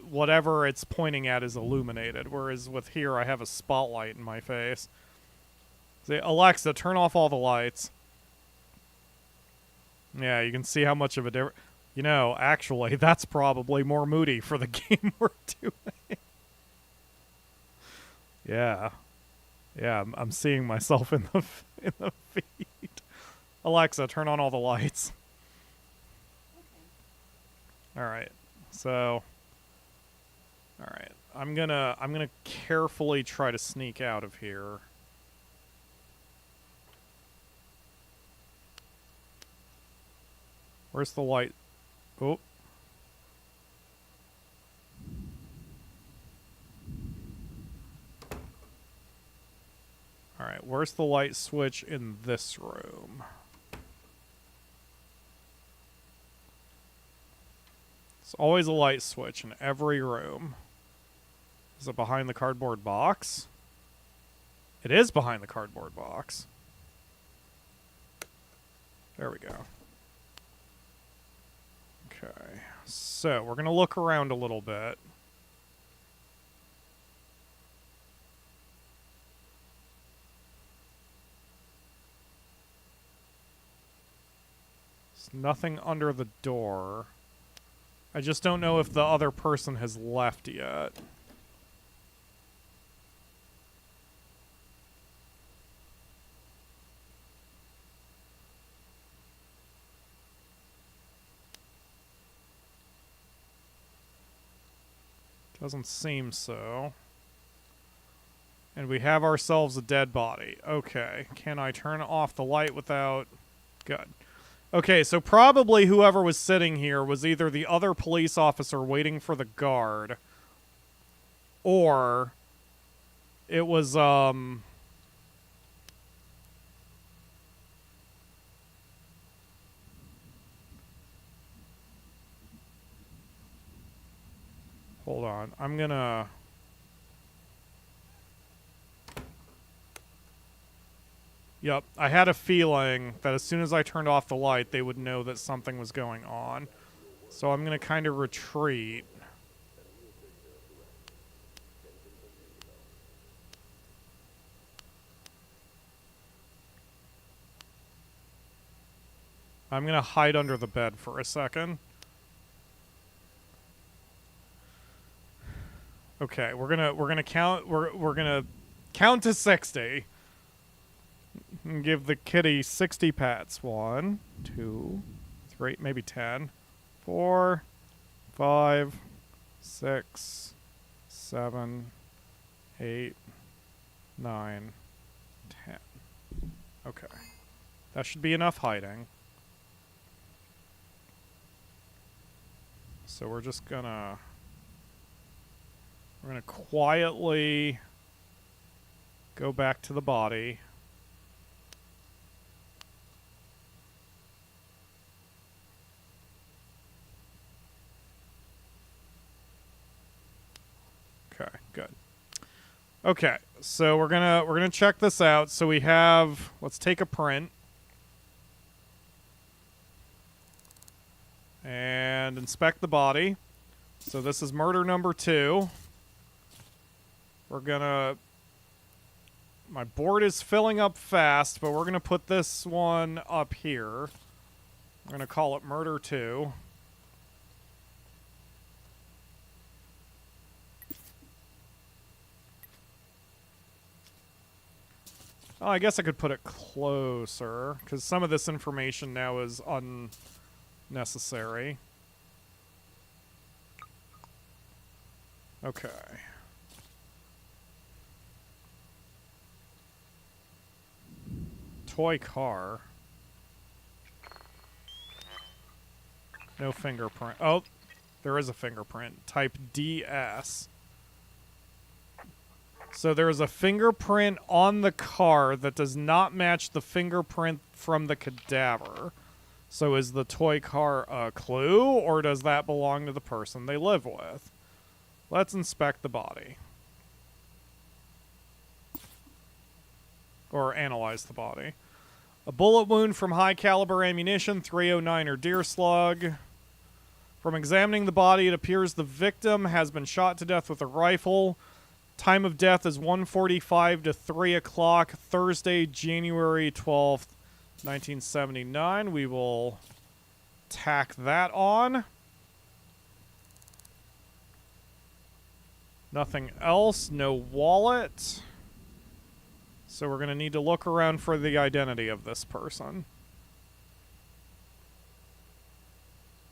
whatever it's pointing at is illuminated. Whereas with here, I have a spotlight in my face. Say, Alexa, turn off all the lights. Yeah, you can see how much of a difference. You know, actually, that's probably more moody for the game we're doing. Yeah. Yeah, I'm seeing myself in the feed. Alexa, turn on all the lights. All right. So all right. I'm going to carefully try to sneak out of here. Where's the light? Oh. All right, where's the light switch in this room? It's always a light switch in every room. Is it behind the cardboard box? It is behind the cardboard box. There we go. Okay, so we're going to look around a little bit. There's nothing under the door. I just don't know if the other person has left yet. Doesn't seem so. And we have ourselves a dead body. Okay. Can I turn off the light without... Good. Okay, so probably whoever was sitting here was either the other police officer waiting for the guard, or it was, hold on. I'm gonna... Yep, I had a feeling that as soon as I turned off the light, they would know that something was going on. So I'm going to kind of retreat. I'm going to hide under the bed for a second. Okay, we're going to count to 60. And give the kitty 60 pats. 1, 2, 3, maybe 10. 4, 5, 6, 7, 8, 9, 10. Okay. That should be enough hiding. So we're just gonna... We're gonna quietly go back to the body. Okay, good. Okay, so we're gonna check this out. So we have, let's take a print and inspect the body. So this is murder number 2. We're gonna, my board is filling up fast, but we're gonna put this one up here. We're gonna call it murder 2. Oh, I guess I could put it closer, because some of this information now is unnecessary. Okay. Toy car. No fingerprint. Oh, there is a fingerprint. Type DS. So there is a fingerprint on the car that does not match the fingerprint from the cadaver. So is the toy car a clue, or does that belong to the person they live with? Let's inspect the body. Or analyze the body. A bullet wound from high caliber ammunition, 309 or deer slug. From examining the body, it appears the victim has been shot to death with a rifle. Time of death is 1:45 to 3 o'clock, Thursday, January 12th, 1979. We will tack that on. Nothing else. No wallet. So we're going to need to look around for the identity of this person.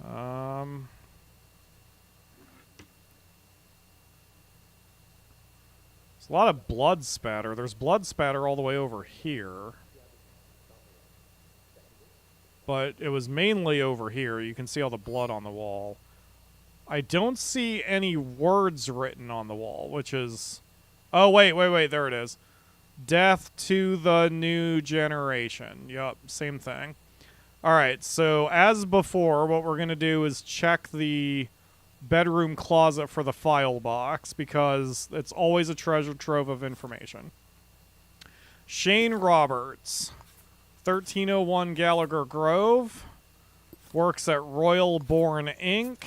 There's a lot of blood spatter. There's blood spatter all the way over here. But it was mainly over here. You can see all the blood on the wall. I don't see any words written on the wall, which is... Oh, wait. There it is. Death to the new generation. Yup, same thing. Alright, so as before, what we're going to do is check the bedroom closet for the file box, because it's always a treasure trove of information. Shane Roberts, 1301 Gallagher Grove, works at Royal Born Inc.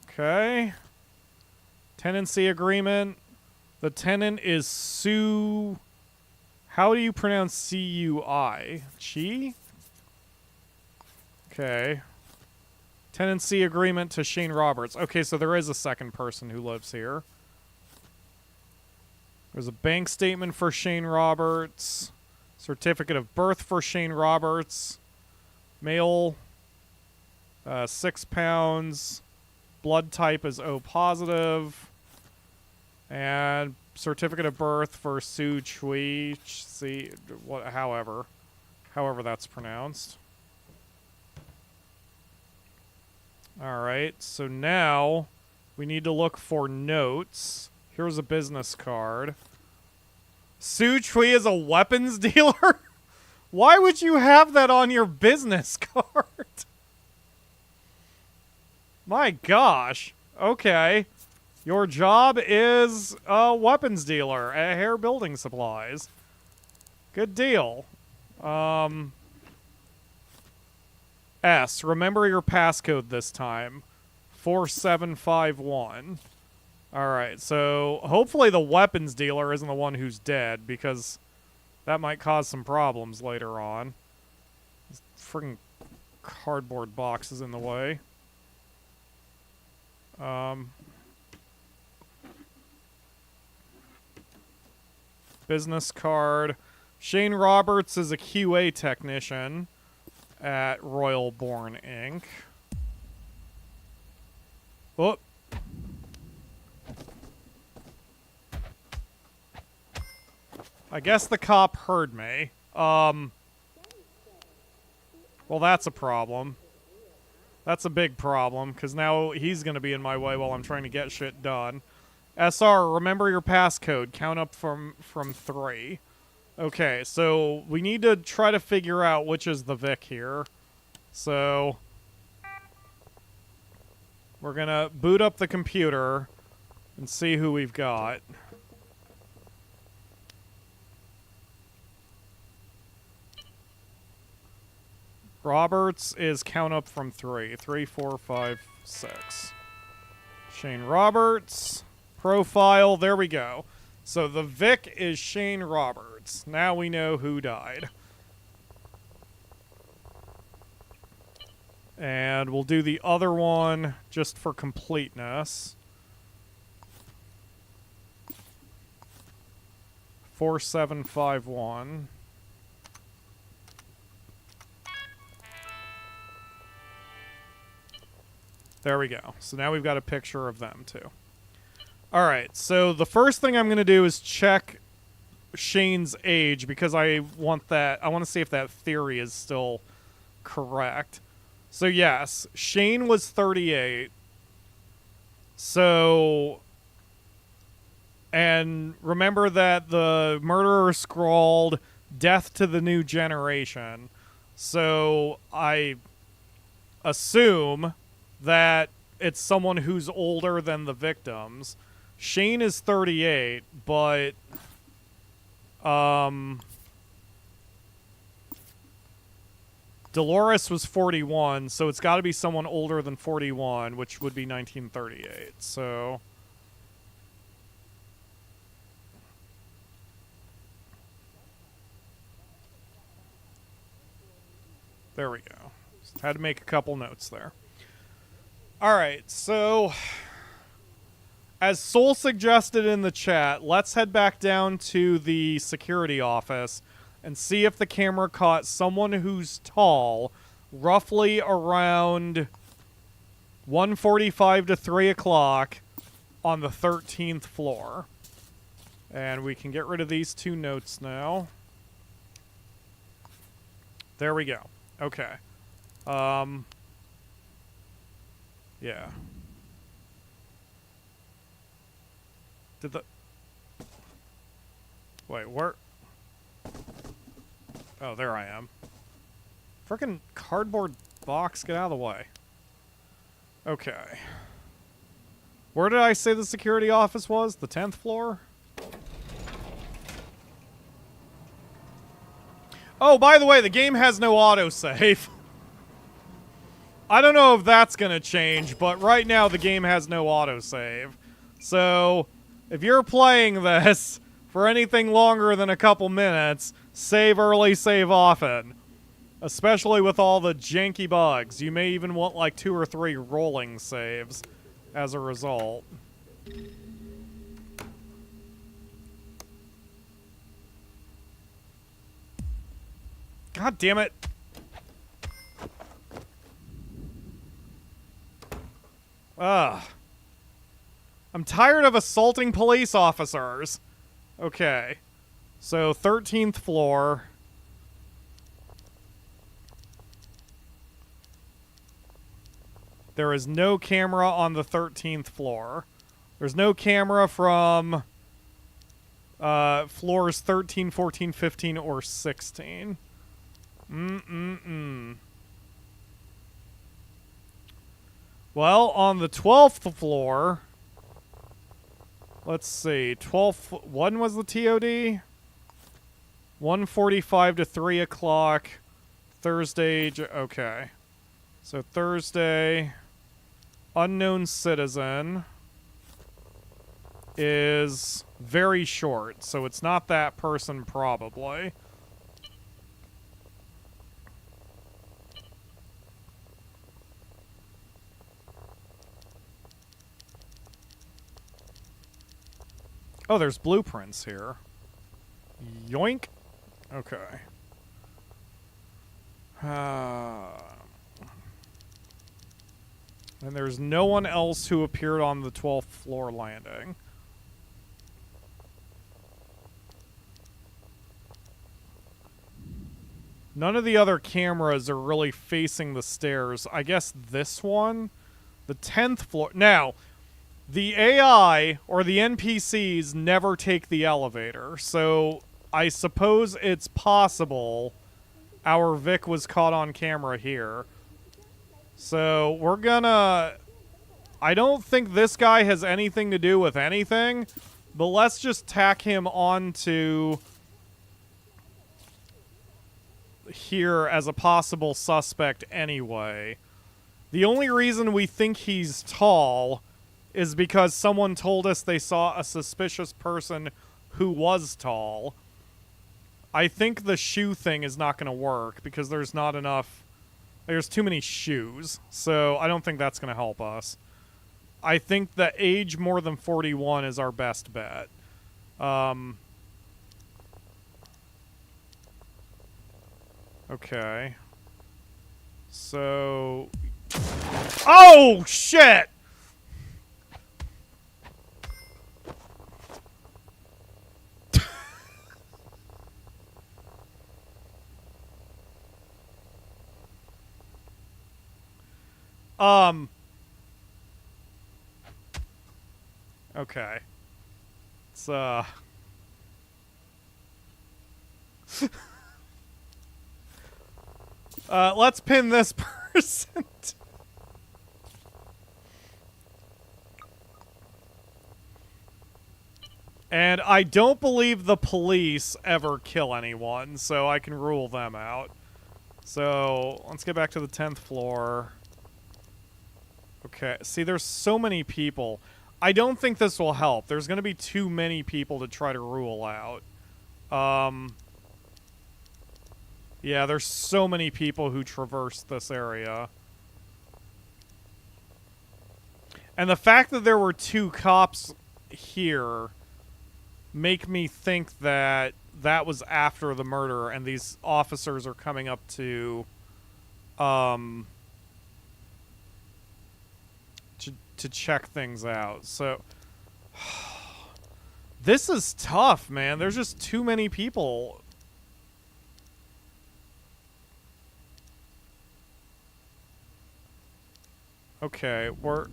Okay. Tenancy agreement. The tenant is Sue... How do you pronounce C-U-I? Chi? Okay. Tenancy agreement to Shane Roberts. Okay, so there is a second person who lives here. There's a bank statement for Shane Roberts. Certificate of birth for Shane Roberts. Male. 6 pounds. Blood type is O positive. And certificate of birth for Sue Chui. See, however that's pronounced. Alright, so now we need to look for notes. Here's a business card. Sue Chui is a weapons dealer? Why would you have that on your business card? My gosh. Okay. Your job is a weapons dealer at Hare Building Supplies. Good deal. S. Remember your passcode this time. 4751. Alright, so hopefully the weapons dealer isn't the one who's dead, because that might cause some problems later on. This friggin' cardboard box is in the way. Business card. Shane Roberts is a QA technician at Royal Born Inc. Oh. I guess the cop heard me. Well, that's a problem. That's a big problem, because now he's going to be in my way while I'm trying to get shit done. SR, remember your passcode. Count up from 3. Okay, so we need to try to figure out which is the Vic here. So we're going to boot up the computer and see who we've got. Roberts is count up from 3. 3, 4, 5, 6. Shane Roberts. Profile. There we go. So the Vic is Shane Roberts. Now we know who died. And we'll do the other one just for completeness. 4751. There we go. So now we've got a picture of them, too. Alright, so the first thing I'm going to do is check Shane's age because I want to see if that theory is still correct. So yes, Shane was 38. So, and remember that the murderer scrawled "Death to the New Generation." So I assume that it's someone who's older than the victims. Shane is 38, but Dolores was 41, so it's got to be someone older than 41, which would be 1938. So there we go. Just had to make a couple notes there. All right, so as Soul suggested in the chat, let's head back down to the security office and see if the camera caught someone who's tall, roughly around 1:45 to 3 o'clock on the 13th floor. And we can get rid of these two notes now. There we go. Okay. Yeah. Did the... Wait, where... Oh, there I am. Frickin' cardboard box, get out of the way. Okay. Where did I say the security office was? The 10th floor? Oh, by the way, the game has no autosave. I don't know if that's gonna change, but right now the game has no autosave. So, if you're playing this for anything longer than a couple minutes, save early, save often. Especially with all the janky bugs. You may even want like 2 or 3 rolling saves as a result. God damn it. Ugh. I'm tired of assaulting police officers. Okay. So, 13th floor. There is no camera on the 13th floor. There's no camera from floors 13, 14, 15, or 16. Well, on the 12th floor... Let's see. 12th... When was the TOD? 1:45 to 3 o'clock. Thursday... Okay. So Thursday... Unknown citizen... is very short. So it's not that person, probably. Oh, there's blueprints here. Yoink. Okay. And there's no one else who appeared on the 12th floor landing. None of the other cameras are really facing the stairs. I guess this one? The 10th floor. Now... The AI, or the NPCs, never take the elevator, so I suppose it's possible our Vic was caught on camera here. So, we're gonna... I don't think this guy has anything to do with anything, but let's just tack him onto here as a possible suspect anyway. The only reason we think he's tall... is because someone told us they saw a suspicious person who was tall. I think the shoe thing is not going to work because there's not enough... There's too many shoes, so I don't think that's going to help us. I think that age more than 41 is our best bet. Okay. So... Oh, shit! Okay. It's, let's pin this person. And I don't believe the police ever kill anyone, so I can rule them out. So, let's get back to the 10th floor. Okay, see, there's so many people. I don't think this will help. There's going to be too many people to try to rule out. Yeah, there's so many people who traverse this area. And the fact that there were 2 cops here make me think that that was after the murder and these officers are coming up to check things out. So this is tough, man. There's just too many people. Okay, were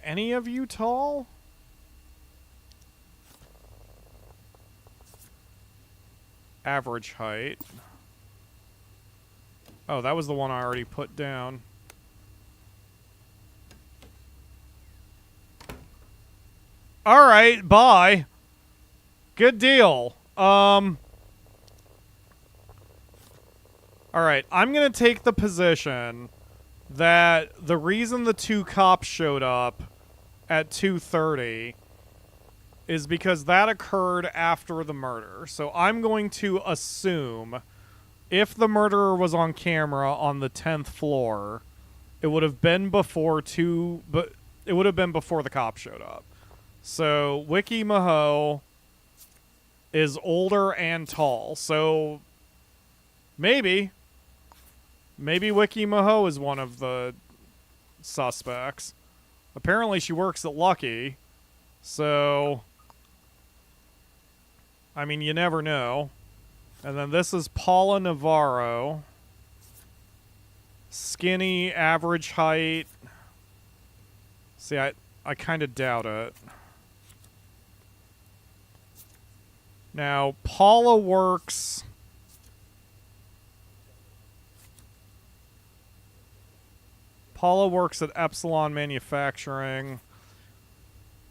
any of you tall? Average height. Oh, that was the one I already put down. Alright, bye. Good deal. Alright, I'm gonna take the position that the reason the 2 cops showed up at 2:30 is because that occurred after the murder. So I'm going to assume if the murderer was on camera on the 10th floor, it would have been before it would have been before the cops showed up. So Wiki Maho is older and tall. So maybe Wiki Maho is one of the suspects. Apparently she works at Lucky. So I mean, you never know. And then this is Paula Navarro. Skinny, average height. See, I kind of doubt it. Now, Paula works at Epsilon Manufacturing.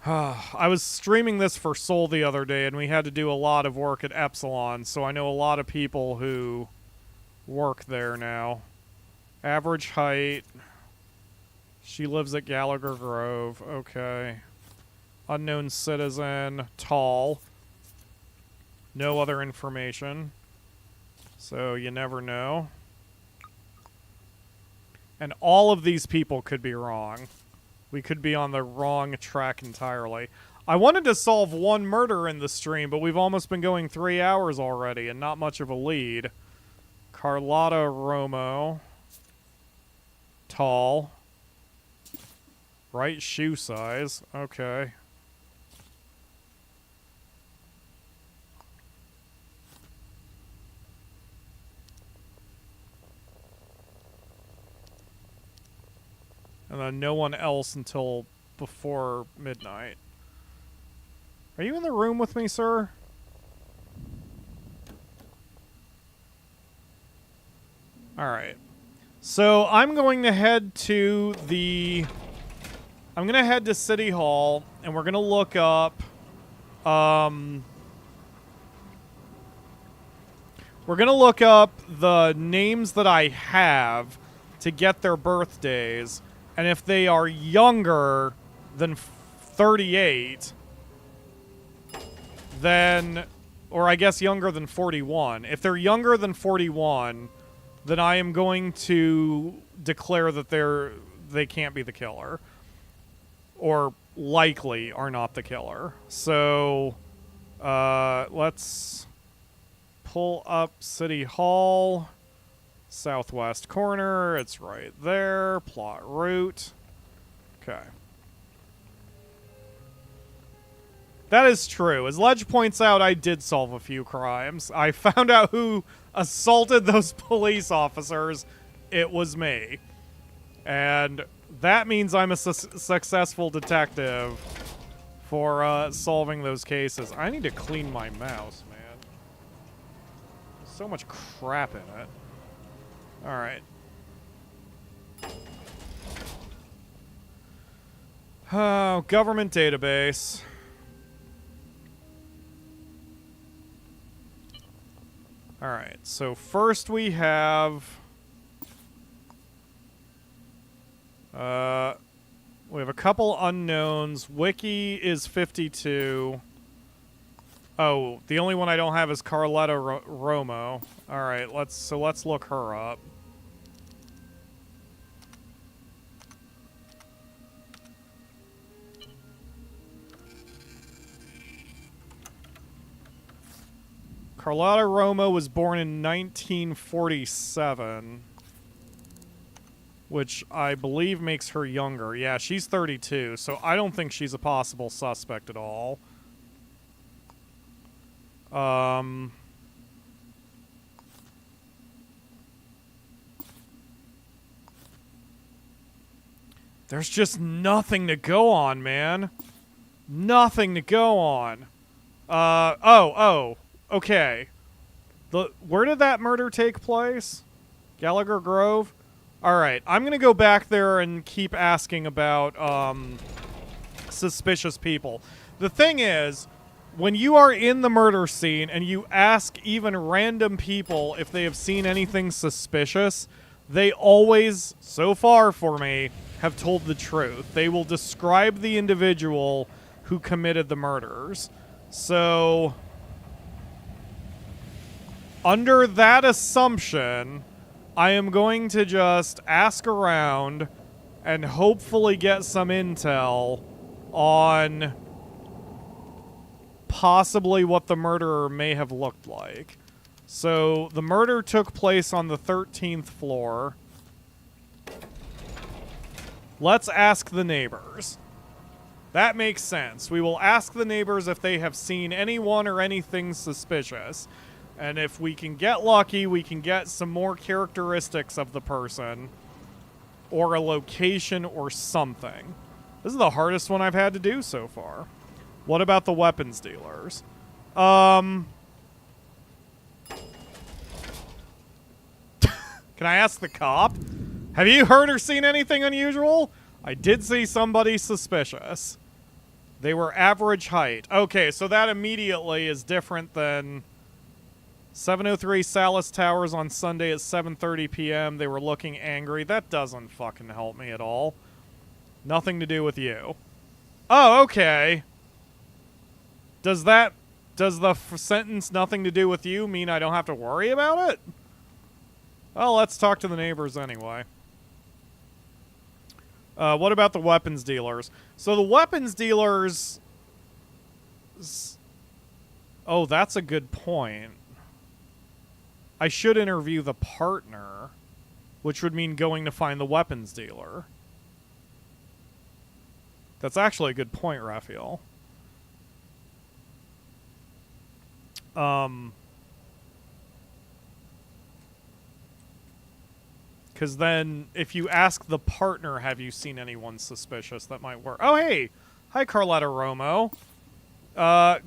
I was streaming this for Soul the other day, and we had to do a lot of work at Epsilon, so I know a lot of people who work there now. Average height. She lives at Gallagher Grove. Okay. Unknown citizen. Tall. No other information. So you never know. And all of these people could be wrong. We could be on the wrong track entirely. I wanted to solve one murder in the stream, but we've almost been going 3 hours already and not much of a lead. Carlotta Romo. Tall. Right shoe size. Okay. And then no one else until before midnight. Are you in the room with me, sir? Alright. So I'm going to head to the... I'm going to head to City Hall, and we're going to look up... we're going to look up the names that I have to get their birthdays. And if they are younger than 38, then, or I guess younger than 41. If they're younger than 41, then I am going to declare that they can't be the killer. Or likely are not the killer. So, let's pull up City Hall. Southwest corner, it's right there. Plot route. Okay. That is true. As Ledge points out, I did solve a few crimes. I found out who assaulted those police officers. It was me. And that means I'm a successful detective for solving those cases. I need to clean my mouse, man. There's so much crap in it. Alright. Oh, government database. Alright, so first we have... we have a couple unknowns. Wiki is 52. Oh, the only one I don't have is Carletta Romo. Alright, let's look her up. Carlotta Romo was born in 1947, which I believe makes her younger. Yeah, she's 32, so I don't think she's a possible suspect at all. There's just nothing to go on, man. Nothing to go on. Okay. Where did that murder take place? Gallagher Grove? Alright, I'm gonna go back there and keep asking about, suspicious people. The thing is, when you are in the murder scene and you ask even random people if they have seen anything suspicious, they always, so far for me, have told the truth. They will describe the individual who committed the murders. So... under that assumption, I am going to just ask around and hopefully get some intel on possibly what the murderer may have looked like. So, the murder took place on the 13th floor. Let's ask the neighbors. That makes sense. We will ask the neighbors if they have seen anyone or anything suspicious. And if we can get lucky, we can get some more characteristics of the person. Or a location or something. This is the hardest one I've had to do so far. What about the weapons dealers? Can I ask the cop? Have you heard or seen anything unusual? I did see somebody suspicious. They were average height. Okay, so that immediately is different than... 703 Salas Towers on Sunday at 7:30 p.m. They were looking angry. That doesn't fucking help me at all. Nothing to do with you. Oh, okay. Does the sentence "nothing to do with you" mean I don't have to worry about it? Well, let's talk to the neighbors anyway. What about the weapons dealers? So the weapons dealers... Oh, that's a good point. I should interview the partner, which would mean going to find the weapons dealer. That's actually a good point, Raphael. Because then, if you ask the partner, have you seen anyone suspicious, that might work. Oh, hey! Hi, Carletta Romo.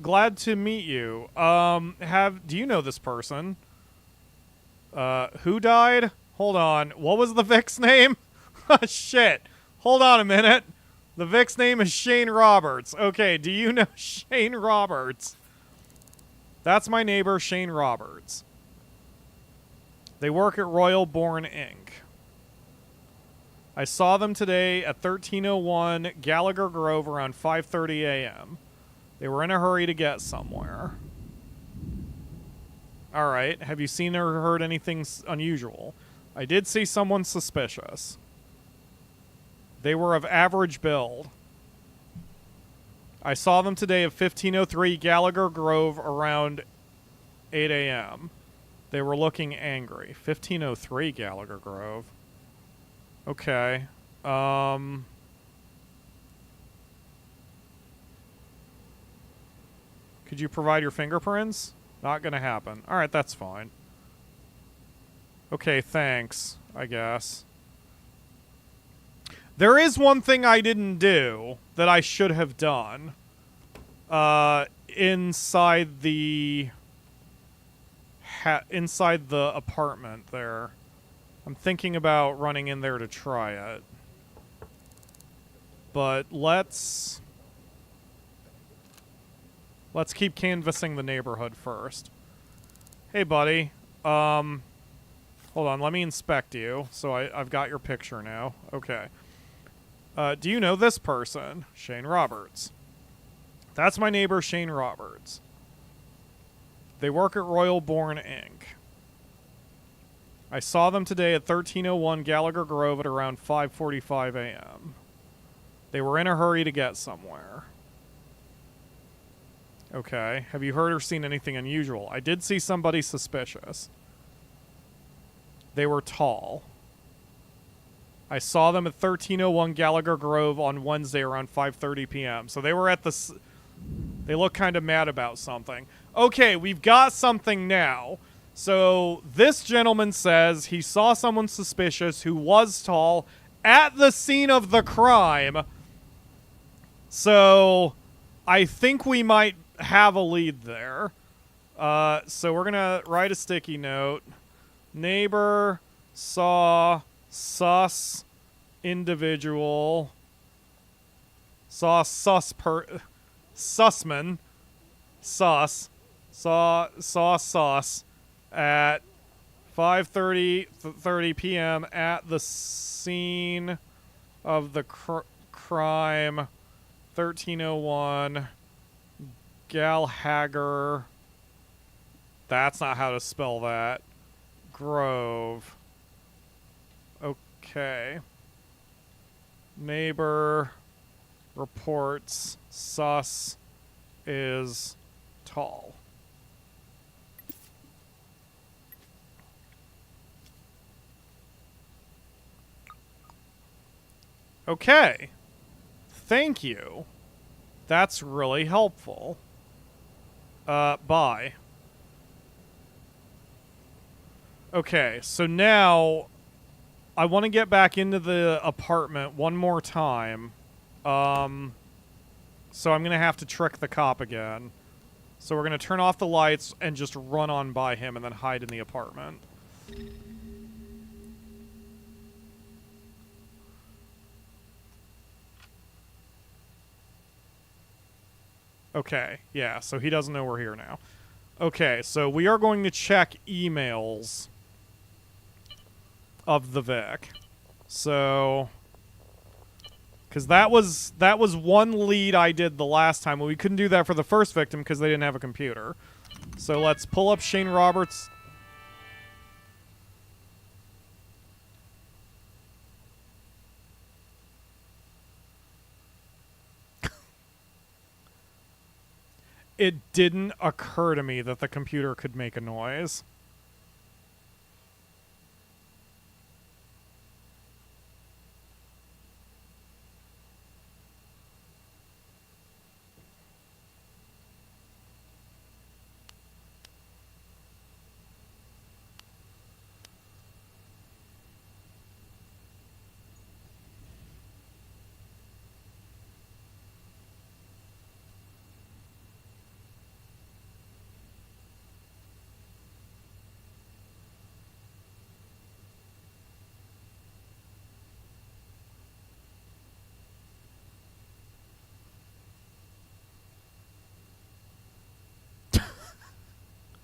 Glad to meet you. Do you know this person? Who died? Hold on. What was the Vic's name? Shit. Hold on a minute. The Vic's name is Shane Roberts. Okay, do you know Shane Roberts? That's my neighbor, Shane Roberts. They work at Royal Bourne Inc. I saw them today at 1301 Gallagher Grove around 5:30 a.m. They were in a hurry to get somewhere. Alright, have you seen or heard anything unusual? I did see someone suspicious. They were of average build. I saw them today at 1503 Gallagher Grove around 8 a.m. They were looking angry. 1503 Gallagher Grove. Okay. Could you provide your fingerprints? Not gonna happen. Alright, that's fine. Okay, thanks, I guess. There is one thing I didn't do that I should have done. Inside the apartment there. I'm thinking about running in there to try it. But let's keep canvassing the neighborhood first. Hey, buddy. Hold on, let me inspect you. So I've got your picture now. Okay. Do you know this person? Shane Roberts. That's my neighbor, Shane Roberts. They work at Royal Bourne, Inc. I saw them today at 1301 Gallagher Grove at around 5:45 a.m. They were in a hurry to get somewhere. Okay. Have you heard or seen anything unusual? I did see somebody suspicious. They were tall. I saw them at 1301 Gallagher Grove on Wednesday around 5:30 p.m. So they were at the... They look kind of mad about something. Okay, we've got something now. So this gentleman says he saw someone suspicious who was tall at the scene of the crime. So I think we might have a lead there. So we're going to write a sticky note. Neighbor saw sus individual. Saw sussman. Sus. Saw sus at 5:30 p.m. at the scene of the crime. 1301 Gallagher. That's not how to spell that. Grove. Okay. Neighbor reports sus is tall. Okay. Thank you. That's really helpful. Bye. Okay, so now I want to get back into the apartment one more time. So I'm going to have to trick the cop again. So we're going to turn off the lights and just run on by him and then hide in the apartment. Okay, yeah, so he doesn't know we're here now. Okay, so we are going to check emails of the Vic. So, because that was one lead I did the last time. Well, we couldn't do that for the first victim because they didn't have a computer. So let's pull up Shane Roberts. It didn't occur to me that the computer could make a noise.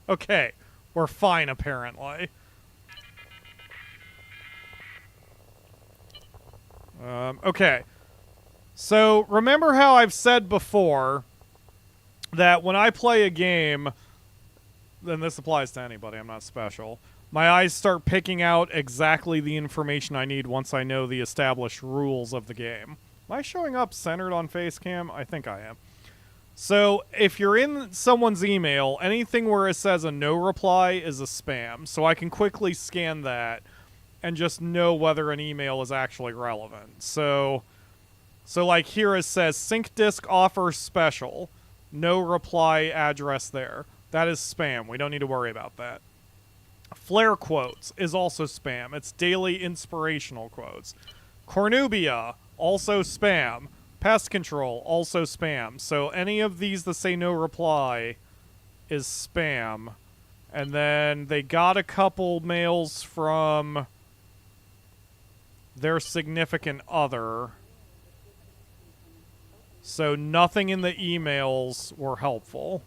Okay, we're fine apparently. Okay. So, remember how I've said before that when I play a game, and this applies to anybody, I'm not special, my eyes start picking out exactly the information I need once I know the established rules of the game. Am I showing up centered on Facecam? I think I am. So, if you're in someone's email, anything where it says a no reply is a spam. So I can quickly scan that and just know whether an email is actually relevant. So like here it says, sync disk offer special. No reply address there. That is spam. We don't need to worry about that. Flare quotes is also spam. It's daily inspirational quotes. Cornubia, also spam. Pest control, also spam. So any of these that say no reply is spam. And then they got a couple mails from their significant other. So nothing in the emails were helpful.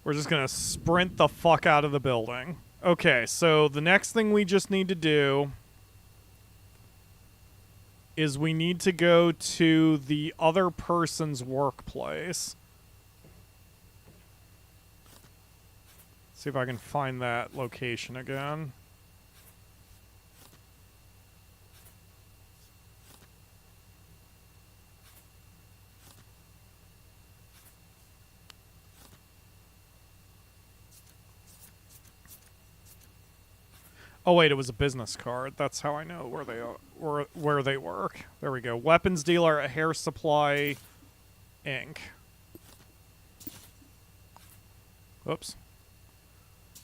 We're just gonna sprint the fuck out of the building. Okay, so the next thing we just need to do is we need to go to the other person's workplace. See if I can find that location again. Oh wait, it was a business card. That's how I know where they are, where they work. There we go. Weapons dealer at Hair Supply Inc. Oops.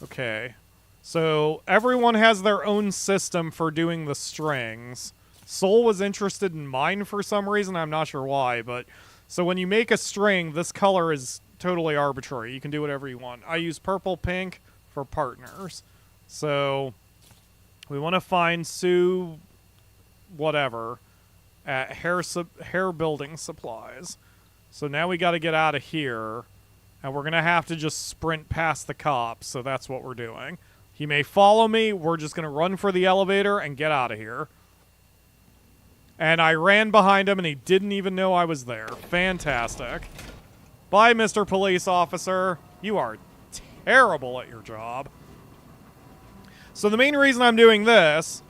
Okay. So everyone has their own system for doing the strings. Soul was interested in mine for some reason. I'm not sure why, but so when you make a string, this color is totally arbitrary. You can do whatever you want. I use purple, pink for partners. So we want to find Sue whatever at hair building supplies. So now we got to get out of here, and we're going to have to just sprint past the cops, so that's what we're doing. He may follow me. We're just going to run for the elevator and get out of here. And I ran behind him, and he didn't even know I was there. Fantastic. Bye, Mr. Police Officer. You are terrible at your job. So the main reason I'm doing this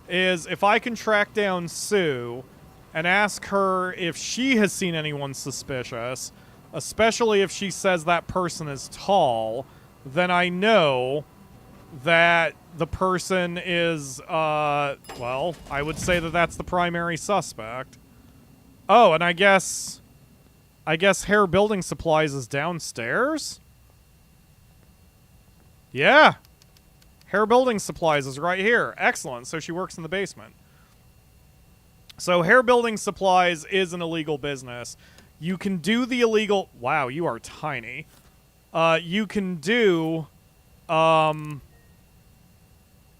is if I can track down Sue and ask her if she has seen anyone suspicious, especially if she says that person is tall, then I know that the person is, well, I would say that that's the primary suspect. Oh, and I guess Hair Building Supplies is downstairs? Yeah. Hair Building Supplies is right here. Excellent. So she works in the basement. So Hair Building Supplies is an illegal business. You can do the illegal... Wow, you are tiny. You can do...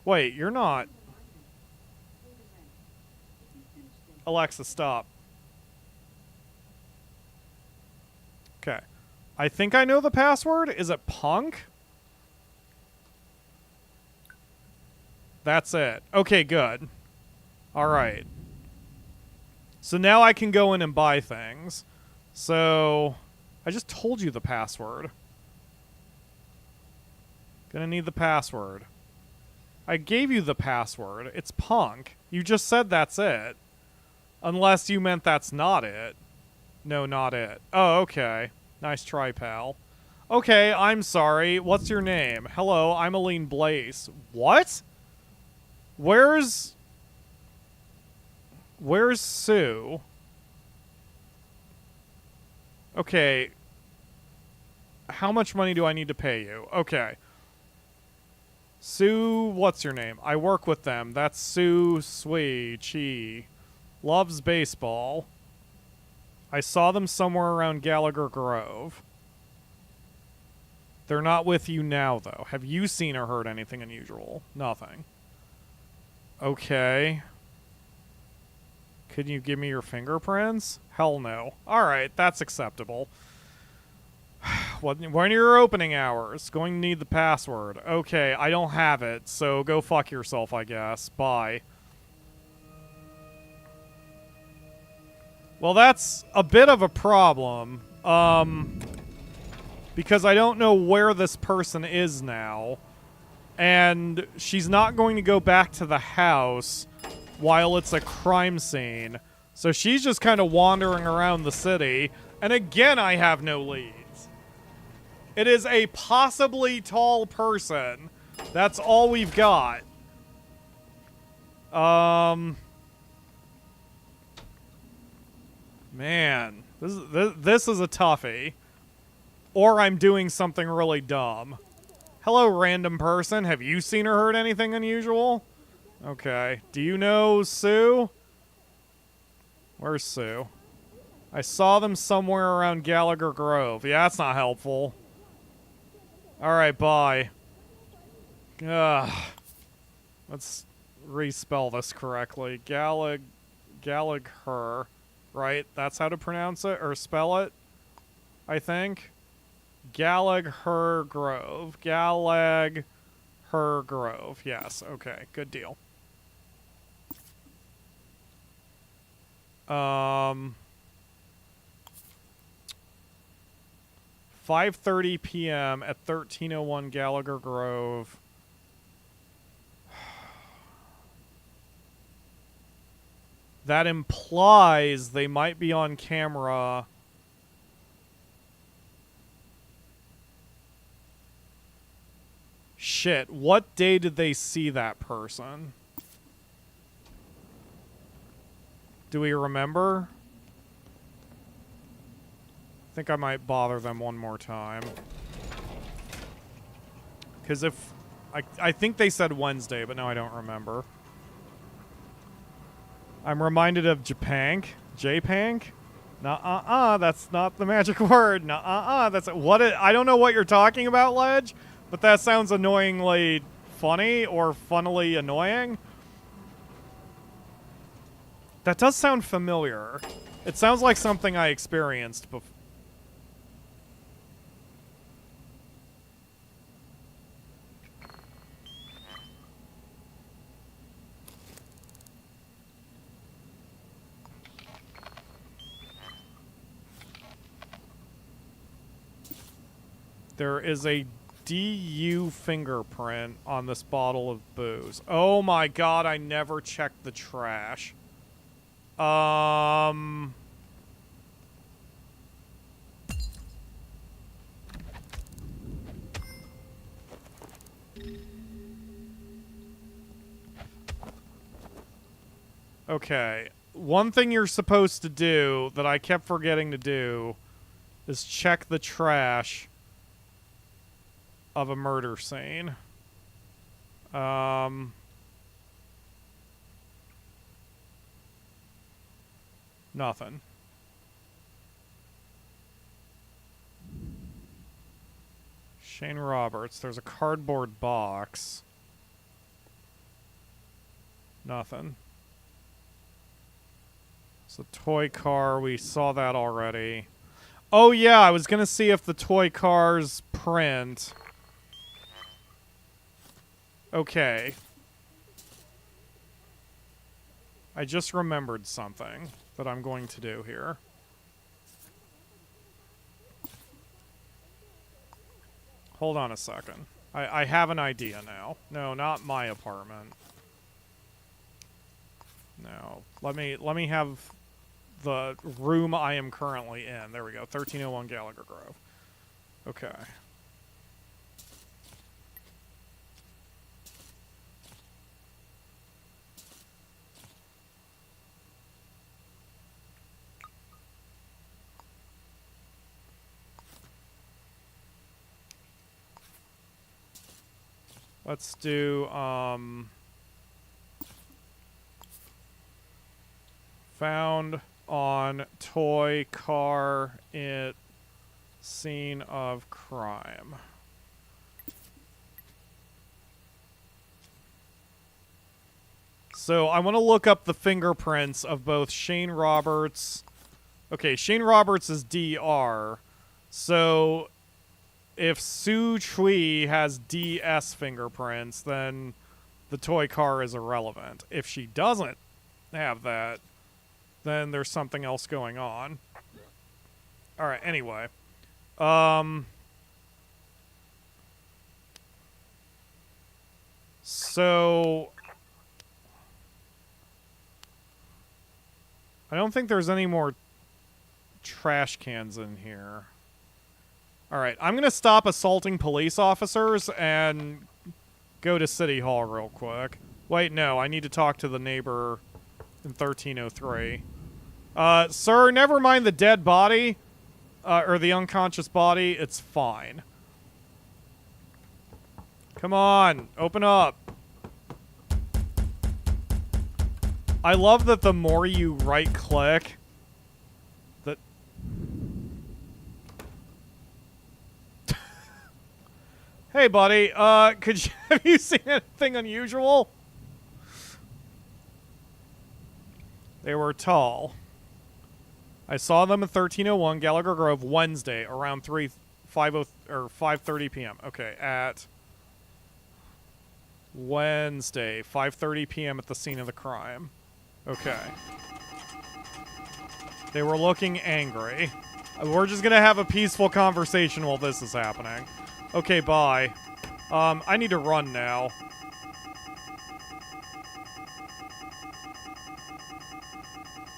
Wait, you're not... Alexa, stop. Okay. I think I know the password. Is it punk? That's it. Okay, good. All right. So now I can go in and buy things. So I just told you the password. Gonna need the password. I gave you the password. It's punk. You just said that's it. Unless you meant that's not it. No, not it. Oh, okay. Nice try, pal. Okay, I'm sorry. What's your name? Hello, I'm Aline Blaze. What? Where's Sue? Okay. How much money do I need to pay you? Okay. Sue, what's your name? I work with them. That's Sue Sui Chi. Loves baseball. I saw them somewhere around Gallagher Grove. They're not with you now, though. Have you seen or heard anything unusual? Nothing. Okay. Can you give me your fingerprints? Hell no. Alright, that's acceptable. When are your opening hours? Going to need the password. Okay, I don't have it, so go fuck yourself, I guess. Bye. Well, that's a bit of a problem. Because I don't know where this person is now. And she's not going to go back to the house while it's a crime scene. So she's just kind of wandering around the city. And again, I have no leads. It is a possibly tall person. That's all we've got. Man, this is a toughie. Or I'm doing something really dumb. Hello, random person. Have you seen or heard anything unusual? Okay. Do you know Sue? Where's Sue? I saw them somewhere around Gallagher Grove. Yeah, that's not helpful. Alright, bye. Ugh. Let's respell this correctly. Gallagher. Right? That's how to pronounce it? Or spell it? I think. Gallagher Grove. Gallagher Grove. Yes. Okay. Good deal. 5:30 p.m. at 1301 Gallagher Grove. That implies they might be on camera. Shit, what day did they see that person? Do we remember? I think I might bother them one more time. Because if... I think they said Wednesday, but now I don't remember. I'm reminded of Japank. J-Pank? Nuh-uh-uh, that's not the magic word. Nuh-uh-uh, that's... I don't know what you're talking about, Ledge, but that sounds annoyingly funny or funnily annoying. That does sound familiar. It sounds like something I experienced before. There is a DU fingerprint on this bottle of booze. Oh my god, I never checked the trash. Okay. One thing you're supposed to do that I kept forgetting to do is check the trash of a murder scene. Nothing. Shane Roberts. There's a cardboard box. Nothing. It's a toy car. We saw that already. Oh yeah, I was gonna see if the toy car's print. Okay. I just remembered something that I'm going to do here. Hold on a second. I have an idea now. No, not my apartment. No. Let me have the room I am currently in. There we go. 1301 Gallagher Grove. Okay. Let's do, found on toy car at scene of crime. So I want to look up the fingerprints of both Shane Roberts. Okay, Shane Roberts is DR. So if Sue Chui has DS fingerprints, then the toy car is irrelevant. If she doesn't have that, then there's something else going on. Alright, anyway. So I don't think there's any more trash cans in here. Alright, I'm gonna stop assaulting police officers and go to City Hall real quick. Wait, no, I need to talk to the neighbor in 1303. Sir, never mind the dead body. Or the unconscious body. It's fine. Come on. Open up. I love that the more you right-click... that... Hey, buddy. Have you seen anything unusual? They were tall. I saw them at 1301 Gallagher Grove Wednesday around 5:30 p.m. Okay, at Wednesday 5:30 p.m. at the scene of the crime. Okay. They were looking angry. We're just gonna have a peaceful conversation while this is happening. Okay, bye. I need to run now.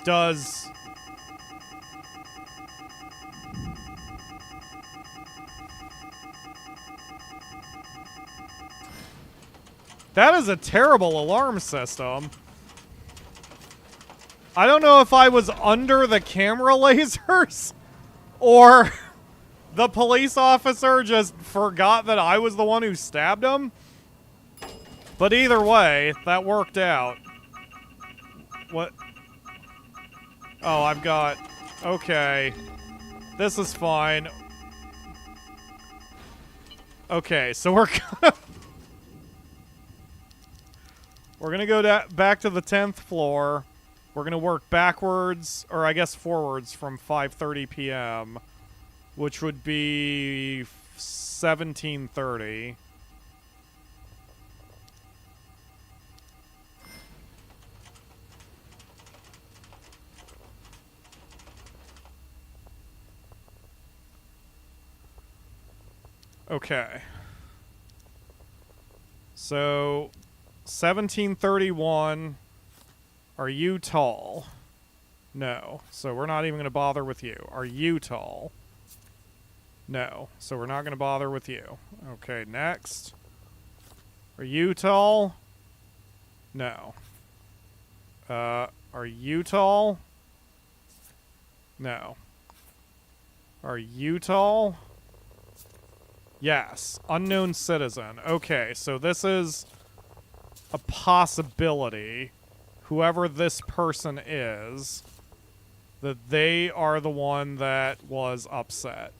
Does... That is a terrible alarm system. I don't know if I was under the camera lasers or the police officer just forgot that I was the one who stabbed him. But either way, that worked out. What? Oh, I've got... Okay. This is fine. Okay, so we're gonna... We're gonna go back to the 10th floor. We're gonna work backwards, or I guess forwards, from 5:30 p.m., which would be 17:30. Okay. So, 1731. Are you tall? No. So we're not even going to bother with you. Are you tall? No. So we're not going to bother with you. Okay, next. Are you tall? No. Are you tall? No. Are you tall? Yes. Unknown citizen. Okay, so this is a possibility. Whoever this person is, that they are the one that was upset.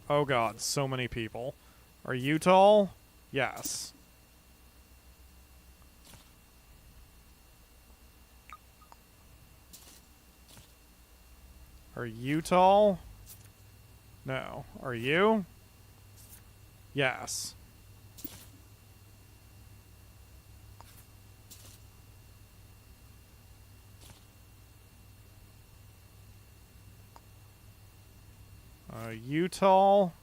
Oh god, so many people. Are you tall? Yes. Are you tall? No. Are you? Yes. You tall?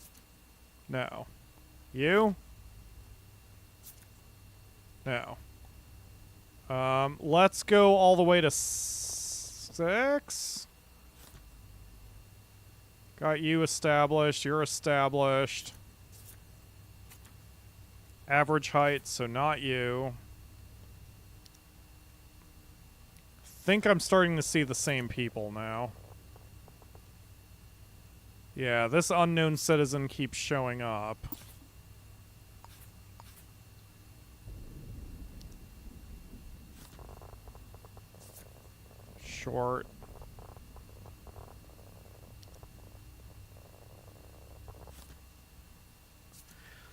No. You? No. Let's go all the way to 6. Got you established. You're established. Average height, so not you. Think I'm starting to see the same people now. Yeah, this unknown citizen keeps showing up. Short.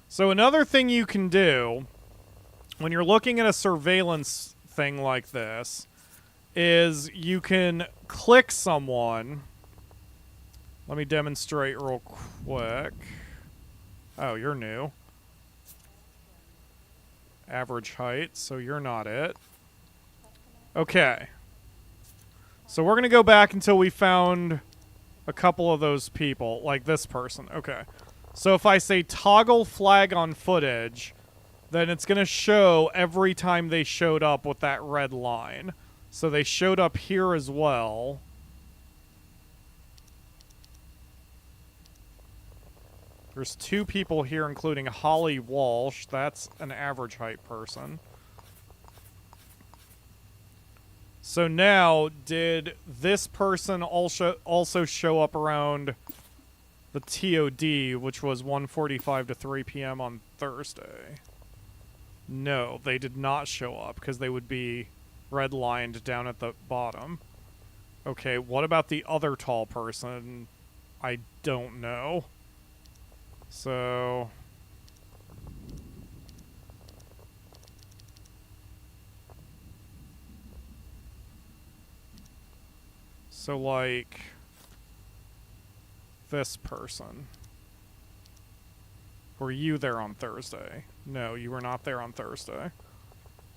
So another thing you can do when you're looking at a surveillance thing like this is you can click someone. Let me demonstrate real quick. Oh, you're new. Average height, so you're not it. Okay. So we're going to go back until we found a couple of those people, like this person. Okay. So if I say toggle flag on footage, then it's going to show every time they showed up with that red line. So they showed up here as well. There's 2 people here, including Holly Walsh. That's an average height person. So now, did this person also show up around the TOD, which was 1:45 to 3 p.m. on Thursday? No, they did not show up because they would be redlined down at the bottom. Okay, what about the other tall person? I don't know. So... So, like... this person. Were you there on Thursday? No, you were not there on Thursday.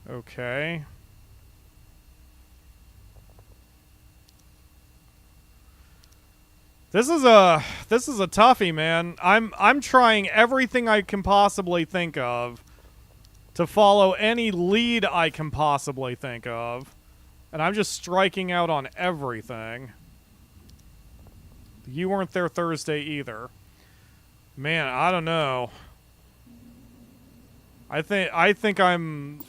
Okay. This is a toughie, man. I'm trying everything I can possibly think of to follow any lead I can possibly think of, and I'm just striking out on everything. You weren't there Thursday either. Man, I don't know. I think I'm...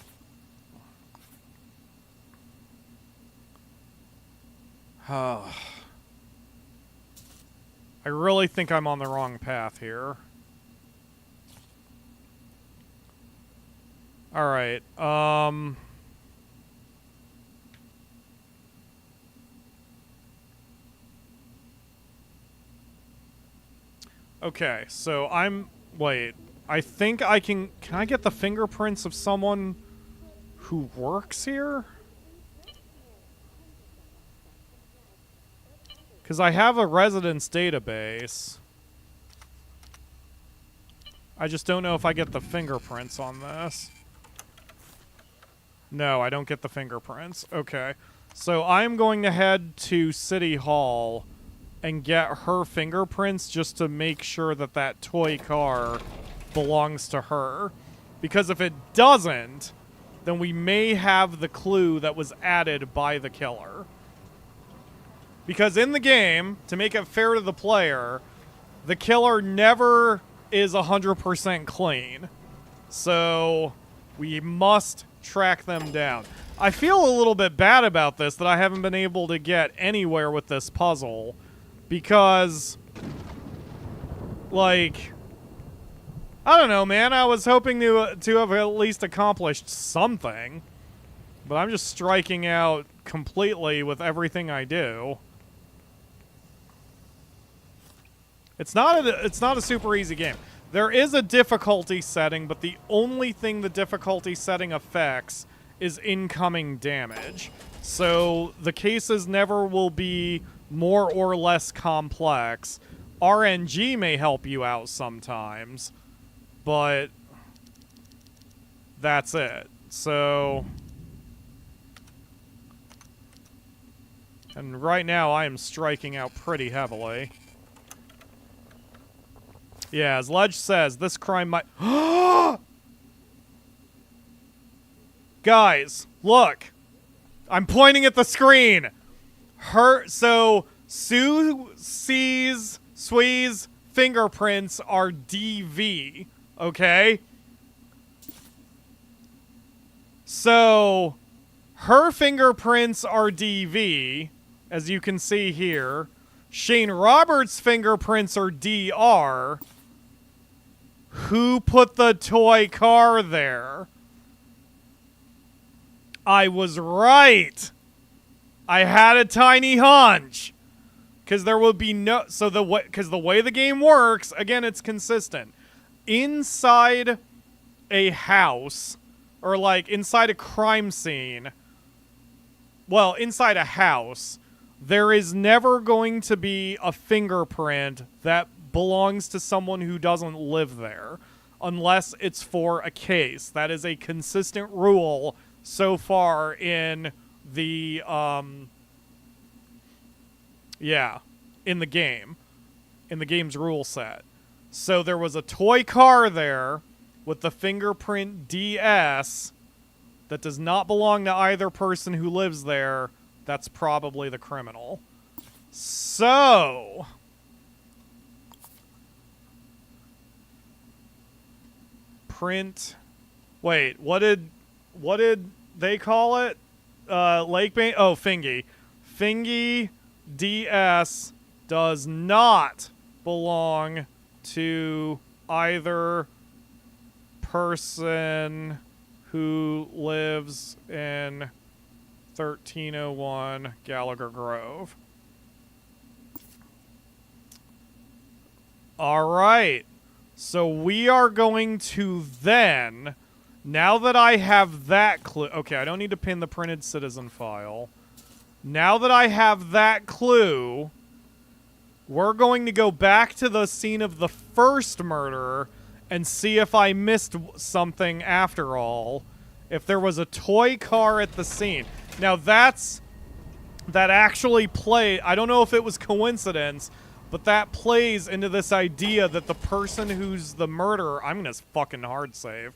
I really think I'm on the wrong path here. Alright, okay, so wait, I think I can I get the fingerprints of someone who works here? Because I have a residence database. I just don't know if I get the fingerprints on this. No, I don't get the fingerprints. Okay. So I'm going to head to City Hall and get her fingerprints just to make sure that that toy car belongs to her. Because if it doesn't, then we may have the clue that was added by the killer. Because in the game, to make it fair to the player, the killer never is 100% clean. So we must track them down. I feel a little bit bad about this, that I haven't been able to get anywhere with this puzzle. Because, like, I don't know, man. I was hoping to have at least accomplished something. But I'm just striking out completely with everything I do. It's not a super easy game. There is a difficulty setting, but the only thing the difficulty setting affects is incoming damage. So the cases never will be more or less complex. RNG may help you out sometimes, but that's it. So, and right now I am striking out pretty heavily. Yeah, as Ledge says, this crime might... Guys, look! I'm pointing at the screen! So, Sue's fingerprints are DV, okay? So, her fingerprints are DV, as you can see here. Shane Roberts' fingerprints are DR. Who put the toy car there? I was right. I had a tiny hunch. Because there would be no... So because the way the game works, again, it's consistent. Inside a house, or like inside a crime scene, well, inside a house, there is never going to be a fingerprint that belongs to someone who doesn't live there, unless it's for a case. That is a consistent rule so far in the, in the game. In the game's rule set. So there was a toy car there with the fingerprint DS that does not belong to either person who lives there. That's probably the criminal. So... print... Wait, what did they call it? Lake Bay. Oh, Fingy. Fingy DS does not belong to either person who lives in 1301 Gallagher Grove. All right. So we are going to then, now that I have that clue. Okay, I don't need to pin the printed citizen file. Now that I have that clue, we're going to go back to the scene of the first murder and see if I missed something after all. If there was a toy car at the scene. Now that actually play. I don't know if it was coincidence, but that plays into this idea that the person who's the murderer, I'm gonna fucking hard save.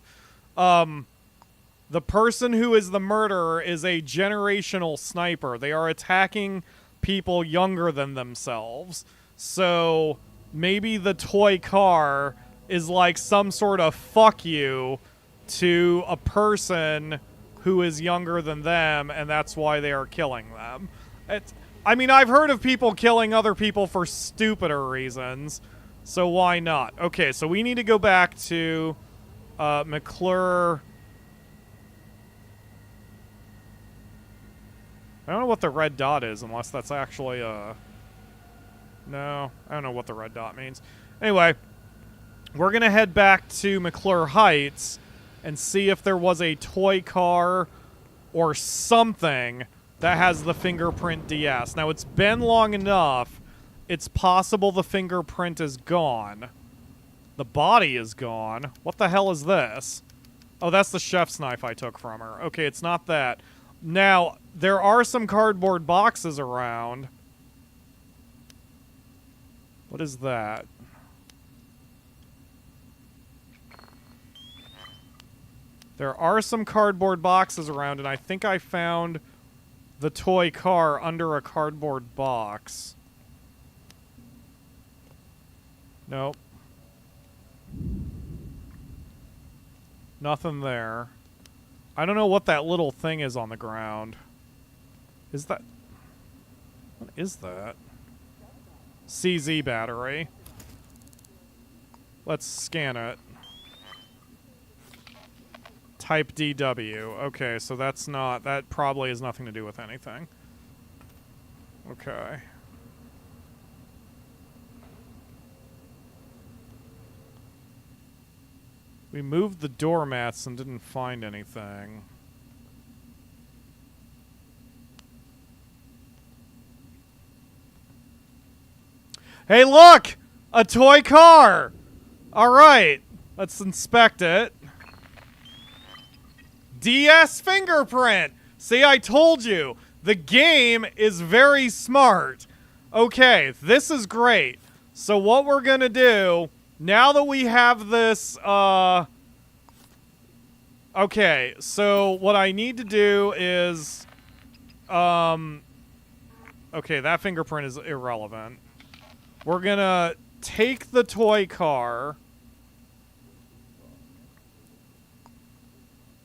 The person who is the murderer is a generational sniper. They are attacking people younger than themselves. So maybe the toy car is like some sort of fuck you to a person who is younger than them, and that's why they are killing them. I mean, I've heard of people killing other people for stupider reasons, so why not? Okay, so we need to go back to McClure. I don't know what the red dot is, unless that's actually a... No, I don't know what the red dot means. Anyway, we're going to head back to McClure Heights and see if there was a toy car or something that has the fingerprint DS. Now, it's been long enough. It's possible the fingerprint is gone. The body is gone. What the hell is this? Oh, that's the chef's knife I took from her. Okay, it's not that. Now, there are some cardboard boxes around. What is that? There are some cardboard boxes around, and I think I found the toy car under a cardboard box. Nope. Nothing there. I don't know what that little thing is on the ground. Is that... What is that? CZ battery. Let's scan it. Type DW. Okay, so that's not... That probably has nothing to do with anything. Okay. We moved the doormats and didn't find anything. Hey, look! A toy car! Alright, let's inspect it. DS fingerprint! See, I told you! The game is very smart. Okay, this is great. So what we're gonna do... Now that we have this, okay, so what I need to do is, okay, that fingerprint is irrelevant. We're gonna take the toy car,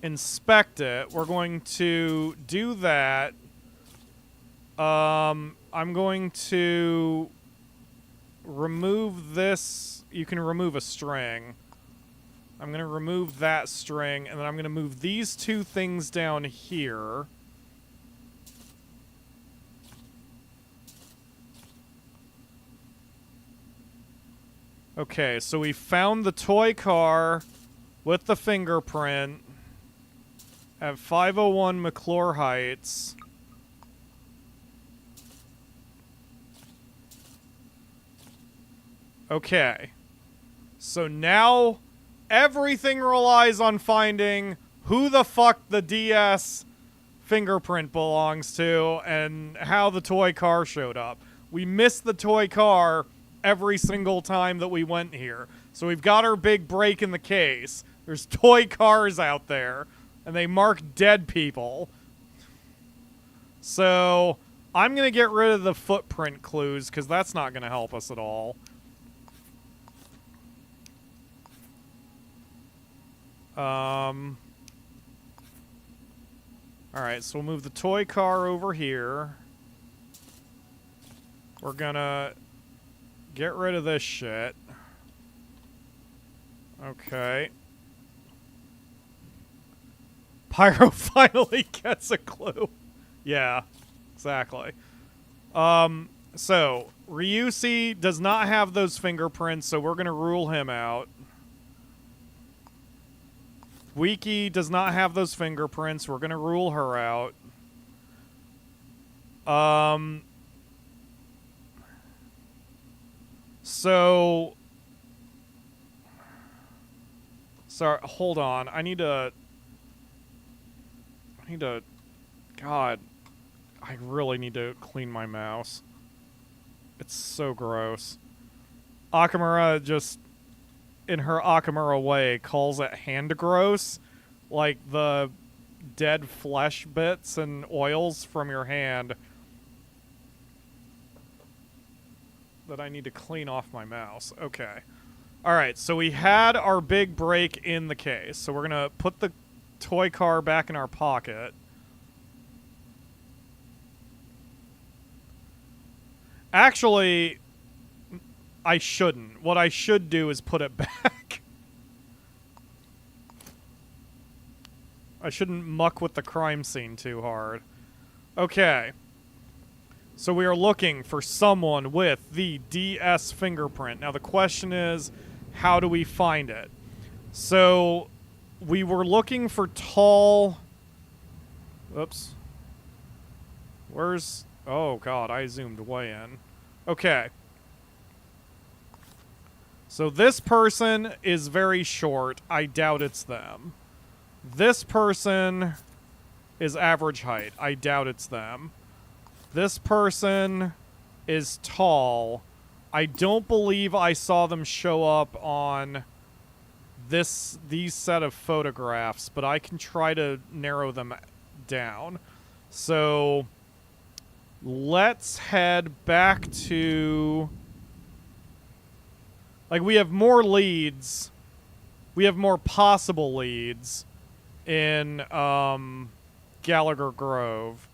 inspect it. We're going to do that. I'm going to remove this. You can remove a string. I'm going to remove that string, and then I'm going to move these two things down here. Okay, so we found the toy car with the fingerprint at 501 McClure Heights. Okay. So now everything relies on finding who the fuck the DS fingerprint belongs to and how the toy car showed up. We missed the toy car every single time that we went here. So we've got our big break in the case. There's toy cars out there, and they mark dead people. So I'm going to get rid of the footprint clues, because that's not going to help us at all. Alright, so we'll move the toy car over here. We're gonna get rid of this shit. Okay. Pyro finally gets a clue. Yeah, exactly. So, Ryusi does not have those fingerprints, so we're gonna rule him out. Wiki does not have those fingerprints. We're going to rule her out. So... Sorry, hold on. I need to... God. I really need to clean my mouse. It's so gross. Akamura just... in her Akamura way, calls it hand gross, like the dead flesh bits and oils from your hand that I need to clean off my mouse. Okay. Alright, so we had our big break in the case, so we're gonna put the toy car back in our pocket. Actually... I shouldn't. What I should do is put it back. I shouldn't muck with the crime scene too hard. Okay. So we are looking for someone with the DS fingerprint. Now the question is, how do we find it? So we were looking for tall... Oops. Where's... Oh god, I zoomed way in. Okay. So this person is very short. I doubt it's them. This person is average height. I doubt it's them. This person is tall. I don't believe I saw them show up on these set of photographs, but I can try to narrow them down. So let's head back to... Like, we have more leads. We have more possible leads in Gallagher Grove.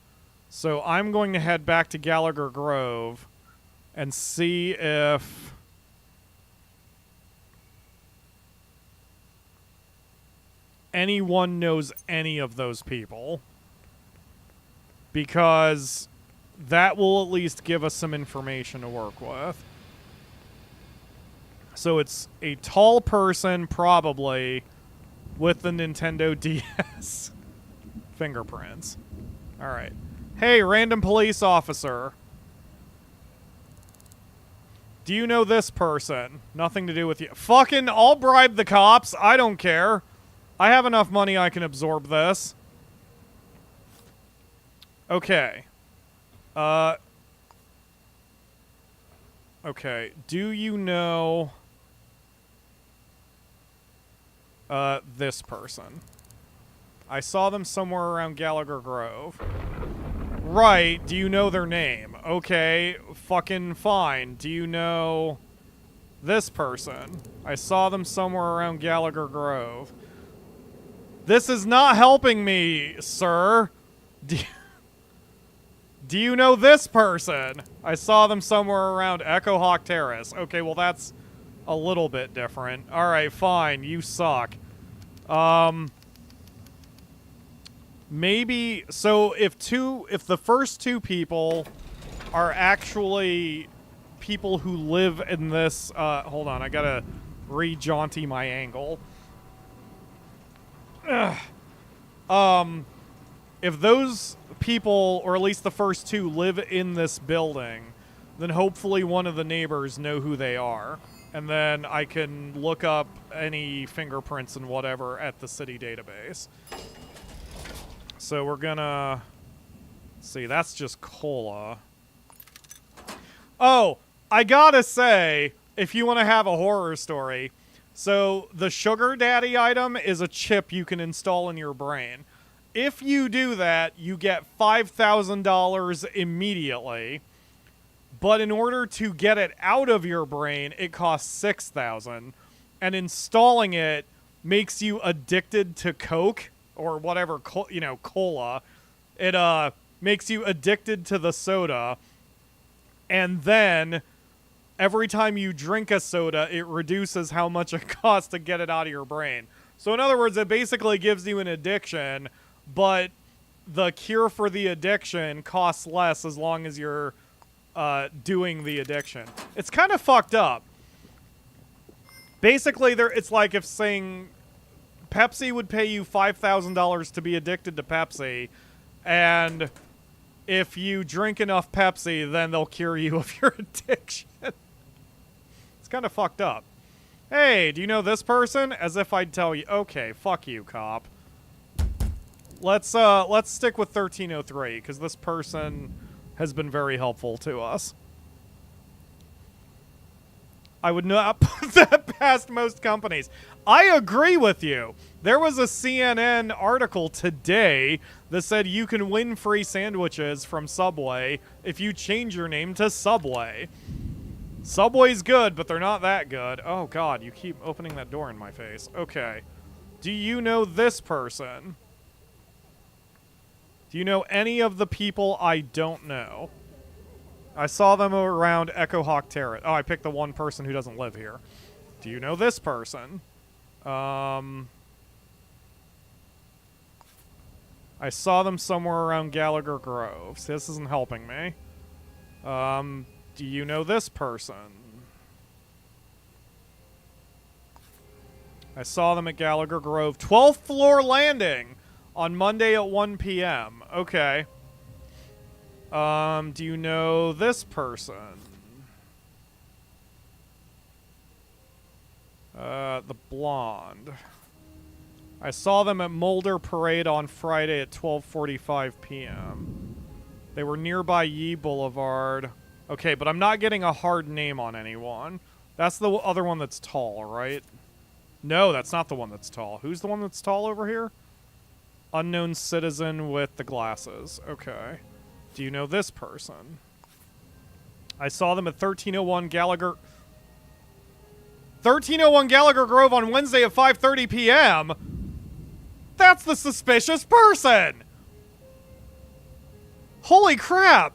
So I'm going to head back to Gallagher Grove and see if... anyone knows any of those people. Because that will at least give us some information to work with. So it's a tall person, probably, with the Nintendo DS fingerprints. Alright. Hey, random police officer. Do you know this person? Nothing to do with you. Fucking, I'll bribe the cops. I don't care. I have enough money I can absorb this. Okay. Okay. Do you know... this person? I saw them somewhere around Gallagher Grove. Right, do you know their name? Okay, fucking fine. Do you know this person? I saw them somewhere around Gallagher Grove. This is not helping me, sir. Do you know this person? I saw them somewhere around Echo Hawk Terrace. Okay, well that's a little bit different. Alright, fine. You suck. Maybe... So, if the first two people are actually people who live in this... hold on, I gotta re-jaunty my angle. Ugh. If those people, or at least the first two, live in this building, then hopefully one of the neighbors know who they are. And then I can look up any fingerprints and whatever at the city database. So we're gonna... see, that's just cola. Oh, I gotta say, if you want to have a horror story, so the sugar daddy item is a chip you can install in your brain. If you do that, you get $5,000 immediately. But in order to get it out of your brain, it costs $6,000. And installing it makes you addicted to Coke or whatever, you know, cola. It makes you addicted to the soda, and then every time you drink a soda, it reduces how much it costs to get it out of your brain. So in other words, it basically gives you an addiction, but the cure for the addiction costs less as long as you're doing the addiction. It's kind of fucked up. Basically, it's like if saying Pepsi would pay you $5,000 to be addicted to Pepsi, and if you drink enough Pepsi, then they'll cure you of your addiction. It's kind of fucked up. Hey, do you know this person? As if I'd tell you. Okay, fuck you, cop. Let's stick with 1303, because this person has been very helpful to us. I would not put that past most companies. I agree with you. There was a CNN article today that said you can win free sandwiches from Subway if you change your name to Subway. Subway's good, but they're not that good. Oh, God, you keep opening that door in my face. Okay. Do you know this person? Do you know any of the people I don't know? I saw them around Echo Hawk Terrace. Oh, I picked the one person who doesn't live here. Do you know this person? I saw them somewhere around Gallagher Grove. So this isn't helping me. Do you know this person? I saw them at Gallagher Grove. 12th floor landing on Monday at 1 p.m. Okay. Do you know this person? The blonde. I saw them at Mulder Parade on Friday at 12:45 p.m. They were nearby Yee Boulevard. Okay, but I'm not getting a hard name on anyone. That's the other one that's tall, right? No, that's not the one that's tall. Who's the one that's tall over here? Unknown citizen with the glasses. Okay. Do you know this person? I saw them at 1301 Gallagher... 1301 Gallagher Grove on Wednesday at 5:30 p.m.? That's the suspicious person! Holy crap!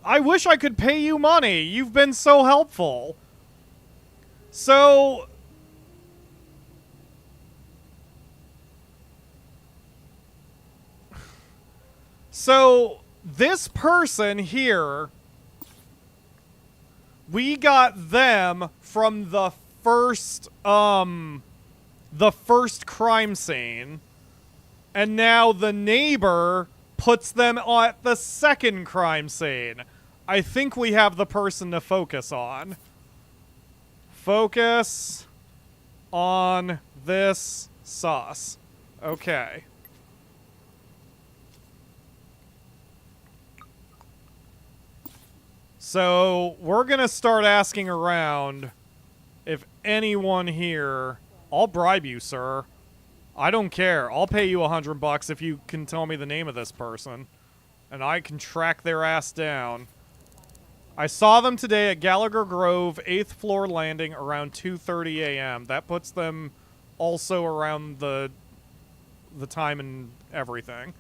I wish I could pay you money. You've been so helpful. So... this person here, we got them from the first crime scene, and now the neighbor puts them at the second crime scene. I think we have the person to focus on. Focus on this sus. Okay. So, we're going to start asking around if anyone here... I'll bribe you, sir. I don't care. I'll pay you $100 if you can tell me the name of this person. And I can track their ass down. I saw them today at Gallagher Grove, 8th floor landing, around 2:30 a.m. That puts them also around the time and everything.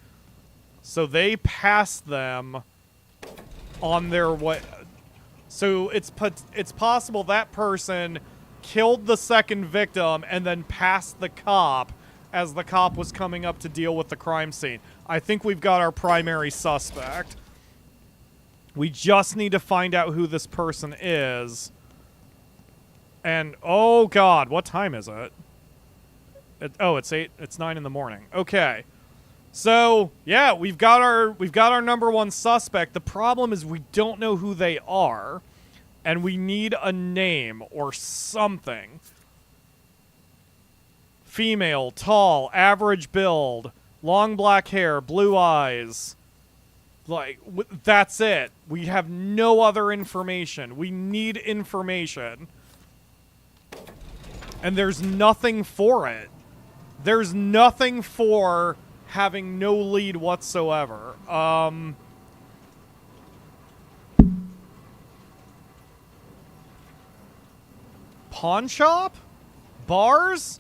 So they passed them on their way. So it's possible that person killed the second victim and then passed the cop as the cop was coming up to deal with the crime scene. I think we've got our primary suspect. We just need to find out who this person is. And, oh god, what time is it? It's 8. It's 9 in the morning. Okay. So, yeah, we've got our number one suspect. The problem is we don't know who they are, and we need a name or something. Female, tall, average build, long black hair, blue eyes. Like, that's it. We have no other information. We need information. And there's nothing for it. There's nothing for having no lead whatsoever. Pawn shop? Bars?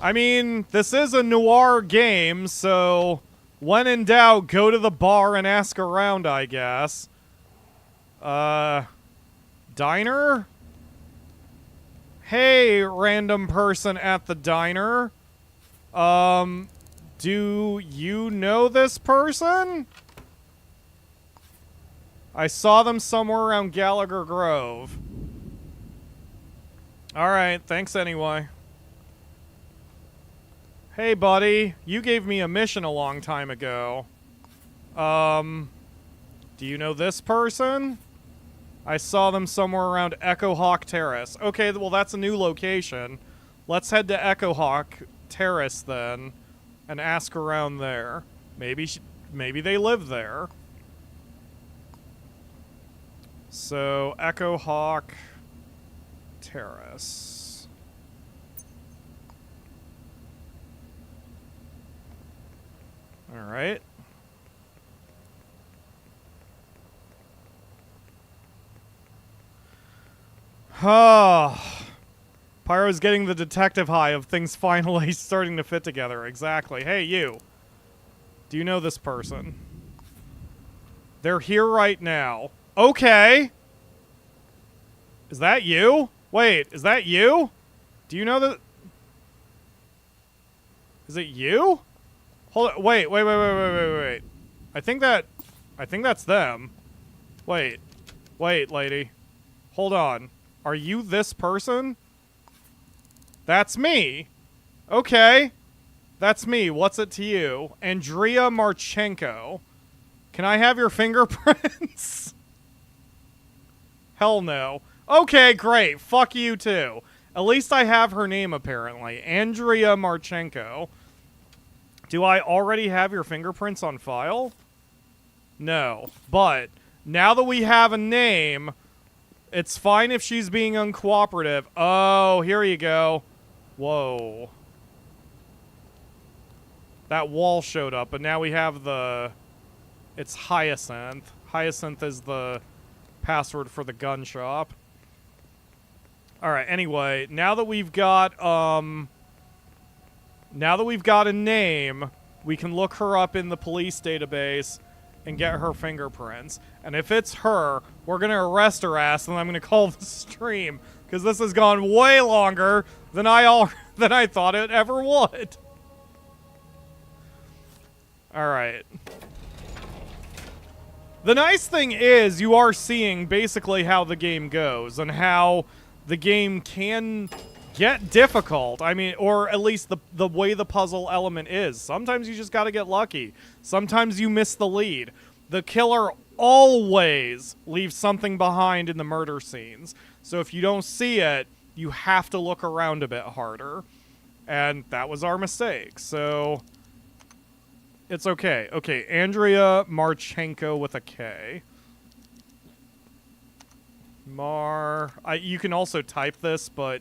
I mean, this is a noir game, so When in doubt, go to the bar and ask around, I guess. Diner? Hey, random person at the diner. Do you know this person? I saw them somewhere around Gallagher Grove. Alright, thanks anyway. Hey, buddy. You gave me a mission a long time ago. Do you know this person? I saw them somewhere around Echo Hawk Terrace. Okay, well, that's a new location. Let's head to Echo Hawk Terrace, then, and ask around there. Maybe they live there. So, Echo Hawk Terrace. Alright. Pyro's getting the detective high of things finally starting to fit together. Exactly. Hey, you. Do you know this person? They're here right now. Okay. Is that you? Wait, is that you? Do you know that? Is it you? Hold it. Wait. I think that's them. Wait, lady. Hold on. Are you this person? That's me. Okay. That's me. What's it to you? Andrea Marchenko. Can I have your fingerprints? Hell no. Okay, great. Fuck you too. At least I have her name apparently. Andrea Marchenko. Do I already have your fingerprints on file? No. But now that we have a name, it's fine if she's being uncooperative. Oh, here you go. Whoa. That wall showed up, but now we have the... It's Hyacinth. Hyacinth is the password for the gun shop. Alright, anyway, now that we've got a name, we can look her up in the police database and get her fingerprints. And if it's her, we're gonna arrest her ass, and I'm gonna call the stream, because this has gone way longer than I thought it ever would. Alright. The nice thing is, you are seeing basically how the game goes, and how the game can get difficult. I mean, or at least the way the puzzle element is. Sometimes you just gotta get lucky. Sometimes you miss the lead. The killer always leaves something behind in the murder scenes. So if you don't see it, you have to look around a bit harder. And that was our mistake. So it's okay. Okay, Andrea Marchenko with a K. You can also type this, but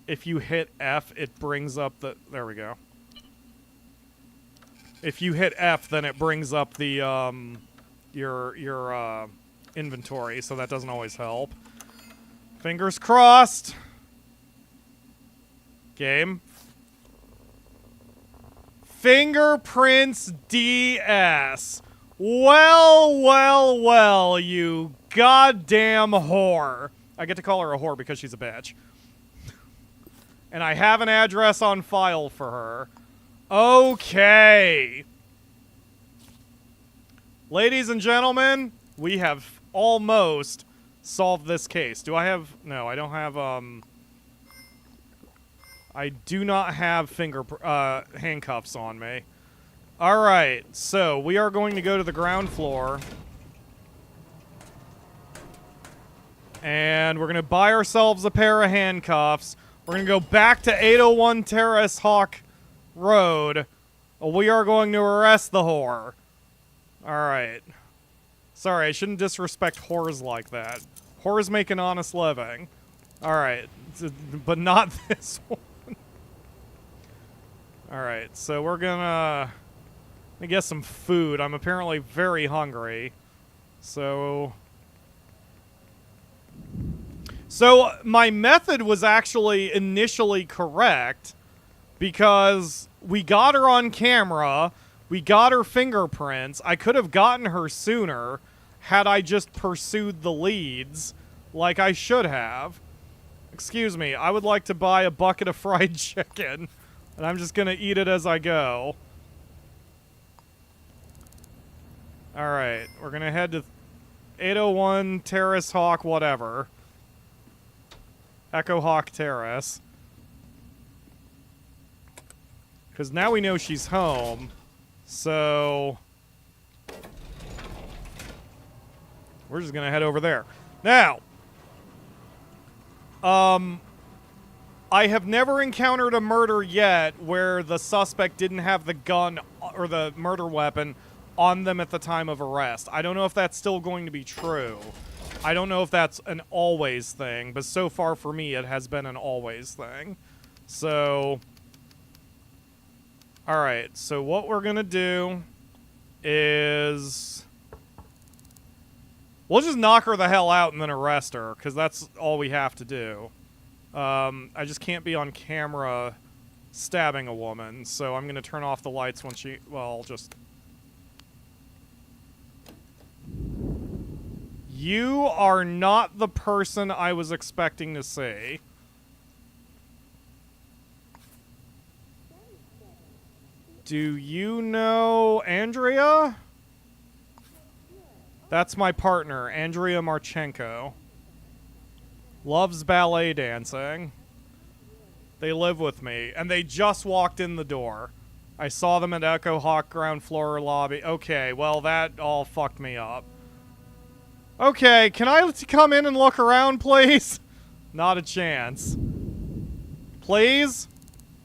if you hit F, it brings up the... There we go. If you hit F, then it brings up the, your inventory, so that doesn't always help. Fingers crossed. Game. Fingerprints DS. Well, you goddamn whore. I get to call her a whore because she's a bitch. And I have an address on file for her. Okay. Ladies and gentlemen, we have almost solved this case. Do I have... No, I don't have, I do not have handcuffs on me. Alright, so we are going to go to the ground floor. And we're going to buy ourselves a pair of handcuffs. We're going to go back to 801 Terrace Hawk Road. We are going to arrest the whore. Alright. Sorry, I shouldn't disrespect whores like that. Whores make an honest living. Alright. But not this one. Alright, so we're gonna get some food. I'm apparently very hungry. So my method was actually initially correct, because we got her on camera, We got her fingerprints. I could have gotten her sooner had I just pursued the leads like I should have. Excuse me, I would like to buy a bucket of fried chicken, and I'm just gonna eat it as I go. Alright, we're gonna head to 801 Terrace Hawk, whatever. Echo Hawk Terrace. Because now we know she's home, so we're just gonna head over there. Now, I have never encountered a murder yet where the suspect didn't have the gun or the murder weapon on them at the time of arrest. I don't know if that's still going to be true. I don't know if that's an always thing, but so far for me it has been an always thing. So, alright, so what we're gonna do is we'll just knock her the hell out and then arrest her, because that's all we have to do. I just can't be on camera stabbing a woman, so I'm going to turn off the lights when she... Well, just... You are not the person I was expecting to see. Do you know Andrea? That's my partner, Andrea Marchenko. Loves ballet dancing. They live with me, and they just walked in the door. I saw them at Echo Hawk ground floor lobby. Okay, well, that all fucked me up. Okay, can I come in and look around, please? Not a chance. Please?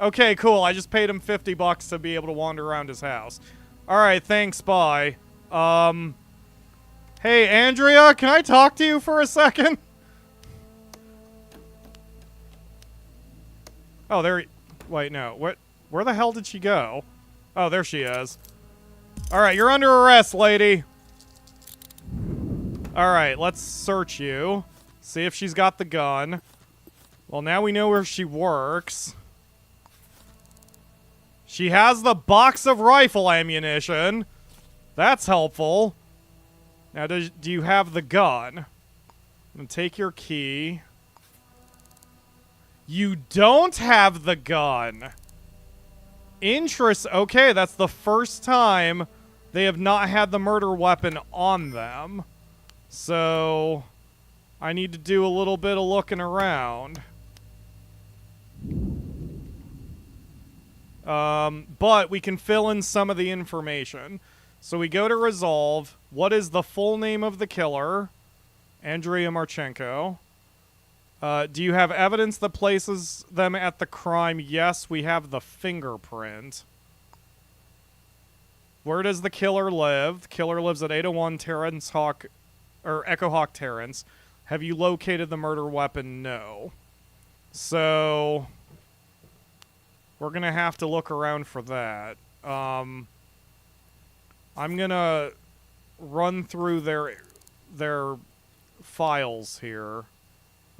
Okay, cool. I just paid him $50 to be able to wander around his house. Alright, thanks, bye. Hey, Andrea, can I talk to you for a second? Oh, there... Wait, no. What? Where the hell did she go? Oh, there she is. Alright, you're under arrest, lady. Alright, let's search you. See if she's got the gun. Well, now we know where she works. She has the box of rifle ammunition. That's helpful. Now, do you have the gun? And take your key. You don't have the gun. Okay, that's the first time they have not had the murder weapon on them. So, I need to do a little bit of looking around. But we can fill in some of the information. So we go to resolve. What is the full name of the killer? Andrea Marchenko. Do you have evidence that places them at the crime? Yes, we have the fingerprint. Where does the killer live? The killer lives at 801 Terrence Hawk, or Echo Hawk Terrence. Have you located the murder weapon? No. So, we're gonna have to look around for that. I'm gonna run through their files here.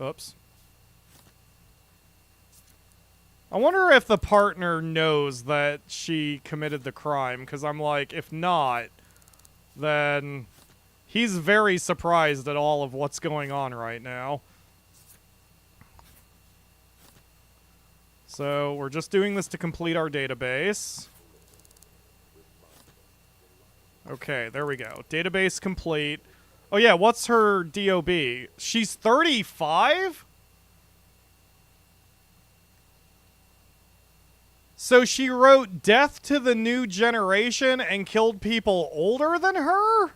Oops. I wonder if the partner knows that she committed the crime, because I'm like, if not, then he's very surprised at all of what's going on right now. So, we're just doing this to complete our database. Okay, there we go. Database complete. Oh yeah, what's her DOB? She's 35? So she wrote Death to the New Generation and killed people older than her?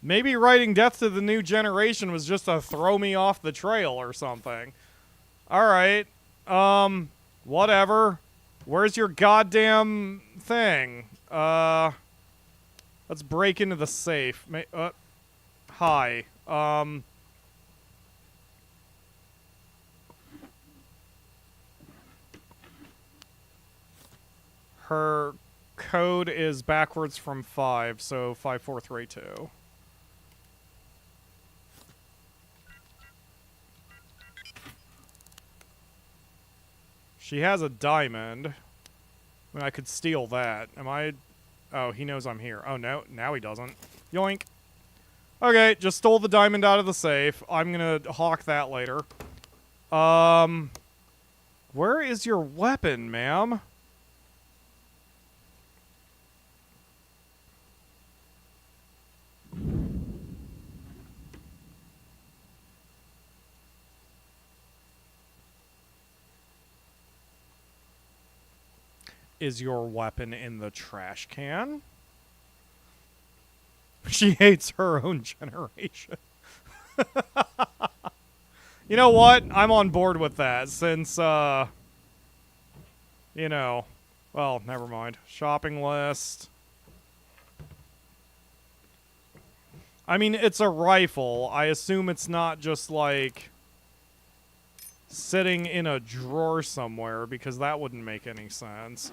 Maybe writing Death to the New Generation was just to throw me off the trail or something. Alright. Whatever. Where's your goddamn thing? Let's break into the safe. Hi. Her code is backwards from 5, so 5432. She has a diamond. I mean, I could steal that. Am I... Oh, he knows I'm here. Oh, no. Now he doesn't. Yoink. Okay, just stole the diamond out of the safe. I'm gonna hawk that later. Where is your weapon, ma'am? Is your weapon in the trash can? She hates her own generation. You know what? I'm on board with that since, you know, well, never mind. Shopping list. I mean, it's a rifle. I assume it's not just like sitting in a drawer somewhere because that wouldn't make any sense.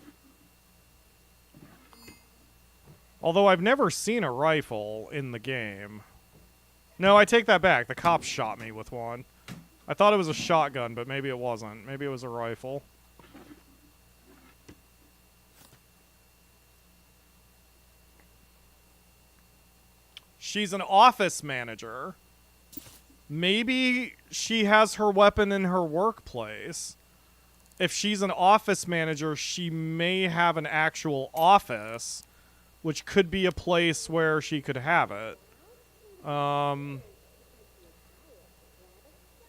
Although I've never seen a rifle in the game. No, I take that back. The cops shot me with one. I thought it was a shotgun, but maybe it wasn't. Maybe it was a rifle. She's an office manager. Maybe she has her weapon in her workplace. If she's an office manager, she may have an actual office, which could be a place where she could have it.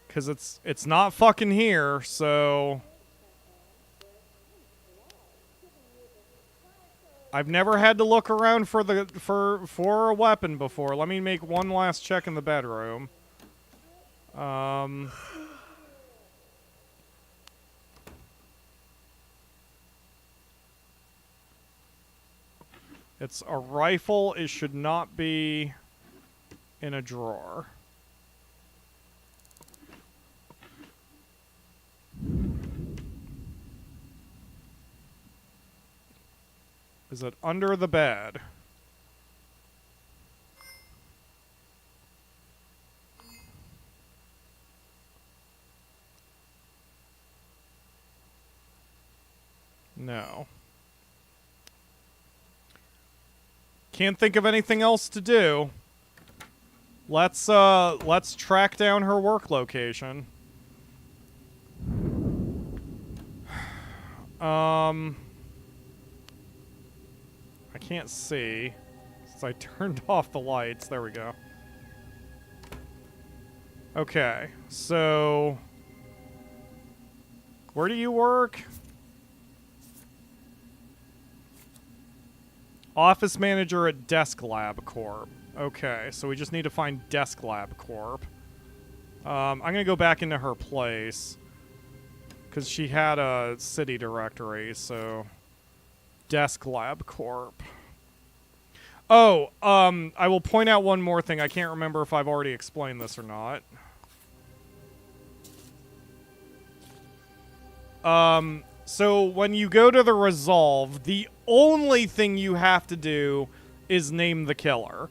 Because it's not fucking here, so... I've never had to look around for a weapon before. Let me make one last check in the bedroom. It's a rifle. It should not be in a drawer. Is it under the bed? No. Can't think of anything else to do. Let's track down her work location. I can't see since I turned off the lights. There we go. Okay, so where do you work? Office manager at Desk Lab Corp. Okay, so we just need to find Desk Lab Corp. I'm gonna go back into her place because she had a city directory, so Desk Lab Corp. Oh, I will point out one more thing. I can't remember if I've already explained this or not. So when you go to the resolve, the only thing you have to do is name the killer.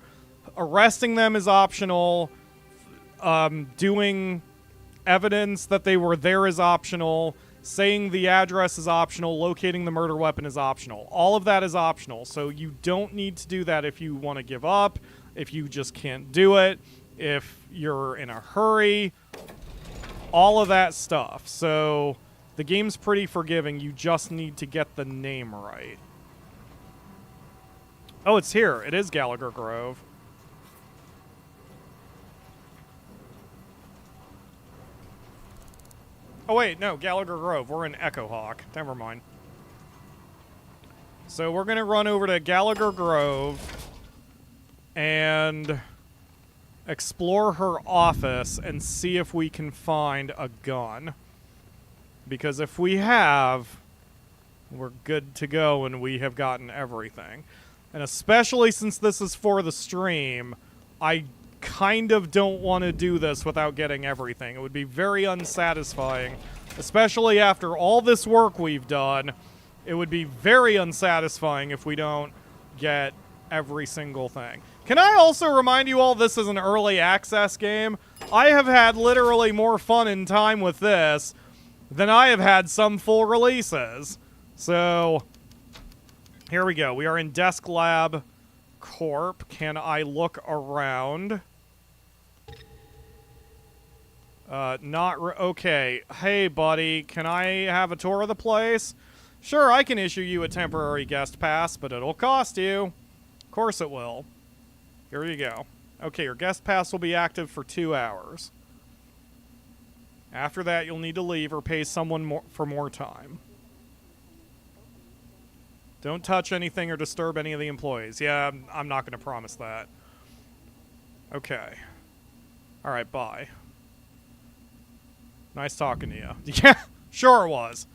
Arresting them is optional. Doing evidence that they were there is optional. Saying the address is optional. Locating the murder weapon is optional. All of that is optional. So you don't need to do that if you want to give up. If you just can't do it. If you're in a hurry. All of that stuff. So the game's pretty forgiving. You just need to get the name right. Oh, it's here. It is Gallagher Grove. Oh, wait, no, Gallagher Grove. We're in Echo Hawk. Never mind. So we're going to run over to Gallagher Grove and explore her office and see if we can find a gun. Because if we have, we're good to go and we have gotten everything. And especially since this is for the stream, I kind of don't want to do this without getting everything. It would be very unsatisfying, especially after all this work we've done. It would be very unsatisfying if we don't get every single thing. Can I also remind you all this is an early access game? I have had literally more fun in time with this than I have had some full releases. So Here we go. We are in Desk Lab Corp. Can I look around? Okay. Hey, buddy, can I have a tour of the place? Sure, I can issue you a temporary guest pass, but it'll cost you. Of course it will. Here you go. Okay, your guest pass will be active for 2 hours. After that, you'll need to leave or pay someone for more time. Don't touch anything or disturb any of the employees. Yeah, I'm not going to promise that. Okay. All right, bye. Nice talking to you. Yeah, sure it was.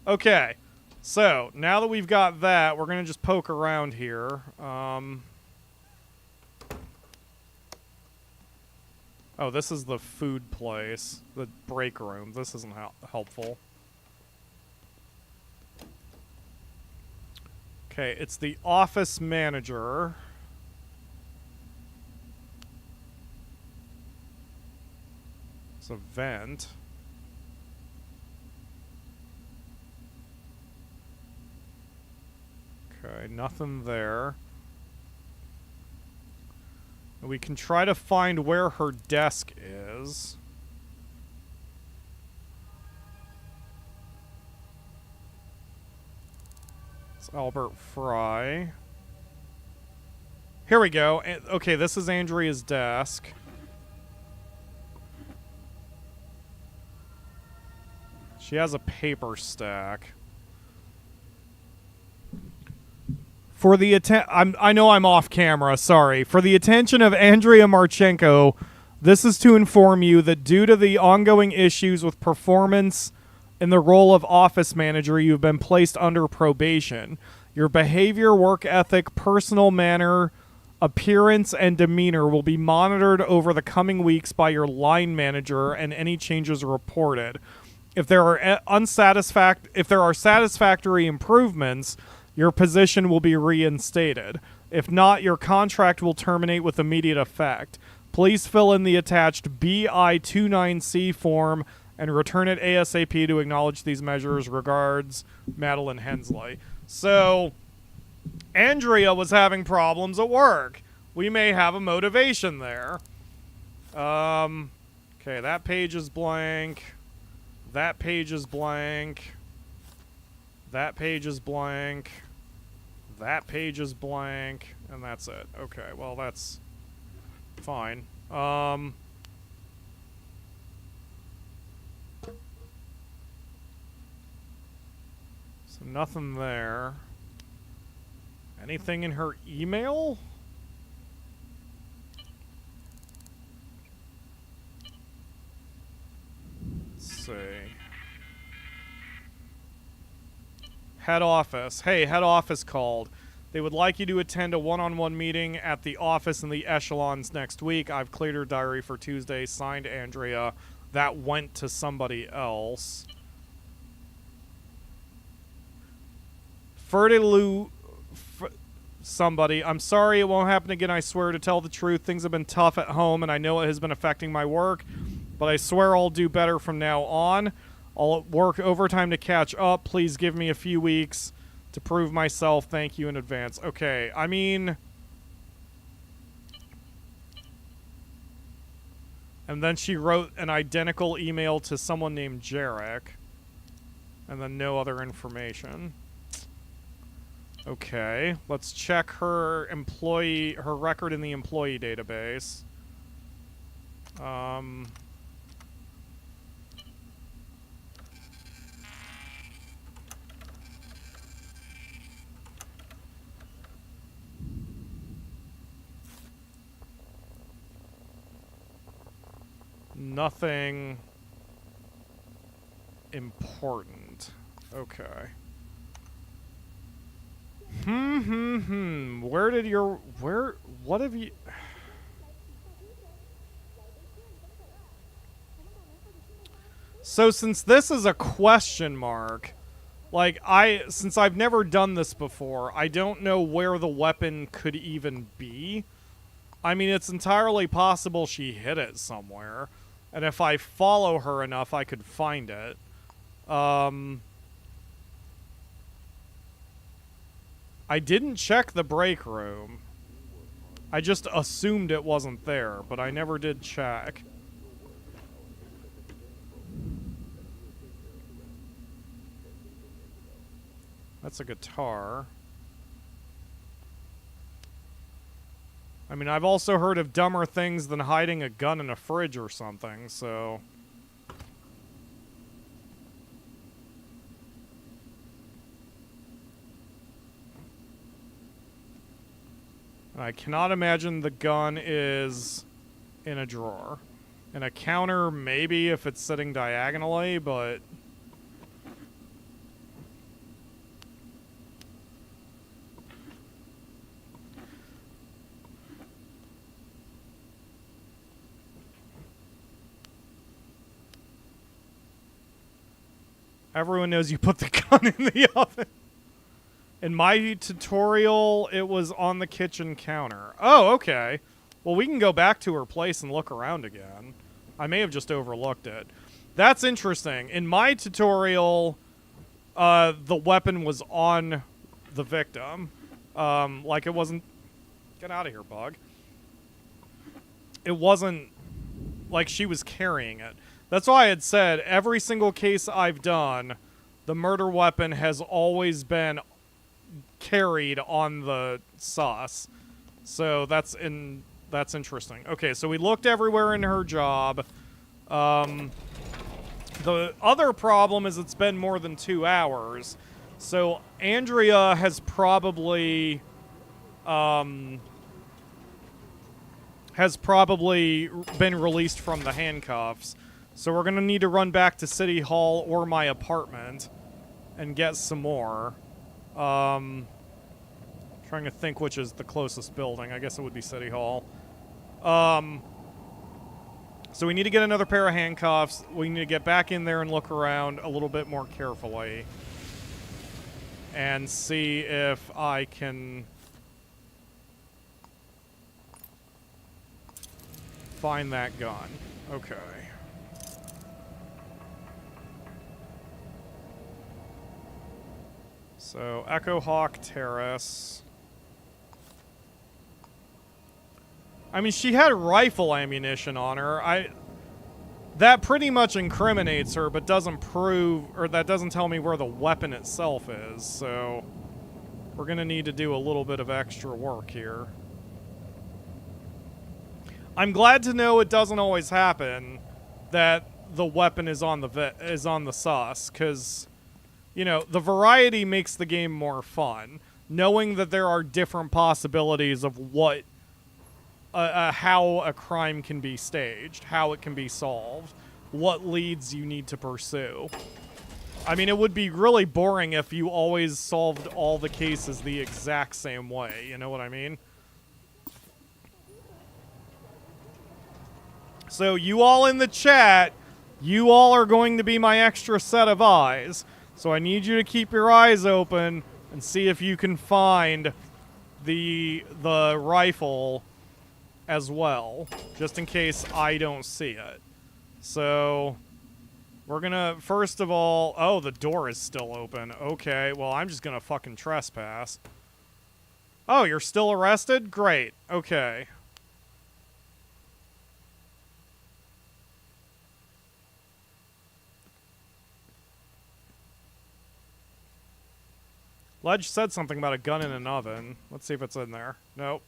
Okay. So, now that we've got that, we're going to just poke around here. Oh, this is the food place. The break room. This isn't helpful. Okay, it's the office manager. It's a vent. Okay, nothing there. We can try to find where her desk is. It's Albert Fry. Here we go. Okay, this is Andrea's desk. She has a paper stack. For the I know I'm off camera, sorry. For the attention of Andrea Marchenko, this is to inform you that due to the ongoing issues with performance in the role of office manager, you've been placed under probation. Your behavior, work ethic, personal manner, appearance, and demeanor will be monitored over the coming weeks by your line manager, and any changes reported. If there are satisfactory improvements, your position will be reinstated. If not, your contract will terminate with immediate effect. Please fill in the attached BI-29C form and return it ASAP to acknowledge these measures. Regards, Madeline Hensley. So, Andrea was having problems at work. We may have a motivation there. Okay, that page is blank. That page is blank. That page is blank. That page is blank. And that's it. Okay, well, that's fine. So nothing there. Anything in her email? Let's see. Head office. Hey, head office called. They would like you to attend a one-on-one meeting at the office in the echelons next week. I've cleared her diary for Tuesday. Signed, Andrea. That went to somebody else. Somebody. I'm sorry, it won't happen again, I swear. To tell the truth, things have been tough at home, and I know it has been affecting my work, but I swear I'll do better from now on. I'll work overtime to catch up. Please give me a few weeks to prove myself. Thank you in advance. Okay, I mean... And then she wrote an identical email to someone named Jarek. And then no other information. Okay, let's check her record in the employee database. Nothing important. Okay. What have you... So since this is a question mark, like, since I've never done this before, I don't know where the weapon could even be. I mean, it's entirely possible she hid it somewhere. And if I follow her enough, I could find it. I I didn't check the break room. I just assumed it wasn't there, but I never did check. That's a guitar. I mean, I've also heard of dumber things than hiding a gun in a fridge or something, so... I cannot imagine the gun is in a drawer. In a counter, maybe if it's sitting diagonally, but... Everyone knows you put the gun in the oven. In my tutorial, it was on the kitchen counter. Oh, okay. Well, we can go back to her place and look around again. I may have just overlooked it. That's interesting. In my tutorial, the weapon was on the victim. Like it wasn't... Get out of here, bug. It wasn't like she was carrying it. That's why I had said every single case I've done, the murder weapon has always been carried on the sus. So that's interesting. Okay, so we looked everywhere in her job. The other problem is it's been more than 2 hours. So Andrea has probably been released from the handcuffs. So we're going to need to run back to City Hall or my apartment and get some more. Trying to think which is the closest building. I guess it would be City Hall. So we need to get another pair of handcuffs. We need to get back in there and look around a little bit more carefully. And see if I can find that gun. Okay. So, Echo Hawk Terrace. I mean, she had rifle ammunition on her. That pretty much incriminates her, but doesn't prove, or that doesn't tell me where the weapon itself is, so we're gonna need to do a little bit of extra work here. I'm glad to know it doesn't always happen that the weapon is on the sus, because, you know, the variety makes the game more fun. Knowing that there are different possibilities of what, how a crime can be staged, how it can be solved, what leads you need to pursue. I mean, it would be really boring if you always solved all the cases the exact same way, you know what I mean? So you all in the chat, you all are going to be my extra set of eyes. So I need you to keep your eyes open and see if you can find the rifle as well, just in case I don't see it. So we're gonna, first of all, oh, the door is still open. Okay, well, I'm just gonna fucking trespass. Oh, you're still arrested? Great. Okay. Ledge said something about a gun in an oven. Let's see if it's in there. Nope.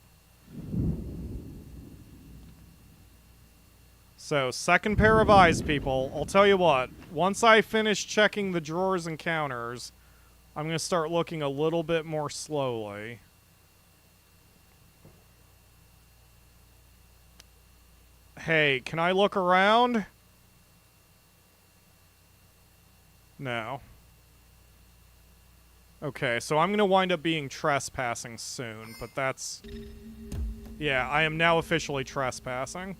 So, second pair of eyes, people. I'll tell you what. Once I finish checking the drawers and counters, I'm going to start looking a little bit more slowly. Hey, can I look around? No. Okay, so I'm going to wind up being trespassing soon, but that's... Yeah, I am now officially trespassing.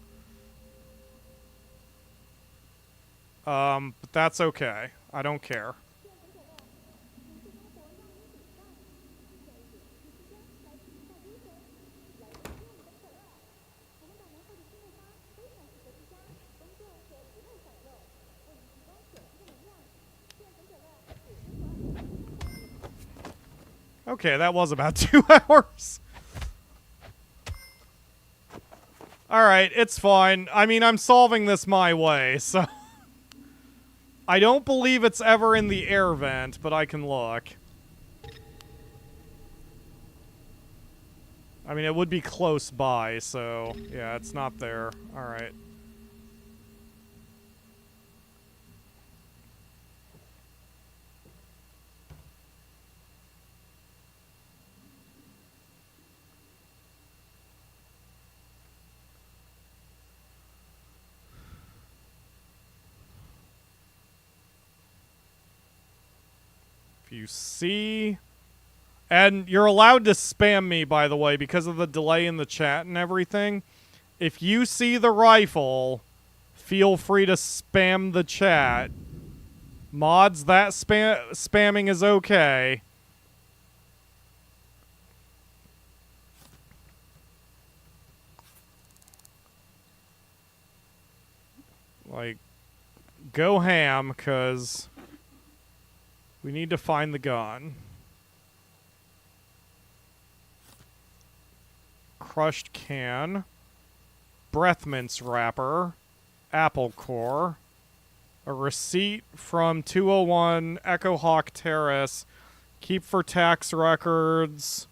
But that's okay. I don't care. Okay, that was about 2 hours. Alright, it's fine. I mean, I'm solving this my way, so... I don't believe it's ever in the air vent, but I can look. I mean, it would be close by, so... Yeah, it's not there. Alright. You see, and you're allowed to spam me, by the way, because of the delay in the chat and everything. If you see the rifle, feel free to spam the chat. Mods, that spamming is okay. Like, go ham, because... we need to find the gun. Crushed can. Breath mints wrapper. Apple core. A receipt from 201 Echo Hawk Terrace. Keep for tax records.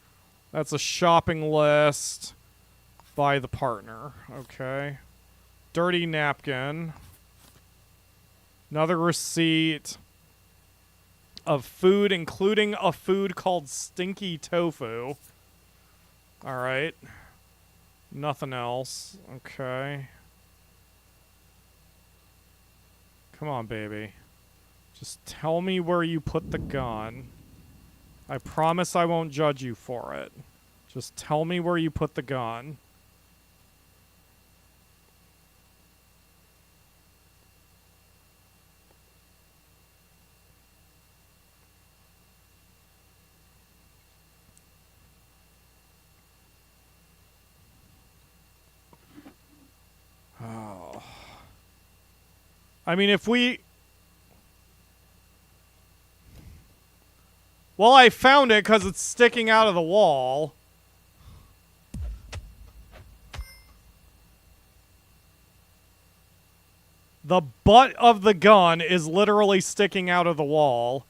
That's a shopping list by the partner. Okay. Dirty napkin. Another receipt of food, including a food called stinky tofu. Alright. Nothing else. Okay. Come on, baby. Just tell me where you put the gun. I promise I won't judge you for it. Just tell me where you put the gun. Oh. I mean, if we... well, I found it because it's sticking out of the wall. The butt of the gun is literally sticking out of the wall.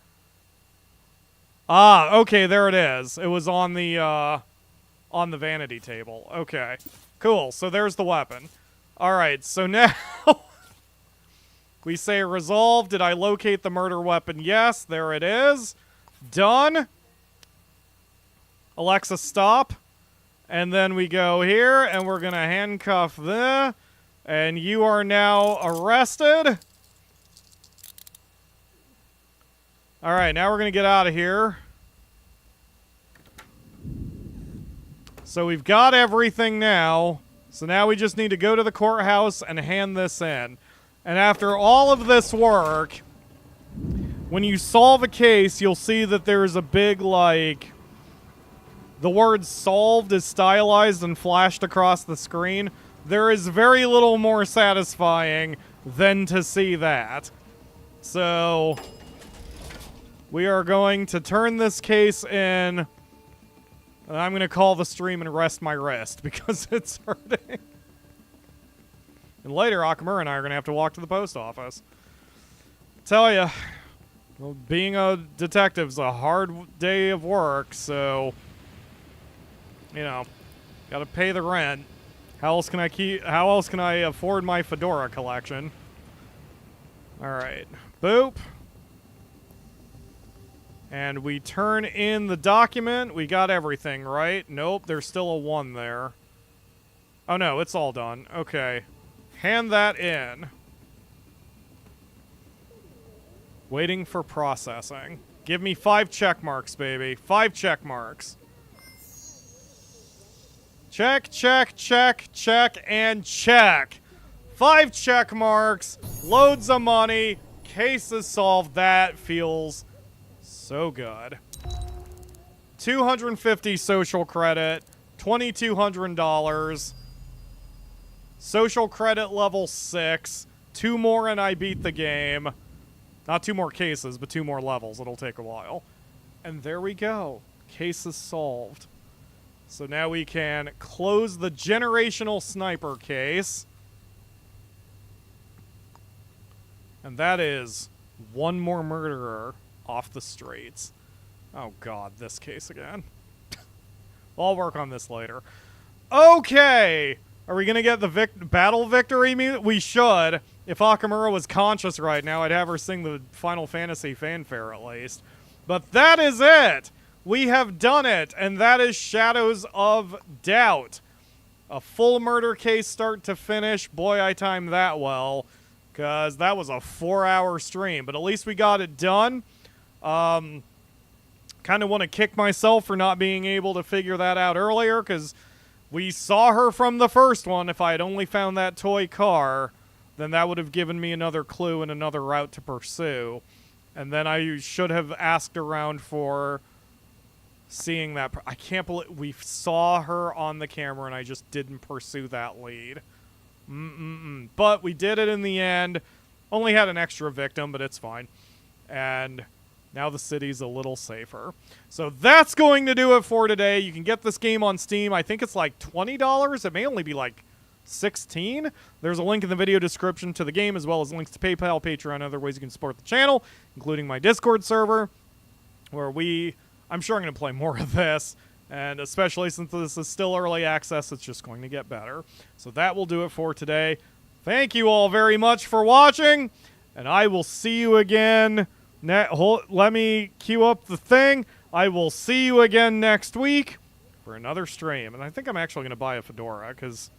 Ah, okay, there it is. It was on the vanity table. Okay, cool. So there's the weapon. All right, so now we say resolve. Did I locate the murder weapon? Yes, there it is. Done. Alexa, stop. And then we go here, and we're going to handcuff the... and you are now arrested. All right, now we're going to get out of here. So we've got everything now. So now we just need to go to the courthouse and hand this in. And after all of this work, when you solve a case, you'll see that there's a big, like... the word solved is stylized and flashed across the screen. There is very little more satisfying than to see that. So, we are going to turn this case in. And I'm going to call the stream and rest my wrist because it's hurting. And later, Akamura and I are going to have to walk to the post office. Tell ya, well, being a detective's a hard day of work, so, you know, gotta pay the rent. How else can I afford my fedora collection? Alright. Boop. And we turn in the document. We got everything, right? Nope, there's still a 1 there. Oh no, it's all done. Okay. Hand that in. Waiting for processing. Give me 5 check marks, baby. 5 check marks. Check, check, check, check, and check. 5 check marks, loads of money, case is solved. That feels so good. 250 social credit, $2,200. Social credit level 6. 2 more and I beat the game. Not 2 more cases, but 2 more levels. It'll take a while. And there we go. Case is solved. So now we can close the generational sniper case. And that is one more murderer off the streets. Oh god, this case again. I'll work on this later. Okay! Are we gonna get the battle victory? We should. If Akamura was conscious right now, I'd have her sing the Final Fantasy fanfare at least. But that is it! We have done it, and that is Shadows of Doubt. A full murder case start to finish. Boy, I timed that well, because that was a 4-hour stream, but at least we got it done. Kind of want to kick myself for not being able to figure that out earlier, because we saw her from the first one. If I had only found that toy car, then that would have given me another clue and another route to pursue. And then I should have asked around for seeing that. I can't believe we saw her on the camera and I just didn't pursue that lead. But we did it in the end. Only had an extra victim, but it's fine. And now the city's a little safer. So that's going to do it for today. You can get this game on Steam. I think it's like $20. It may only be like $16. There's a link in the video description to the game, as well as links to PayPal, Patreon, and other ways you can support the channel, including my Discord server, where I'm sure I'm going to play more of this. And especially since this is still early access, it's just going to get better. So that will do it for today. Thank you all very much for watching, and I will see you again. Let me queue up the thing. I will see you again next week for another stream. And I think I'm actually going to buy a fedora, because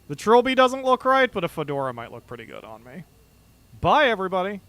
the trilby doesn't look right, but a fedora might look pretty good on me. Bye, everybody.